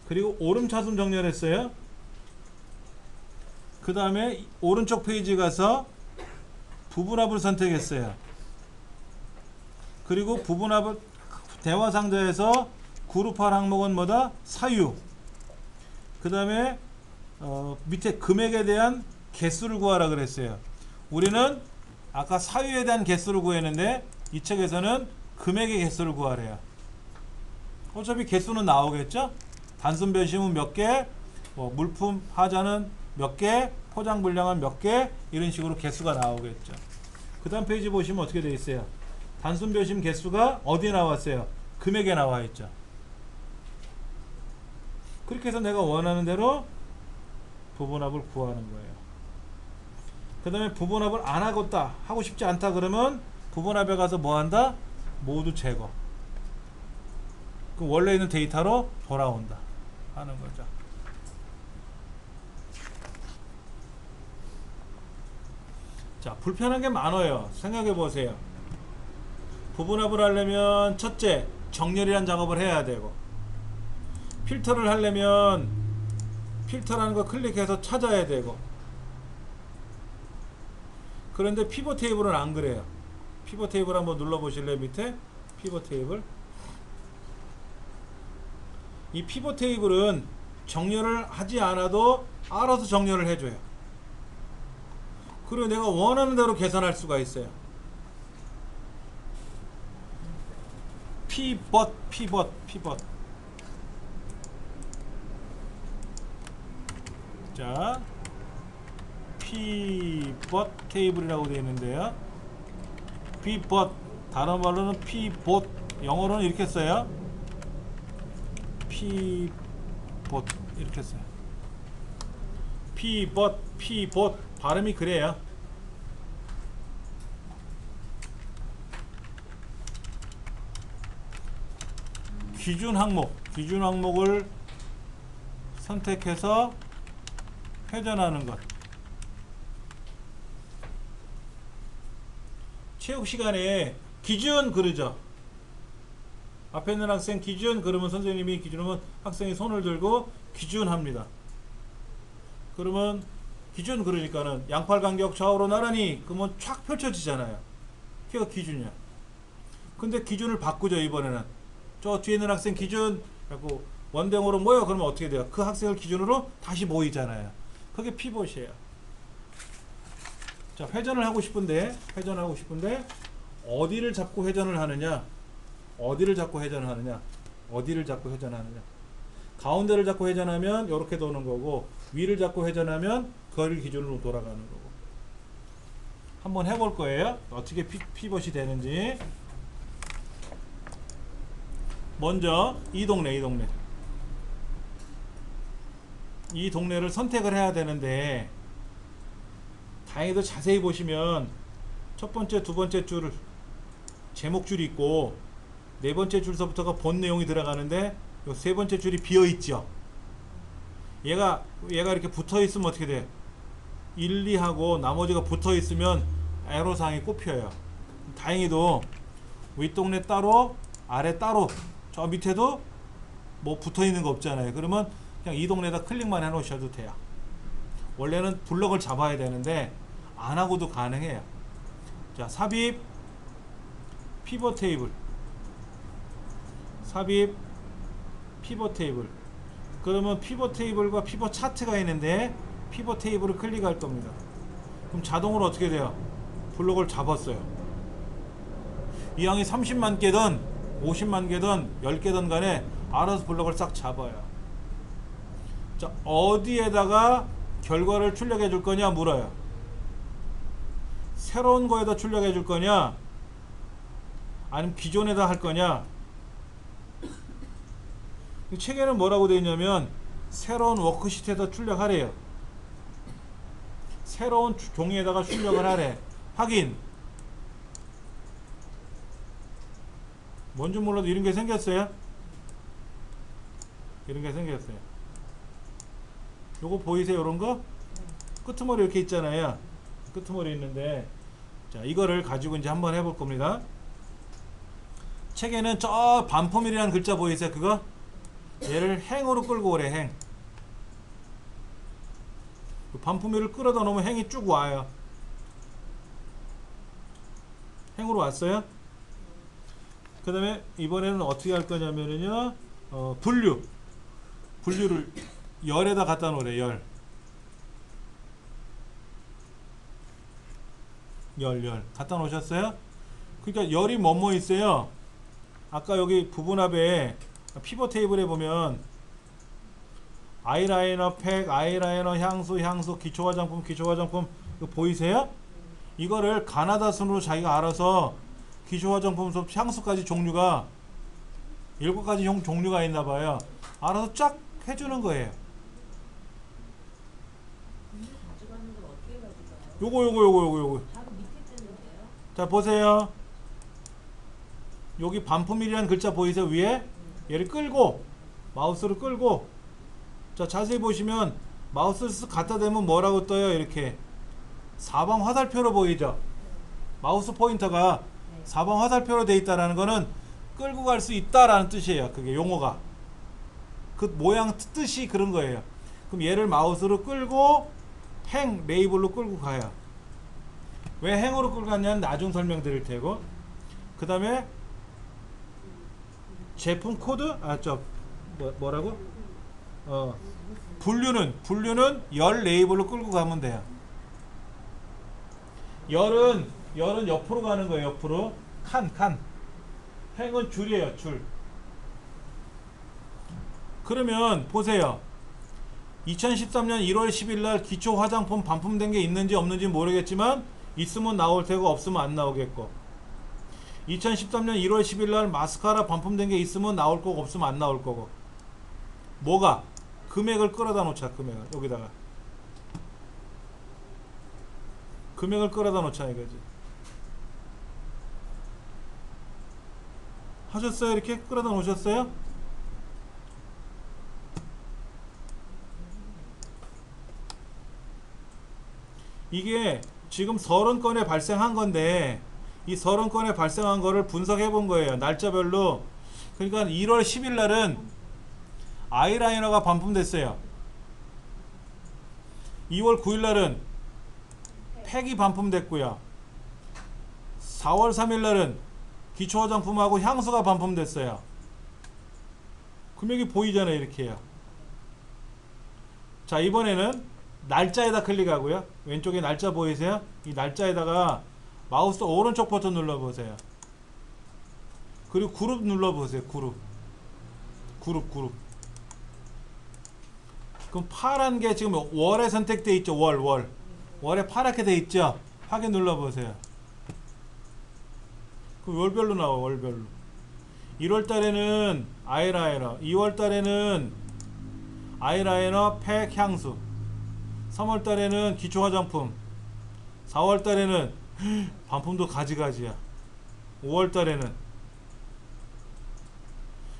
Speaker 1: 그리고 오름차순 정렬했어요. 그 다음에 오른쪽 페이지 가서 부분합을 선택했어요. 그리고 부분합을 대화 상자에서 그룹할 항목은 뭐다? 사유. 그 다음에 밑에 금액에 대한 개수를 구하라 그랬어요. 우리는 아까 사유에 대한 개수를 구했는데 이 책에서는 금액의 개수를 구하래요. 어차피 개수는 나오겠죠? 단순 변심은 몇 개, 물품 하자는 몇 개, 포장 분량은 몇 개, 이런 식으로 개수가 나오겠죠. 그 다음 페이지 보시면 어떻게 되어 있어요? 단순 변심 개수가 어디에 나왔어요? 금액에 나와 있죠. 그렇게 해서 내가 원하는 대로 부분합을 구하는 거예요. 그 다음에 부분합을 안 하겠다, 하고 싶지 않다 그러면 부분합에 가서 뭐 한다? 모두 제거. 그럼 원래 있는 데이터로 돌아온다 하는 거죠. 자, 불편한 게 많아요. 생각해 보세요. 부분합을 하려면 첫째, 정렬이라는 작업을 해야 되고, 필터를 하려면 필터라는 거 클릭해서 찾아야 되고, 그런데 피벗 테이블은 안 그래요. 피벗 테이블 한번 눌러 보실래요? 밑에 피벗 테이블. 이 피벗 테이블은 정렬을 하지 않아도 알아서 정렬을 해줘요. 그리고 내가 원하는 대로 계산할 수가 있어요. 피벗. 자, 피벗 테이블이라고 되어 있는데요. 피벗, 다른 말로는 피봇, 영어로는 이렇게 써요. 피봇 이렇게 써요. 피봇 발음이 그래요. 기준 항목을 선택해서 회전하는 것. 체육 시간에 기준 그러죠. 앞에 있는 학생 기준 그러면 선생님이 기준하면 학생이 손을 들고 기준합니다. 그러면 기준 그러니까는 양팔 간격 좌우로 나란히 그러면 촥 펼쳐지잖아요. 그게 기준이야. 근데 기준을 바꾸죠. 이번에는 저 뒤에 있는 학생 기준 하고 원댕으로 모여. 그러면 어떻게 돼요? 그 학생을 기준으로 다시 모이잖아요. 그게 피벗이에요. 자, 회전을 하고 싶은데 어디를 잡고 회전을 하느냐? 어디를 잡고 회전하느냐, 어디를 잡고 회전하느냐. 가운데를 잡고 회전하면 이렇게 도는 거고, 위를 잡고 회전하면 그걸 기준으로 돌아가는 거고. 한번 해볼 거예요. 어떻게 피벗이 되는지. 먼저 이 동네를 선택을 해야 되는데, 다행히도 자세히 보시면 첫 번째, 두 번째 줄 제목줄이 있고, 네 번째 줄서부터가 본 내용이 들어가는데, 요 세 번째 줄이 비어 있죠. 얘가 이렇게 붙어 있으면 어떻게 돼? 1, 2하고 나머지가 붙어 있으면 애로사항이 꼽혀요. 다행히도 윗동네 따로, 아래 따로, 저 밑에도 뭐 붙어 있는 거 없잖아요. 그러면 그냥 이 동네에다 클릭만 해 놓으셔도 돼요. 원래는 블럭을 잡아야 되는데 안 하고도 가능해요. 자, 삽입 피벗 테이블, 삽입 피벗 테이블. 그러면 피벗 테이블과 피벗 차트가 있는데 피벗 테이블을 클릭할 겁니다. 그럼 자동으로 어떻게 돼요? 블록을 잡았어요. 이 양이 30만 개든 50만 개든 10개든 간에 알아서 블록을 싹 잡아요. 자, 어디에다가 결과를 출력해 줄 거냐 물어요. 새로운 거에다 출력해 줄 거냐, 아니면 기존에다 할 거냐. 이 책에는 뭐라고 되어 있냐면 새로운 워크시트에다 출력하래요. 새로운 종이에다가 출력을 하래. 확인. 뭔지 몰라도 이런 게 생겼어요. 이런 게 생겼어요. 요거 보이세요? 요런 거? 끄트머리 이렇게 있잖아요. 끄트머리 있는데, 자, 이거를 가지고 이제 한번 해볼 겁니다. 책에는 저 반품이라는 글자 보이세요? 그거? 얘를 행으로 끌고 오래. 행. 반품위를 끌어다 놓으면 행이 쭉 와요. 행으로 왔어요. 그 다음에 이번에는 어떻게 할 거냐면요, 분류를 열에다 갖다 놓으래. 열 갖다 놓으셨어요? 그러니까 열이 뭐뭐 있어요. 아까 여기 부분합에 피벗 테이블에 보면 아이라이너 팩, 아이라이너 향수, 기초 화장품 이거 보이세요? 이거를 가나다 순으로 자기가 알아서 기초 화장품, 향수까지 종류가 7가지 종류가 있나 봐요. 알아서 쫙 해주는 거예요.
Speaker 2: 근데 가져가는 걸 어떻게 가져가요?
Speaker 1: 요거.
Speaker 2: 바로 밑에 뜨는데요?
Speaker 1: 자, 보세요. 여기 반품이라는 글자 보이세요? 위에? 얘를 끌고, 마우스를 끌고, 자, 자세히 보시면 마우스를 쓱 갖다 대면 뭐라고 떠요? 이렇게 사방 화살표로 보이죠? 마우스 포인터가 사방 화살표로 되어 있다라는 거는 끌고 갈 수 있다라는 뜻이에요. 그게 용어가. 그 모양 뜻이 그런 거예요. 그럼 얘를 마우스로 끌고 행 레이블로 끌고 가요. 왜 행으로 끌고 갔냐는 나중 설명드릴 테고. 그 다음에 제품 코드? 뭐라고? 분류는 열 레이블로 끌고 가면 돼요. 열은 옆으로 가는 거예요. 옆으로. 칸. 행은 줄이에요. 줄. 그러면 보세요. 2013년 1월 10일 날 기초 화장품 반품된 게 있는지 없는지 모르겠지만 있으면 나올 테고 없으면 안 나오겠고, 2013년 1월 10일 날 마스카라 반품된 게 있으면 나올 거고 없으면 안 나올 거고. 뭐가? 금액을 끌어다 놓자. 금액을 여기다가 금액을 끌어다 놓자 이거지. 하셨어요? 이렇게 끌어다 놓으셨어요? 이게 지금 30건에 발생한 건데, 이 30건에 발생한 거를 분석해 본 거예요. 날짜별로. 그러니까 1월 10일 날은 아이라이너가 반품됐어요. 2월 9일 날은 팩이 반품됐고요. 4월 3일 날은 기초 화장품하고 향수가 반품됐어요. 금액이 보이잖아요. 이렇게요. 자, 이번에는 날짜에다 클릭하고요. 왼쪽에 날짜 보이세요? 이 날짜에다가 마우스 오른쪽 버튼 눌러보세요. 그리고 그룹 눌러보세요. 그룹. 그럼 파란 게 지금 월에 선택돼 있죠. 월에 파랗게 돼 있죠. 확인 눌러보세요. 그 월별로 나와. 월별로 1월 달에는 아이라이너, 2월 달에는 아이라이너, 팩, 향수, 3월 달에는 기초 화장품, 4월 달에는 반품도 가지가지야. 5월 달에는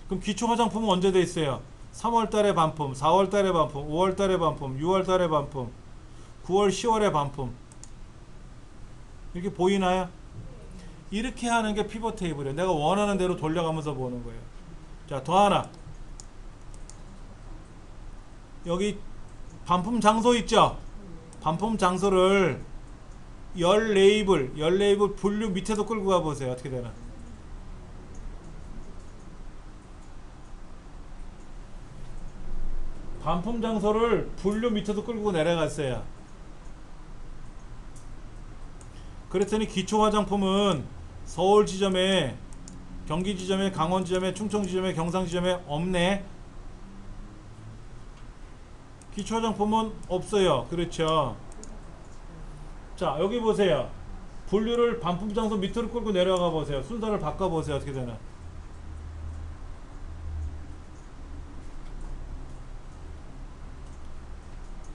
Speaker 1: 그럼 기초 화장품은 언제 돼 있어요? 3월 달에 반품, 4월 달에 반품, 5월 달에 반품, 6월 달에 반품, 9월, 10월에 반품. 이렇게 보이나요? 이렇게 하는 게 피벗 테이블이에요. 내가 원하는 대로 돌려가면서 보는 거예요. 자, 더 하나. 여기 반품 장소 있죠? 반품 장소를 열 레이블 분류 밑에서 끌고 가보세요. 어떻게 되나? 반품 장소를 분류 밑에서 끌고 내려갔어요. 그랬더니 기초 화장품은 서울 지점에, 경기 지점에, 강원 지점에, 충청 지점에, 경상 지점에 없네. 기초 화장품은 없어요. 그렇죠. 자, 여기 보세요. 분류를 반품 장소 밑으로 끌고 내려가 보세요. 순서를 바꿔 보세요. 어떻게 되나?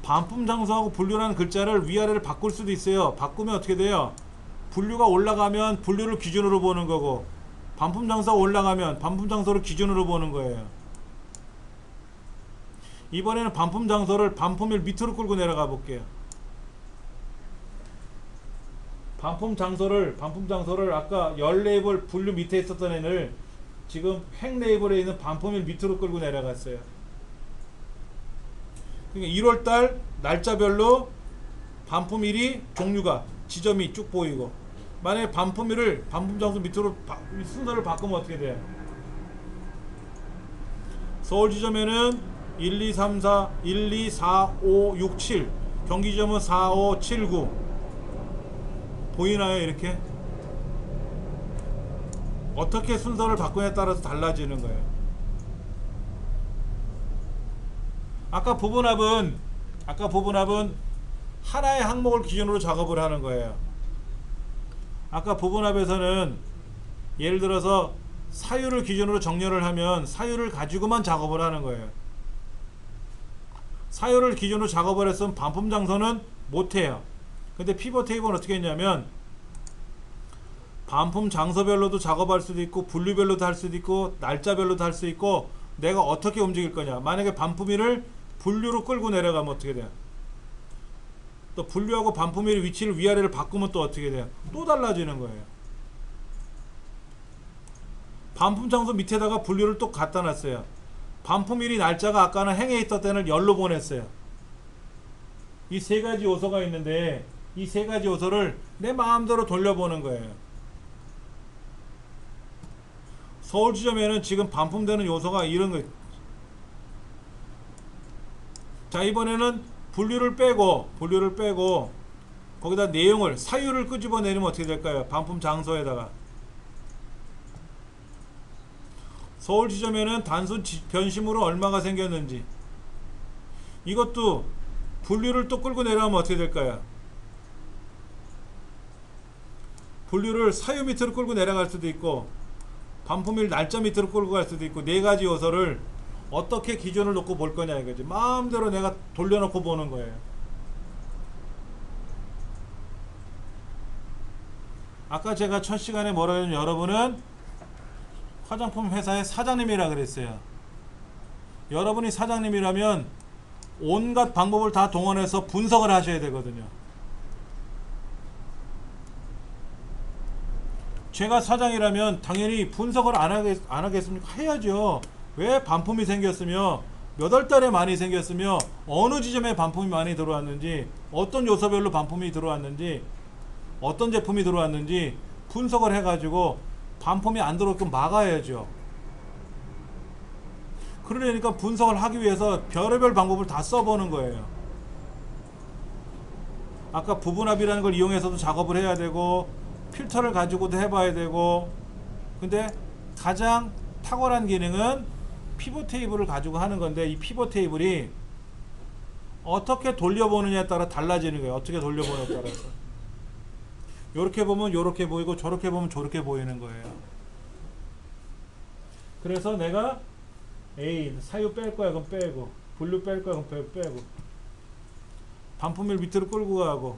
Speaker 1: 반품 장소하고 분류라는 글자를 위아래를 바꿀 수도 있어요. 바꾸면 어떻게 돼요? 분류가 올라가면 분류를 기준으로 보는 거고, 반품 장소가 올라가면 반품 장소를 기준으로 보는 거예요. 이번에는 반품 장소를 반품일 밑으로 끌고 내려가 볼게요. 반품 장소를 아까 열 레이블 분류 밑에 있었던 애를 지금 획 레이블에 있는 반품일 밑으로 끌고 내려갔어요. 그러니까 1월달 날짜별로 반품일이 종류가 지점이 쭉 보이고, 만약에 반품일을 반품 장소 밑으로 순서를 바꾸면 어떻게 돼요? 서울 지점에는 1, 2, 3, 4, 1, 2, 4, 5, 6, 7, 경기 지점은 4, 5, 7, 9 보이나요? 이렇게 어떻게 순서를 바꾸냐에 따라서 달라지는 거예요. 아까 부분합은 하나의 항목을 기준으로 작업을 하는 거예요. 아까 부분합에서는 예를 들어서 사유를 기준으로 정렬을 하면 사유를 가지고만 작업을 하는 거예요. 사유를 기준으로 작업을 했으면 반품 장소는 못해요. 근데 피벗 테이블은 어떻게 했냐면 반품 장소별로도 작업할 수도 있고, 분류별로도 할 수도 있고, 날짜별로도 할 수 있고, 내가 어떻게 움직일 거냐. 만약에 반품일을 분류로 끌고 내려가면 어떻게 돼요? 또 분류하고 반품일 위치를 위아래를 바꾸면 또 어떻게 돼요? 또 달라지는 거예요. 반품 장소 밑에다가 분류를 또 갖다 놨어요. 반품일이 날짜가 아까는 행에 있던 때는 열로 보냈어요. 이 세 가지 요소가 있는데 이 세 가지 요소를 내 마음대로 돌려보는 거예요. 서울 지점에는 지금 반품되는 요소가 이런 거. 자, 이번에는 분류를 빼고 거기다 내용을, 사유를 끄집어내면 어떻게 될까요? 반품 장소에다가 서울 지점에는 단순 변심으로 얼마가 생겼는지, 이것도 분류를 또 끌고 내려가면 어떻게 될까요? 분류를 사유 밑으로 끌고 내려갈 수도 있고, 반품일 날짜 밑으로 끌고 갈 수도 있고, 네 가지 요소를 어떻게 기준을 놓고 볼 거냐 이거지. 마음대로 내가 돌려놓고 보는 거예요. 아까 제가 첫 시간에 뭐라 했냐면, 여러분은 화장품 회사의 사장님이라 그랬어요. 여러분이 사장님이라면 온갖 방법을 다 동원해서 분석을 하셔야 되거든요. 제가 사장이라면 당연히 분석을 안 하겠습니까? 해야죠. 왜 반품이 생겼으며, 몇 월 달에 많이 생겼으며, 어느 지점에 반품이 많이 들어왔는지, 어떤 요소별로 반품이 들어왔는지, 어떤 제품이 들어왔는지 분석을 해가지고 반품이 안 들어오게끔 막아야죠. 그러니까 분석을 하기 위해서 별의별 방법을 다 써보는 거예요. 아까 부분합이라는 걸 이용해서도 작업을 해야 되고, 필터를 가지고도 해봐야 되고, 근데 가장 탁월한 기능은 피벗 테이블을 가지고 하는 건데, 이 피벗 테이블이 어떻게 돌려보느냐에 따라 달라지는 거예요. 어떻게 돌려보느냐에 따라서. 요렇게 보면 요렇게 보이고, 저렇게 보면 저렇게 보이는 거예요. 그래서 내가 A 사유 뺄 거야, 그럼 빼고, 분류 뺄 거야, 그럼 빼고, 반품일 밑으로 끌고 가고,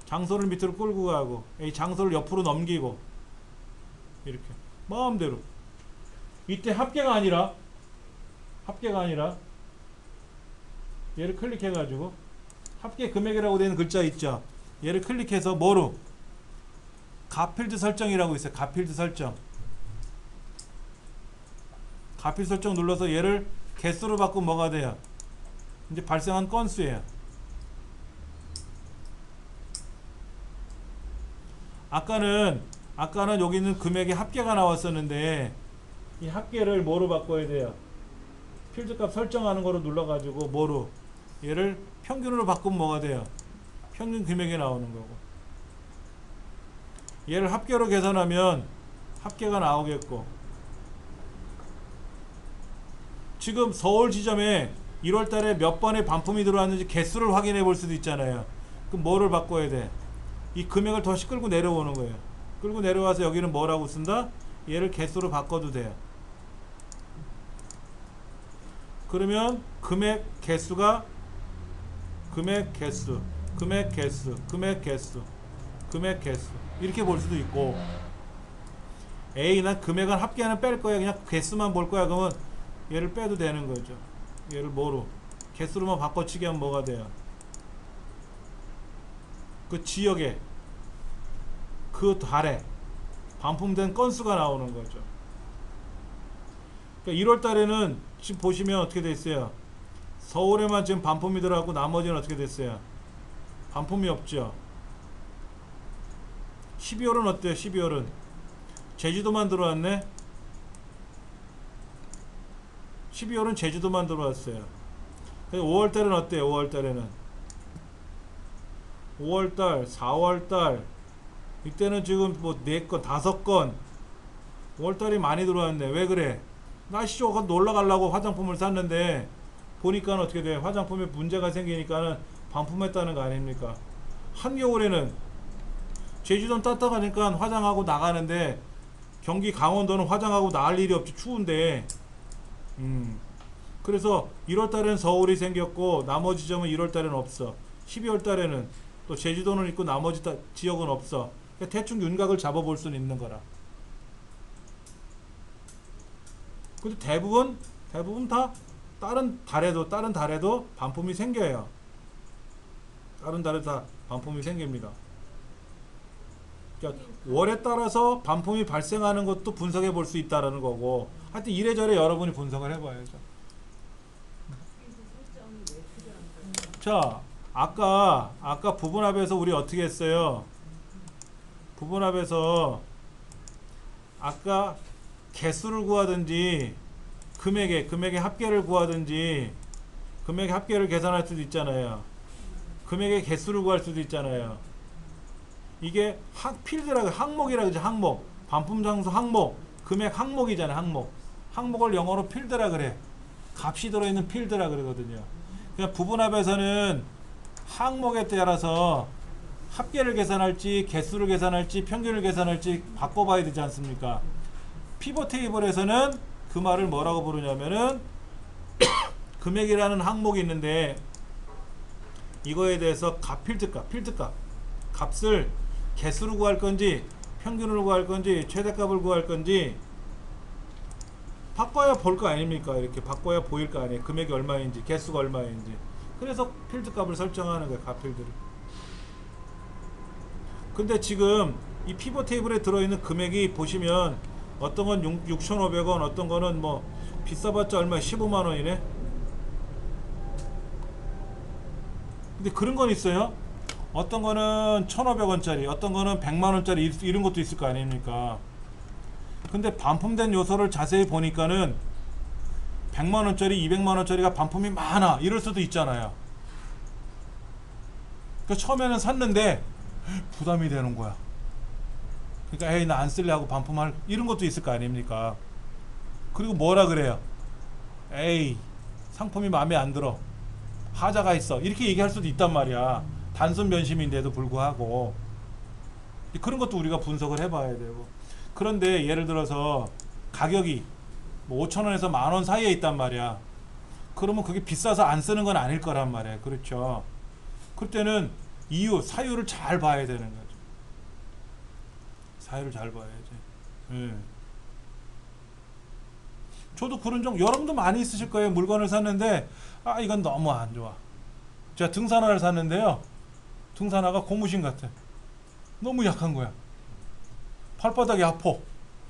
Speaker 1: 장소를 밑으로 끌고 가고, 이 장소를 옆으로 넘기고, 이렇게 마음대로. 이때 합계가 아니라 얘를 클릭해 가지고 합계 금액이라고 되는 글자 있죠. 얘를 클릭해서 뭐로? 값필드 설정이라고 있어요. 값필드 설정. 값필드 설정 눌러서 얘를 개수로 바꾸면 뭐가 돼요? 이제 발생한 건수예요. 아까는 여기 있는 금액의 합계가 나왔었는데, 이 합계를 뭐로 바꿔야 돼요? 필드값 설정하는 거로 눌러가지고 뭐로? 얘를 평균으로 바꾸면 뭐가 돼요? 평균 금액이 나오는 거고. 얘를 합계로 계산하면 합계가 나오겠고. 지금 서울 지점에 1월달에 몇 번의 반품이 들어왔는지 개수를 확인해 볼 수도 있잖아요. 그럼 뭐를 바꿔야 돼? 이 금액을 다시 끌고 내려오는 거예요. 끌고 내려와서 여기는 뭐라고 쓴다? 얘를 개수로 바꿔도 돼요. 그러면 금액 개수 이렇게 볼 수도 있고, 에이 난 금액은 합계는 뺄 거야, 그냥 개수만 볼 거야, 그러면 얘를 빼도 되는 거죠. 얘를 뭐로? 개수로만 바꿔치기 하면 뭐가 돼요? 그 지역에, 그 달에 반품된 건수가 나오는 거죠. 그러니까 1월 달에는 지금 보시면 어떻게 돼 있어요? 서울에만 지금 반품이 들어가고 나머지는 어떻게 됐어요? 반품이 없죠. 12월은 어때요? 12월은 제주도만 들어왔네. 12월은 제주도만 들어왔어요. 5월 달은 어때요? 5월 달에는 5월달, 4월달 이때는 지금 뭐 4건, 5건 5월달이 많이 들어왔네. 왜 그래? 날씨 좋고 놀러 가려고 화장품을 샀는데 보니까 어떻게 돼? 화장품에 문제가 생기니까는 반품했다는 거 아닙니까? 한겨울에는 제주도는 따뜻하니까 화장하고 나가는데, 경기 강원도는 화장하고 나갈 일이 없지, 추운데. 그래서 1월달에는 서울이 생겼고 나머지 지점은 1월달에는 없어. 12월달에는 또 제주도는 있고 나머지 지역은 없어. 그러니까 대충 윤곽을 잡아볼 수는 있는 거라. 근데 대부분 다 다른 달에도 반품이 생겨요. 다른 달에 다 반품이 생깁니다. 그러니까 월에 따라서 반품이 발생하는 것도 분석해 볼 수 있다라는 거고, 하여튼 이래저래 여러분이 분석을 해봐야죠. 자, 아까 부분합에서 우리 어떻게 했어요? 부분합에서 아까 개수를 구하든지 금액의 합계를 구하든지, 금액의 합계를 계산할 수도 있잖아요. 금액의 개수를 구할 수도 있잖아요. 이게 필드라고, 항목이라고 하죠. 항목, 반품 장소 항목, 금액 항목이잖아요. 항목을 영어로 필드라 그래. 값이 들어있는 필드라 그러거든요. 그냥 부분합에서는 항목에 따라서 합계를 계산할지 개수를 계산할지 평균을 계산할지 바꿔봐야 되지 않습니까? 피벗 테이블에서는 그 말을 뭐라고 부르냐면은 금액이라는 항목이 있는데, 이거에 대해서 필드값 값을 개수로 구할 건지 평균으로 구할 건지 최대값을 구할 건지 바꿔야 볼 거 아닙니까? 이렇게 바꿔야 보일 거 아니에요. 금액이 얼마인지 개수가 얼마인지. 그래서 필드값을 설정하는 거예요. 값필드를. 근데 지금 이 피벗 테이블에 들어있는 금액이 보시면 어떤 건 6,500원, 어떤 거는 뭐 비싸봤자 얼마 15만원이네. 근데 그런 건 있어요. 어떤 거는 1,500원짜리, 어떤 거는 100만원짜리 이런 것도 있을 거 아닙니까? 근데 반품된 요소를 자세히 보니까는 100만원짜리, 200만원짜리가 반품이 많아, 이럴 수도 있잖아요. 그러니까 처음에는 샀는데 부담이 되는 거야. 그러니까 에이 나 안 쓸래 하고 반품할 이런 것도 있을 거 아닙니까? 그리고 뭐라 그래요? 에이 상품이 마음에 안 들어. 하자가 있어. 이렇게 얘기할 수도 있단 말이야. 단순 변심인데도 불구하고 그런 것도 우리가 분석을 해봐야 되고. 그런데 예를 들어서 가격이 뭐 5,000원에서 10,000원 사이에 있단 말이야. 그러면 그게 비싸서 안 쓰는 건 아닐 거란 말이야. 그렇죠? 그때는 이유, 사유를 잘 봐야 되는 거죠. 사유를 잘 봐야지. 예. 저도 그런 종 여러분도 많이 있으실 거예요. 물건을 샀는데 아 이건 너무 안 좋아. 제가 등산화를 샀는데요. 등산화가 고무신 같아. 너무 약한 거야. 팔바닥이 아파.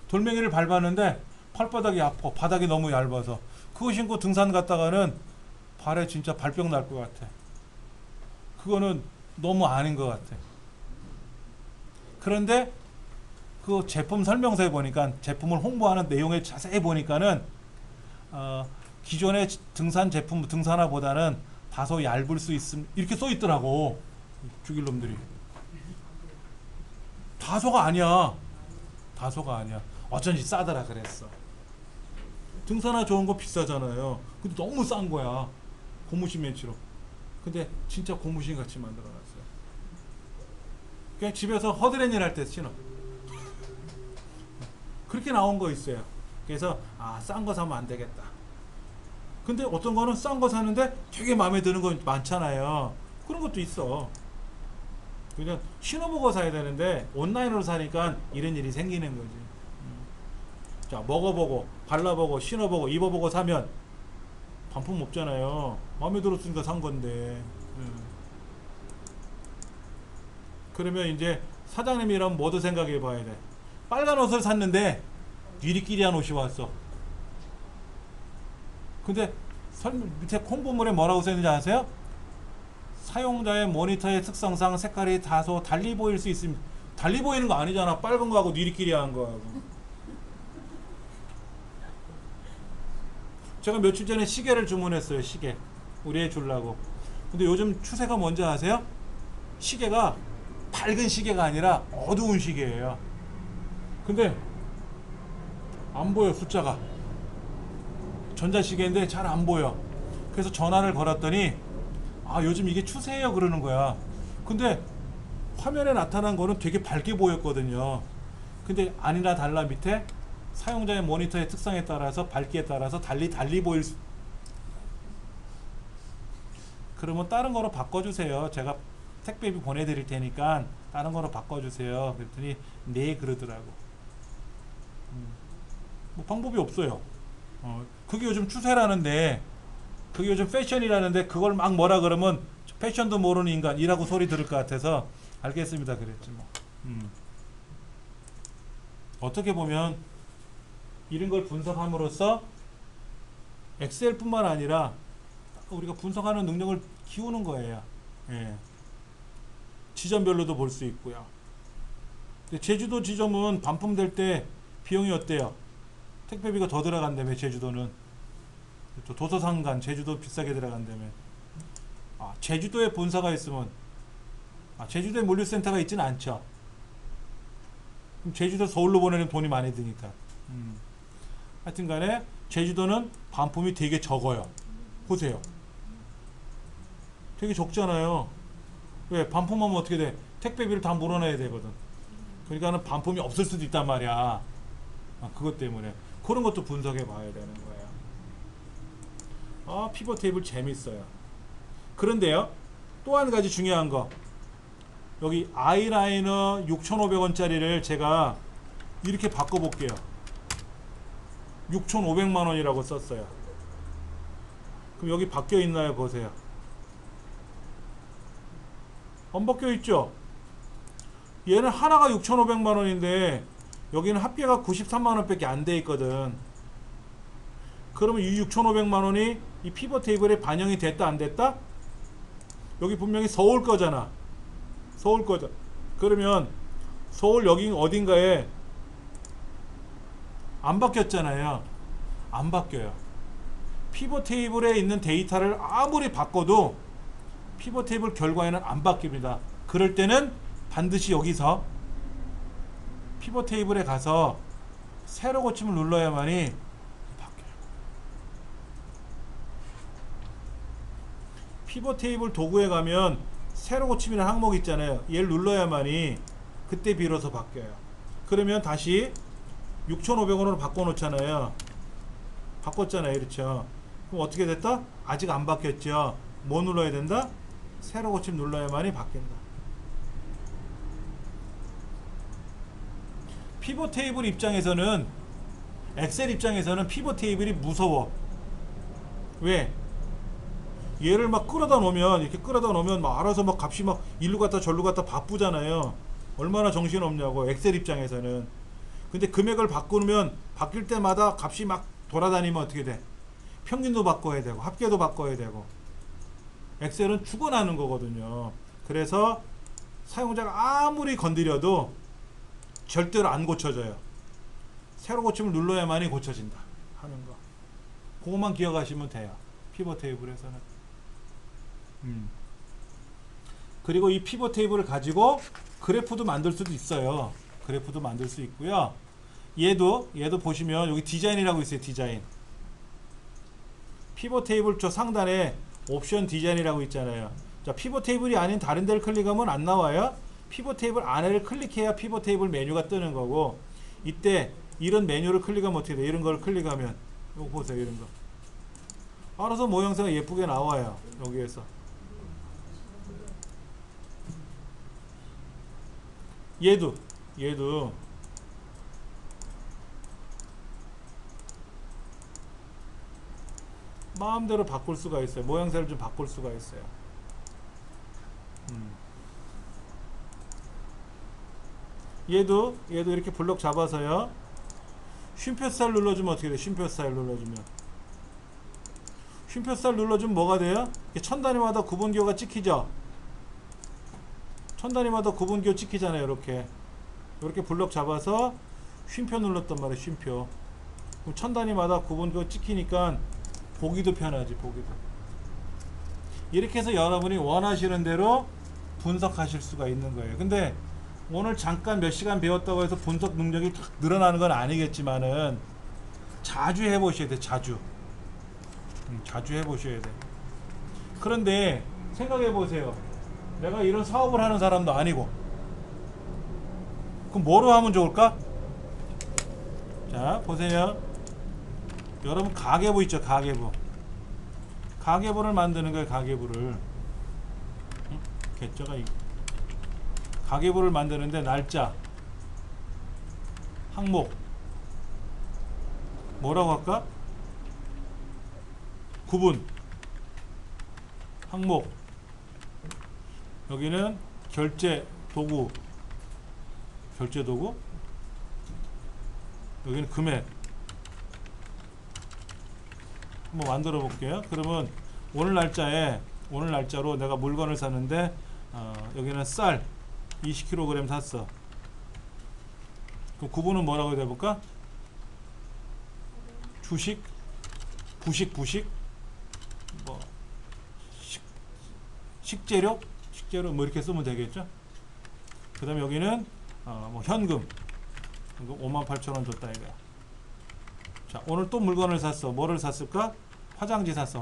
Speaker 1: 돌멩이를 밟았는데 팔바닥이 아파. 바닥이 너무 얇아서. 그거 신고 등산 갔다가는 발에 진짜 발병 날 것 같아. 그거는 너무 아닌 것 같아. 그런데 그 제품 설명서에 보니까 제품을 홍보하는 내용에 자세히 보니까는 기존의 등산 제품 등산화보다는 다소 얇을 수 있음 이렇게 써 있더라고. 죽일 놈들이. 다소가 아니야. 다소가 아니야. 어쩐지 싸더라 그랬어. 등산화 좋은 거 비싸잖아요. 근데 너무 싼 거야. 고무신 멘치로. 근데 진짜 고무신 같이 만들어놨어요. 그냥 집에서 허드렛일 할 때 신어. 그렇게 나온 거 있어요. 그래서 싼 거 사면 안 되겠다. 근데 어떤 거는 싼 거 사는데 되게 마음에 드는 거 많잖아요. 그런 것도 있어. 그냥 신어보고 사야 되는데 온라인으로 사니까 이런 일이 생기는 거지. 자, 먹어보고 발라보고 신어보고 입어보고 사면 반품 없잖아요. 마음에 들었으니까 산 건데. 그러면 이제 사장님이랑 뭐도 생각해 봐야 돼. 빨간 옷을 샀는데 유리끼리한 옷이 왔어. 근데 밑에 홍보물에 뭐라고 써있는지 아세요? 사용자의 모니터의 특성상 색깔이 다소 달리 보일 수 있습니다. 달리 보이는 거 아니잖아. 빨간 거하고 유리끼리한 거하고. 제가 며칠 전에 시계를 주문했어요. 시계. 우리 애 주려고. 근데 요즘 추세가 뭔지 아세요? 시계가 밝은 시계가 아니라 어두운 시계예요. 근데 안 보여. 숫자가 전자시계인데 잘 안 보여. 그래서 전화를 걸었더니 요즘 이게 추세예요 그러는 거야. 근데 화면에 나타난 거는 되게 밝게 보였거든요. 근데 아니나 달라 밑에 사용자의 모니터의 특성에 따라서 밝기에 따라서 달리 보일 수. 그러면 다른 거로 바꿔주세요. 제가 택배비 보내드릴 테니까 다른 거로 바꿔주세요. 그랬더니 네 그러더라고. 뭐 방법이 없어요. 그게 요즘 추세라는데, 그게 요즘 패션이라는데 그걸 막 뭐라 그러면 패션도 모르는 인간이라고 소리 들을 것 같아서 알겠습니다 그랬지 뭐. 어떻게 보면 이런 걸 분석함으로써 엑셀뿐만 아니라 우리가 분석하는 능력을 키우는 거예요. 예. 지점별로도 볼 수 있고요. 근데 제주도 지점은 반품될 때 비용이 어때요? 택배비가 더 들어간다며. 제주도는 또 도서상간 제주도 비싸게 들어간다며. 제주도에 본사가 있으면 제주도에 물류센터가 있지는 않죠. 그럼 제주도 서울로 보내는 돈이 많이 드니까. 하여튼간에 제주도는 반품이 되게 적어요. 보세요. 되게 적잖아요. 왜? 반품하면 어떻게 돼? 택배비를 다 물어내야 되거든. 그러니까는 반품이 없을 수도 있단 말이야. 그것 때문에 그런 것도 분석해 봐야 되는 거예요. 피벗 테이블 재밌어요. 그런데요, 또 한 가지 중요한 거, 여기 아이라이너 6,500원짜리를 제가 이렇게 바꿔 볼게요. 6,500만원이라고 썼어요. 그럼 여기 바뀌어 있나요? 보세요. 안 바뀌어 있죠? 얘는 하나가 6,500만원인데 여기는 합계가 93만원 밖에 안 돼 있거든. 그러면 이 6,500만원이 이 피벗 테이블에 반영이 됐다 안 됐다? 여기 분명히 서울 거잖아. 서울 거죠. 그러면 서울 여기 어딘가에 안 바뀌었잖아요. 안 바뀌어요. 피벗 테이블에 있는 데이터를 아무리 바꿔도 피벗 테이블 결과에는 안 바뀝니다. 그럴 때는 반드시 여기서 피벗 테이블에 가서 세로 고침을 눌러야만이 바뀌어요. 피벗 테이블 도구에 가면 세로 고침이라는 항목이 있잖아요. 얘를 눌러야만이 그때 비로소 바뀌어요. 그러면 다시 6,500원으로 바꿔놓잖아요. 바꿨잖아요. 그렇죠? 그럼 어떻게 됐다? 아직 안 바뀌었죠. 뭐 눌러야 된다? 세로 고침 눌러야만이 바뀐다. 피벗 테이블 입장에서는, 엑셀 입장에서는 피벗 테이블이 무서워. 왜? 얘를 막 끌어다 놓으면, 이렇게 끌어다 놓으면 막 알아서 막 값이 막 일로 갔다 절로 갔다 바쁘잖아요. 얼마나 정신없냐고, 엑셀 입장에서는. 근데 금액을 바꾸면 바뀔 때마다 값이 막 돌아다니면 어떻게 돼? 평균도 바꿔야 되고 합계도 바꿔야 되고. 엑셀은 죽어나는 거거든요. 그래서 사용자가 아무리 건드려도 절대로 안 고쳐져요. 세로 고침을 눌러야만이 고쳐진다 하는 거. 그것만 기억하시면 돼요. 피벗 테이블에서는. 그리고 이 피벗 테이블을 가지고 그래프도 만들 수도 있어요. 그래프도 만들 수 있고요. 얘도 보시면 여기 디자인이라고 있어요. 디자인. 피벗 테이블 저 상단에 옵션 디자인이라고 있잖아요. 자, 피벗 테이블이 아닌 다른 데를 클릭하면 안 나와요. 피벗 테이블 안에를 클릭해야 피벗 테이블 메뉴가 뜨는 거고, 이때 이런 메뉴를 클릭하면 어떻게 돼? 이런 걸 클릭하면 이거 보세요. 이런 거 알아서 모형새가 예쁘게 나와요. 여기에서 얘도 마음대로 바꿀 수가 있어요. 모양새를 좀 바꿀 수가 있어요. 얘도 이렇게 블록 잡아서요. 쉼표 스타일 눌러주면 어떻게 돼? 쉼표 스타일 눌러주면 뭐가 돼요? 천 단위마다 구분기호가 찍히죠? 천 단위마다 구분기호 찍히잖아요. 이렇게 블록 잡아서 쉼표 눌렀단 말이에요. 쉼표. 그럼 천 단위마다 구분기호 찍히니까 보기도 편하지. 보기도. 이렇게 해서 여러분이 원하시는 대로 분석하실 수가 있는 거예요. 근데 오늘 잠깐 몇 시간 배웠다고 해서 분석 능력이 탁 늘어나는 건 아니겠지만은 자주 해보셔야 돼. 자주 해보셔야 돼. 그런데 생각해 보세요. 내가 이런 사업을 하는 사람도 아니고, 그럼 뭐로 하면 좋을까? 자, 보세요. 여러분 가계부 있죠? 가계부를 만드는 거예요. 가계부를. 개쩌가 이거. 가계부를 만드는데 날짜, 항목 뭐라고 할까? 구분, 항목, 여기는 결제 도구, 여기는 금액. 한번 만들어 볼게요. 그러면 오늘 날짜로 내가 물건을 샀는데 여기는 쌀 20kg 샀어. 그럼 구분은 뭐라고 해볼까? 주식, 부식, 뭐 식재료 뭐 이렇게 쓰면 되겠죠. 그 다음에 여기는 뭐 현금 58,000원 줬다 이거야. 자, 오늘 또 물건을 샀어. 뭐를 샀을까? 화장지 샀어.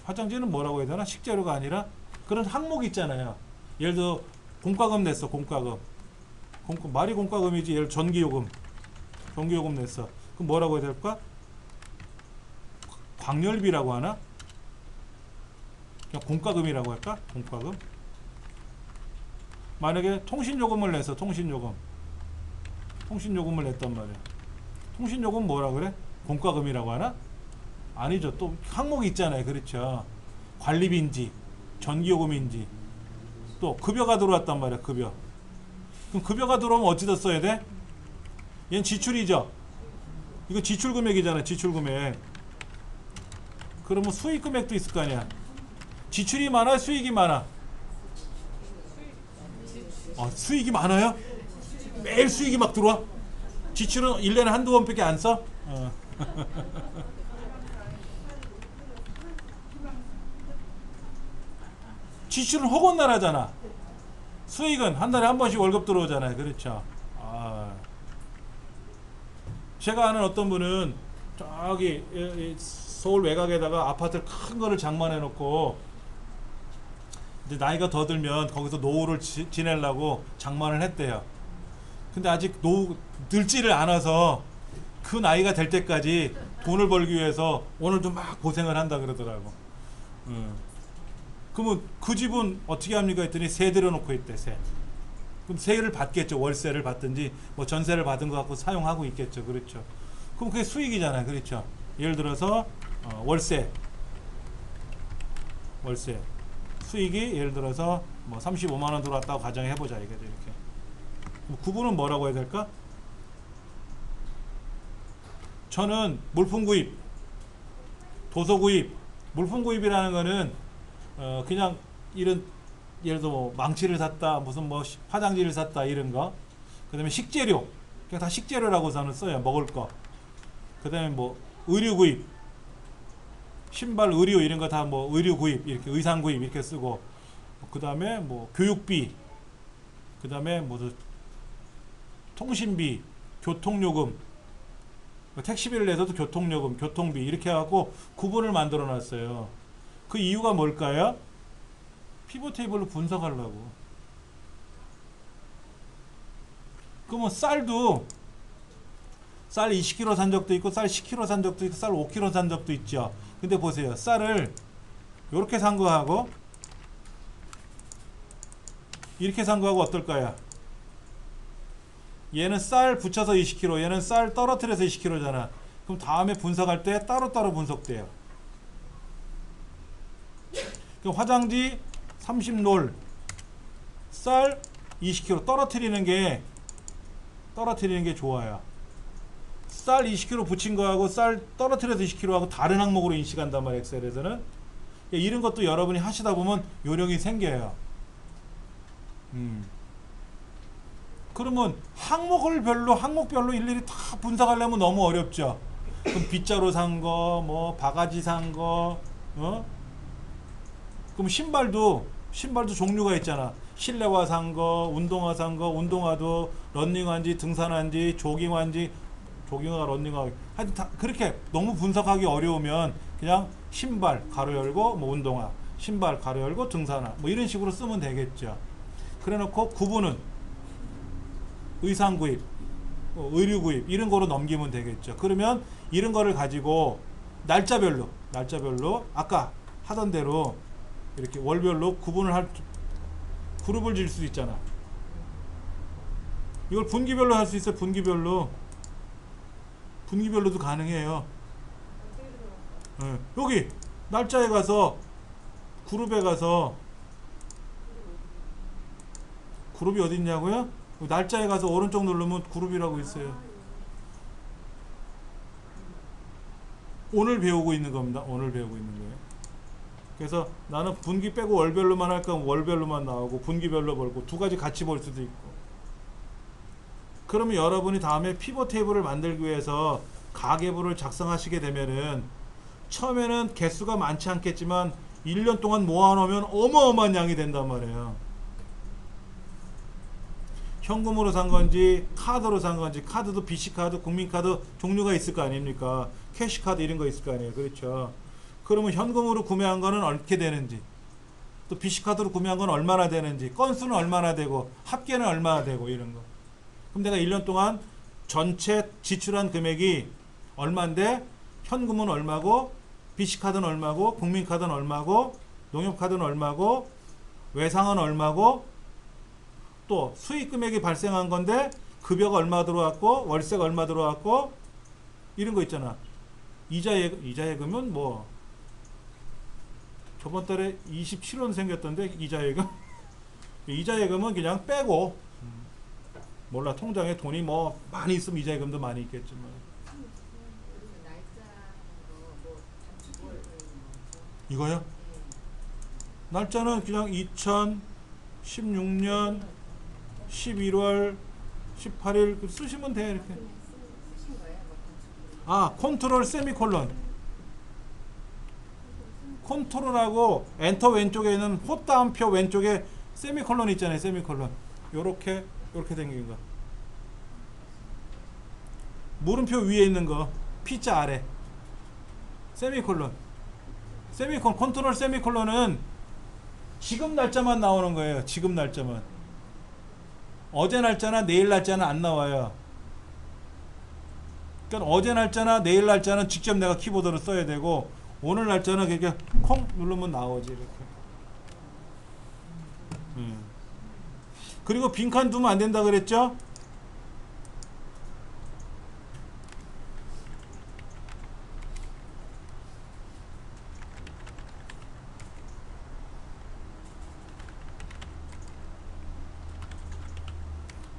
Speaker 1: 화장지는 뭐라고 해야 되나? 식재료가 아니라 그런 항목이 있잖아요. 예를 들어 공과금 냈어. 말이 공과금이지. 예를 전기요금 냈어. 그럼 뭐라고 해야 될까? 광열비라고 하나? 그냥 공과금이라고 할까? 공과금. 만약에 통신요금을 냈어. 통신요금을 냈단 말이야. 통신요금 뭐라 그래? 공과금이라고 하나? 아니죠. 또 항목이 있잖아요. 그렇죠. 관리비인지 전기요금인지. 또 급여가 들어왔단 말이야. 급여. 그럼 급여가 들어오면 어디다 써야 돼? 얘는 지출이죠. 이거 지출금액이잖아. 지출금액. 그러면 수익금액도 있을 거 아니야. 지출이 많아? 수익이 많아? 수익이 많아요? 매일 수익이 막 들어와? 지출은 1년에 한두 번밖에 안 써? 지출은 허건나라잖아. 수익은 한 달에 한 번씩 월급 들어오잖아요. 그렇죠. 제가 아는 어떤 분은 저기 서울 외곽에다가 아파트를 큰 거를 장만해 놓고 이제 나이가 더 들면 거기서 노후를 지내려고 장만을 했대요. 근데 아직 노후 늙지를 않아서 그 나이가 될 때까지 돈을 벌기 위해서 오늘도 막 고생을 한다 그러더라고. 그러면 그 집은 어떻게 합니까 했더니 세 들여놓고 있대. 세. 그럼 세를 받겠죠. 월세를 받든지 뭐 전세를 받은 거 갖고 사용하고 있겠죠. 그렇죠. 그럼 그게 수익이잖아요. 그렇죠. 예를 들어서 월세 수익이 예를 들어서 뭐 35만 원 들어왔다고 가정해 보자. 이게 이렇게. 구분은 뭐라고 해야 될까? 저는 물품 구입, 도서 구입, 물품 구입이라는 거는 그냥 이런 예를 들어 뭐 망치를 샀다, 무슨 뭐 화장지를 샀다 이런 거. 그다음에 식재료, 그냥 다 식재료라고 저는 써요. 먹을 거. 그다음에 뭐 의류 구입, 신발, 의류 이런 거 다 뭐 의류 구입 이렇게 의상 구입 이렇게 쓰고. 그다음에 뭐 교육비, 그다음에 뭐 통신비, 교통요금, 택시비를 내서도 교통요금, 교통비 이렇게 해갖고 구분을 만들어 놨어요. 그 이유가 뭘까요? 피벗 테이블로 분석하려고. 그러면 쌀도 쌀 20kg 산 적도 있고 쌀 10kg 산 적도 있고 쌀 5kg 산 적도 있죠. 근데 보세요. 쌀을 이렇게 산 거하고 이렇게 산 거하고 어떨까요? 얘는 쌀 붙여서 20kg, 얘는 쌀 떨어뜨려서 20kg잖아. 그럼 다음에 분석할 때 따로따로 분석돼요. 그럼 화장지 30롤, 쌀 20kg 떨어뜨리는 게 좋아요. 쌀 20kg 붙인 거하고 쌀 떨어뜨려서 20kg하고 다른 항목으로 인식한단 말이에요. 엑셀에서는. 이런 것도 여러분이 하시다 보면 요령이 생겨요. 그러면 항목별로 일일이 다 분석하려면 너무 어렵죠. 그럼 빗자루 산 거, 뭐 바가지 산 거, 그럼 신발도 종류가 있잖아. 실내화 산 거, 운동화 산 거, 운동화도 런닝화인지 등산화인지 조깅화인지 조깅화, 런닝화. 하여튼 다 그렇게 너무 분석하기 어려우면 그냥 신발 가로 열고 뭐 운동화, 신발 가로 열고 등산화 뭐 이런 식으로 쓰면 되겠죠. 그래놓고 구분은 의상 구입, 의류 구입 이런 거로 넘기면 되겠죠. 그러면 이런 거를 가지고 날짜별로 아까 하던 대로 이렇게 월별로 구분을 그룹을 질 수 있잖아. 이걸 분기별로 할 수 있어요. 분기별로도 가능해요. 여기 날짜에 가서 그룹에 가서 그룹이 어디 있냐고요? 날짜에 가서 오른쪽 누르면 그룹이라고 있어요. 오늘 배우고 있는 겁니다. 오늘 배우고 있는 거예요. 그래서 나는 분기 빼고 월별로만 할 거면 월별로만 나오고 분기별로 벌고 두 가지 같이 볼 수도 있고. 그러면 여러분이 다음에 피벗 테이블을 만들기 위해서 가계부를 작성하시게 되면은 처음에는 개수가 많지 않겠지만 1년 동안 모아놓으면 어마어마한 양이 된단 말이에요. 현금으로 산 건지 카드로 산 건지, 카드도 BC카드, 국민카드 종류가 있을 거 아닙니까? 캐시카드 이런 거 있을 거 아니에요. 그렇죠? 그러면 현금으로 구매한 거는 어떻게 되는지, 또 BC카드로 구매한 건 얼마나 되는지, 건수는 얼마나 되고 합계는 얼마나 되고 이런 거. 그럼 내가 1년 동안 전체 지출한 금액이 얼마인데 현금은 얼마고 BC카드는 얼마고 국민카드는 얼마고 농협카드는 얼마고 외상은 얼마고 또 수익 금액이 발생한 건데 급여가 얼마 들어왔고 월세가 얼마 들어왔고 이런 거 있잖아. 이자예금은 뭐 저번 달에 27원 생겼던데 이자예금. 이자예금은 그냥 빼고 몰라 통장에 돈이 뭐 많이 있으면 이자예금도 많이 있겠지만 이거요? 날짜는 그냥 2016년 11월 18일 쓰시면 돼. 이렇게. 컨트롤 세미콜론. 컨트롤하고 엔터 왼쪽에 있는 호따옴표 왼쪽에 세미콜론 있잖아요. 세미콜론. 요렇게 생긴 거. 물음표 위에 있는 거. P자 아래. 세미콜론. 컨트롤 세미콜론은 지금 날짜만 나오는 거예요. 지금 날짜만. 어제 날짜나 내일 날짜는 안 나와요. 그러니까 어제 날짜나 내일 날짜는 직접 내가 키보드로 써야 되고, 오늘 날짜는 그렇게 콩 누르면 나오지 이렇게. 그리고 빈칸 두면 안 된다 그랬죠?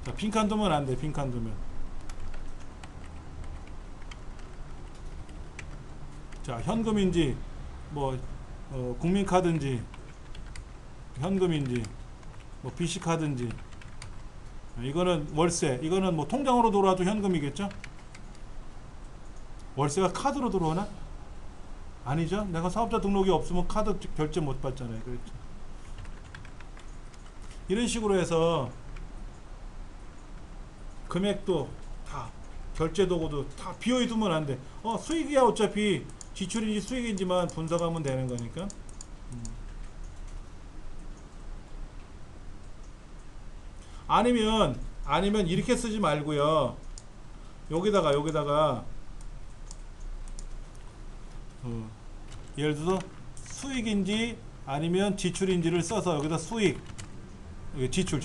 Speaker 1: 자, 빈칸 두면 안 돼. 빈칸 두면. 자, 현금인지 뭐 국민카드인지 현금인지 뭐 BC카드인지, 이거는 월세, 이거는 뭐 통장으로 들어와도 현금이겠죠? 월세가 카드로 들어오나? 아니죠? 내가 사업자 등록이 없으면 카드 결제 못 받잖아요. 그렇죠? 이런 식으로 해서 금액도 다, 결제 도구도 다 비워이 두면 안 돼. 수익이야 어차피. 지출인지 수익인지만 분석하면 되는 거니까. 아니면 이렇게 쓰지 말고요. 여기다가 예를 들어서 수익인지 아니면 지출인지를 써서 여기다 수익, 여기 지출,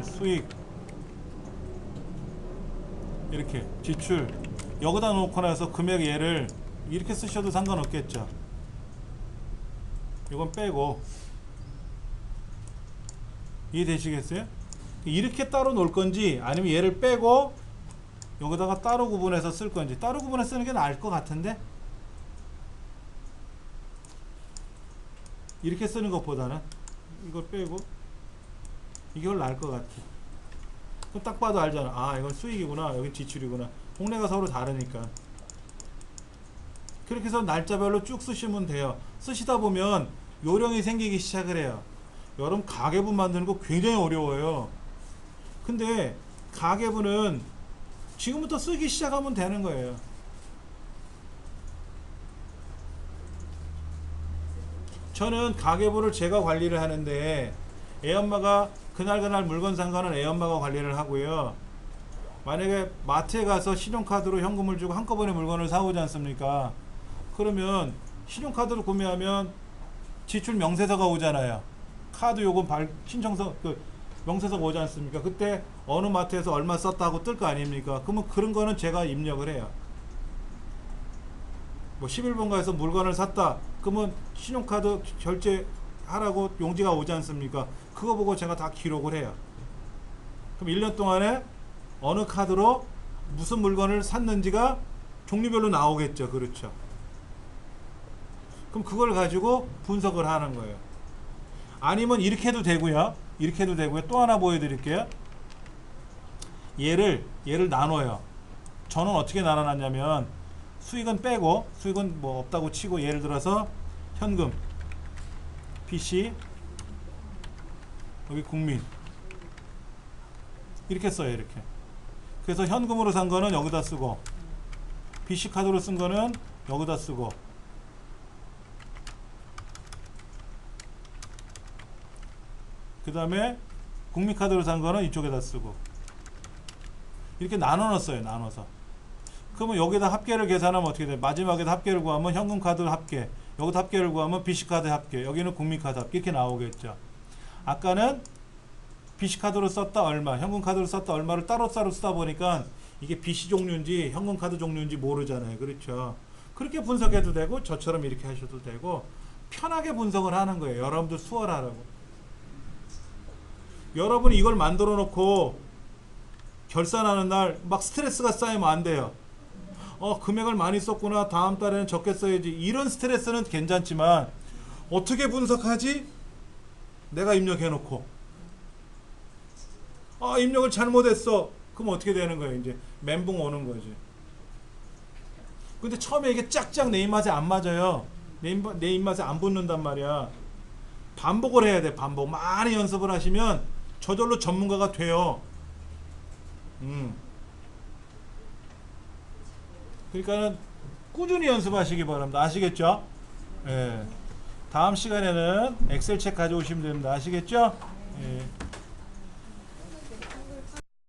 Speaker 1: 수익, 이렇게 지출 여기다 놓고 나서 금액 얘를 이렇게 쓰셔도 상관없겠죠. 이건 빼고. 이해되시겠어요? 이렇게 따로 놓을 건지 아니면 얘를 빼고 여기다가 따로 구분해서 쓸 건지. 따로 구분해서 쓰는 게 나을 것 같은데, 이렇게 쓰는 것보다는 이걸 빼고 이게 훨 나을 것 같아. 그럼 딱 봐도 알잖아. 아, 이건 수익이구나, 여기 지출이구나. 홍례가 서로 다르니까. 그렇게 해서 날짜별로 쭉 쓰시면 돼요. 쓰시다 보면 요령이 생기기 시작을 해요. 여러분, 가계부 만드는 거 굉장히 어려워요. 근데 가계부는 지금부터 쓰기 시작하면 되는 거예요. 저는 가계부를 제가 관리를 하는데, 애엄마가 그날 물건 산 거는 애엄마가 관리를 하고요. 만약에 마트에 가서 신용카드로 현금을 주고 한꺼번에 물건을 사오지 않습니까? 그러면 신용카드로 구매하면 지출 명세서가 오잖아요. 카드 요금 신청서, 명세서가 오지 않습니까? 그때 어느 마트에서 얼마 썼다고 뜰 거 아닙니까? 그러면 그런 거는 제가 입력을 해요. 뭐 11번가에서 물건을 샀다. 그러면 신용카드 결제하라고 용지가 오지 않습니까? 그거 보고 제가 다 기록을 해요. 그럼 1년 동안에 어느 카드로 무슨 물건을 샀는지가 종류별로 나오겠죠. 그렇죠. 그럼 그걸 가지고 분석을 하는 거예요. 아니면 이렇게 해도 되고요. 또 하나 보여드릴게요. 얘를 나눠요. 저는 어떻게 나눠놨냐면, 수익은 빼고, 수익은 뭐 없다고 치고, 예를 들어서 현금, PC, 여기 국민, 이렇게 써요. 이렇게. 그래서 현금으로 산 거는 여기다 쓰고, BC 카드로 쓴 거는 여기다 쓰고, 그 다음에 국민카드로 산 거는 이쪽에다 쓰고, 이렇게 나눠놨어요. 나눠서. 그러면 여기다 합계를 계산하면 어떻게 돼요? 마지막에다 합계를 구하면 현금카드 합계, 여기다 합계를 구하면 BC카드 합계, 여기는 국민카드 합계, 이렇게 나오겠죠. 아까는 BC카드로 썼다 얼마, 현금카드로 썼다 얼마를 따로따로 쓰다 보니까 이게 BC 종류인지 현금카드 종류인지 모르잖아요. 그렇죠. 그렇게 분석해도 되고, 저처럼 이렇게 하셔도 되고, 편하게 분석을 하는 거예요. 여러분들 수월하라고. 여러분이 이걸 만들어 놓고 결산하는 날 막 스트레스가 쌓이면 안 돼요. 금액을 많이 썼구나, 다음 달에는 적게 써야지. 이런 스트레스는 괜찮지만, 어떻게 분석하지? 내가 입력해 놓고 입력을 잘못했어. 그럼 어떻게 되는 거예요? 이제 멘붕 오는 거지. 근데 처음에 이게 짝짝 내 입맛에 안 맞아요. 내 입맛에 안 붙는단 말이야. 반복을 해야 돼. 반복. 많이 연습을 하시면 저절로 전문가가 돼요. 그러니까는 꾸준히 연습하시기 바랍니다. 아시겠죠? 예. 다음 시간에는 엑셀 책 가져오시면 됩니다. 아시겠죠? 예.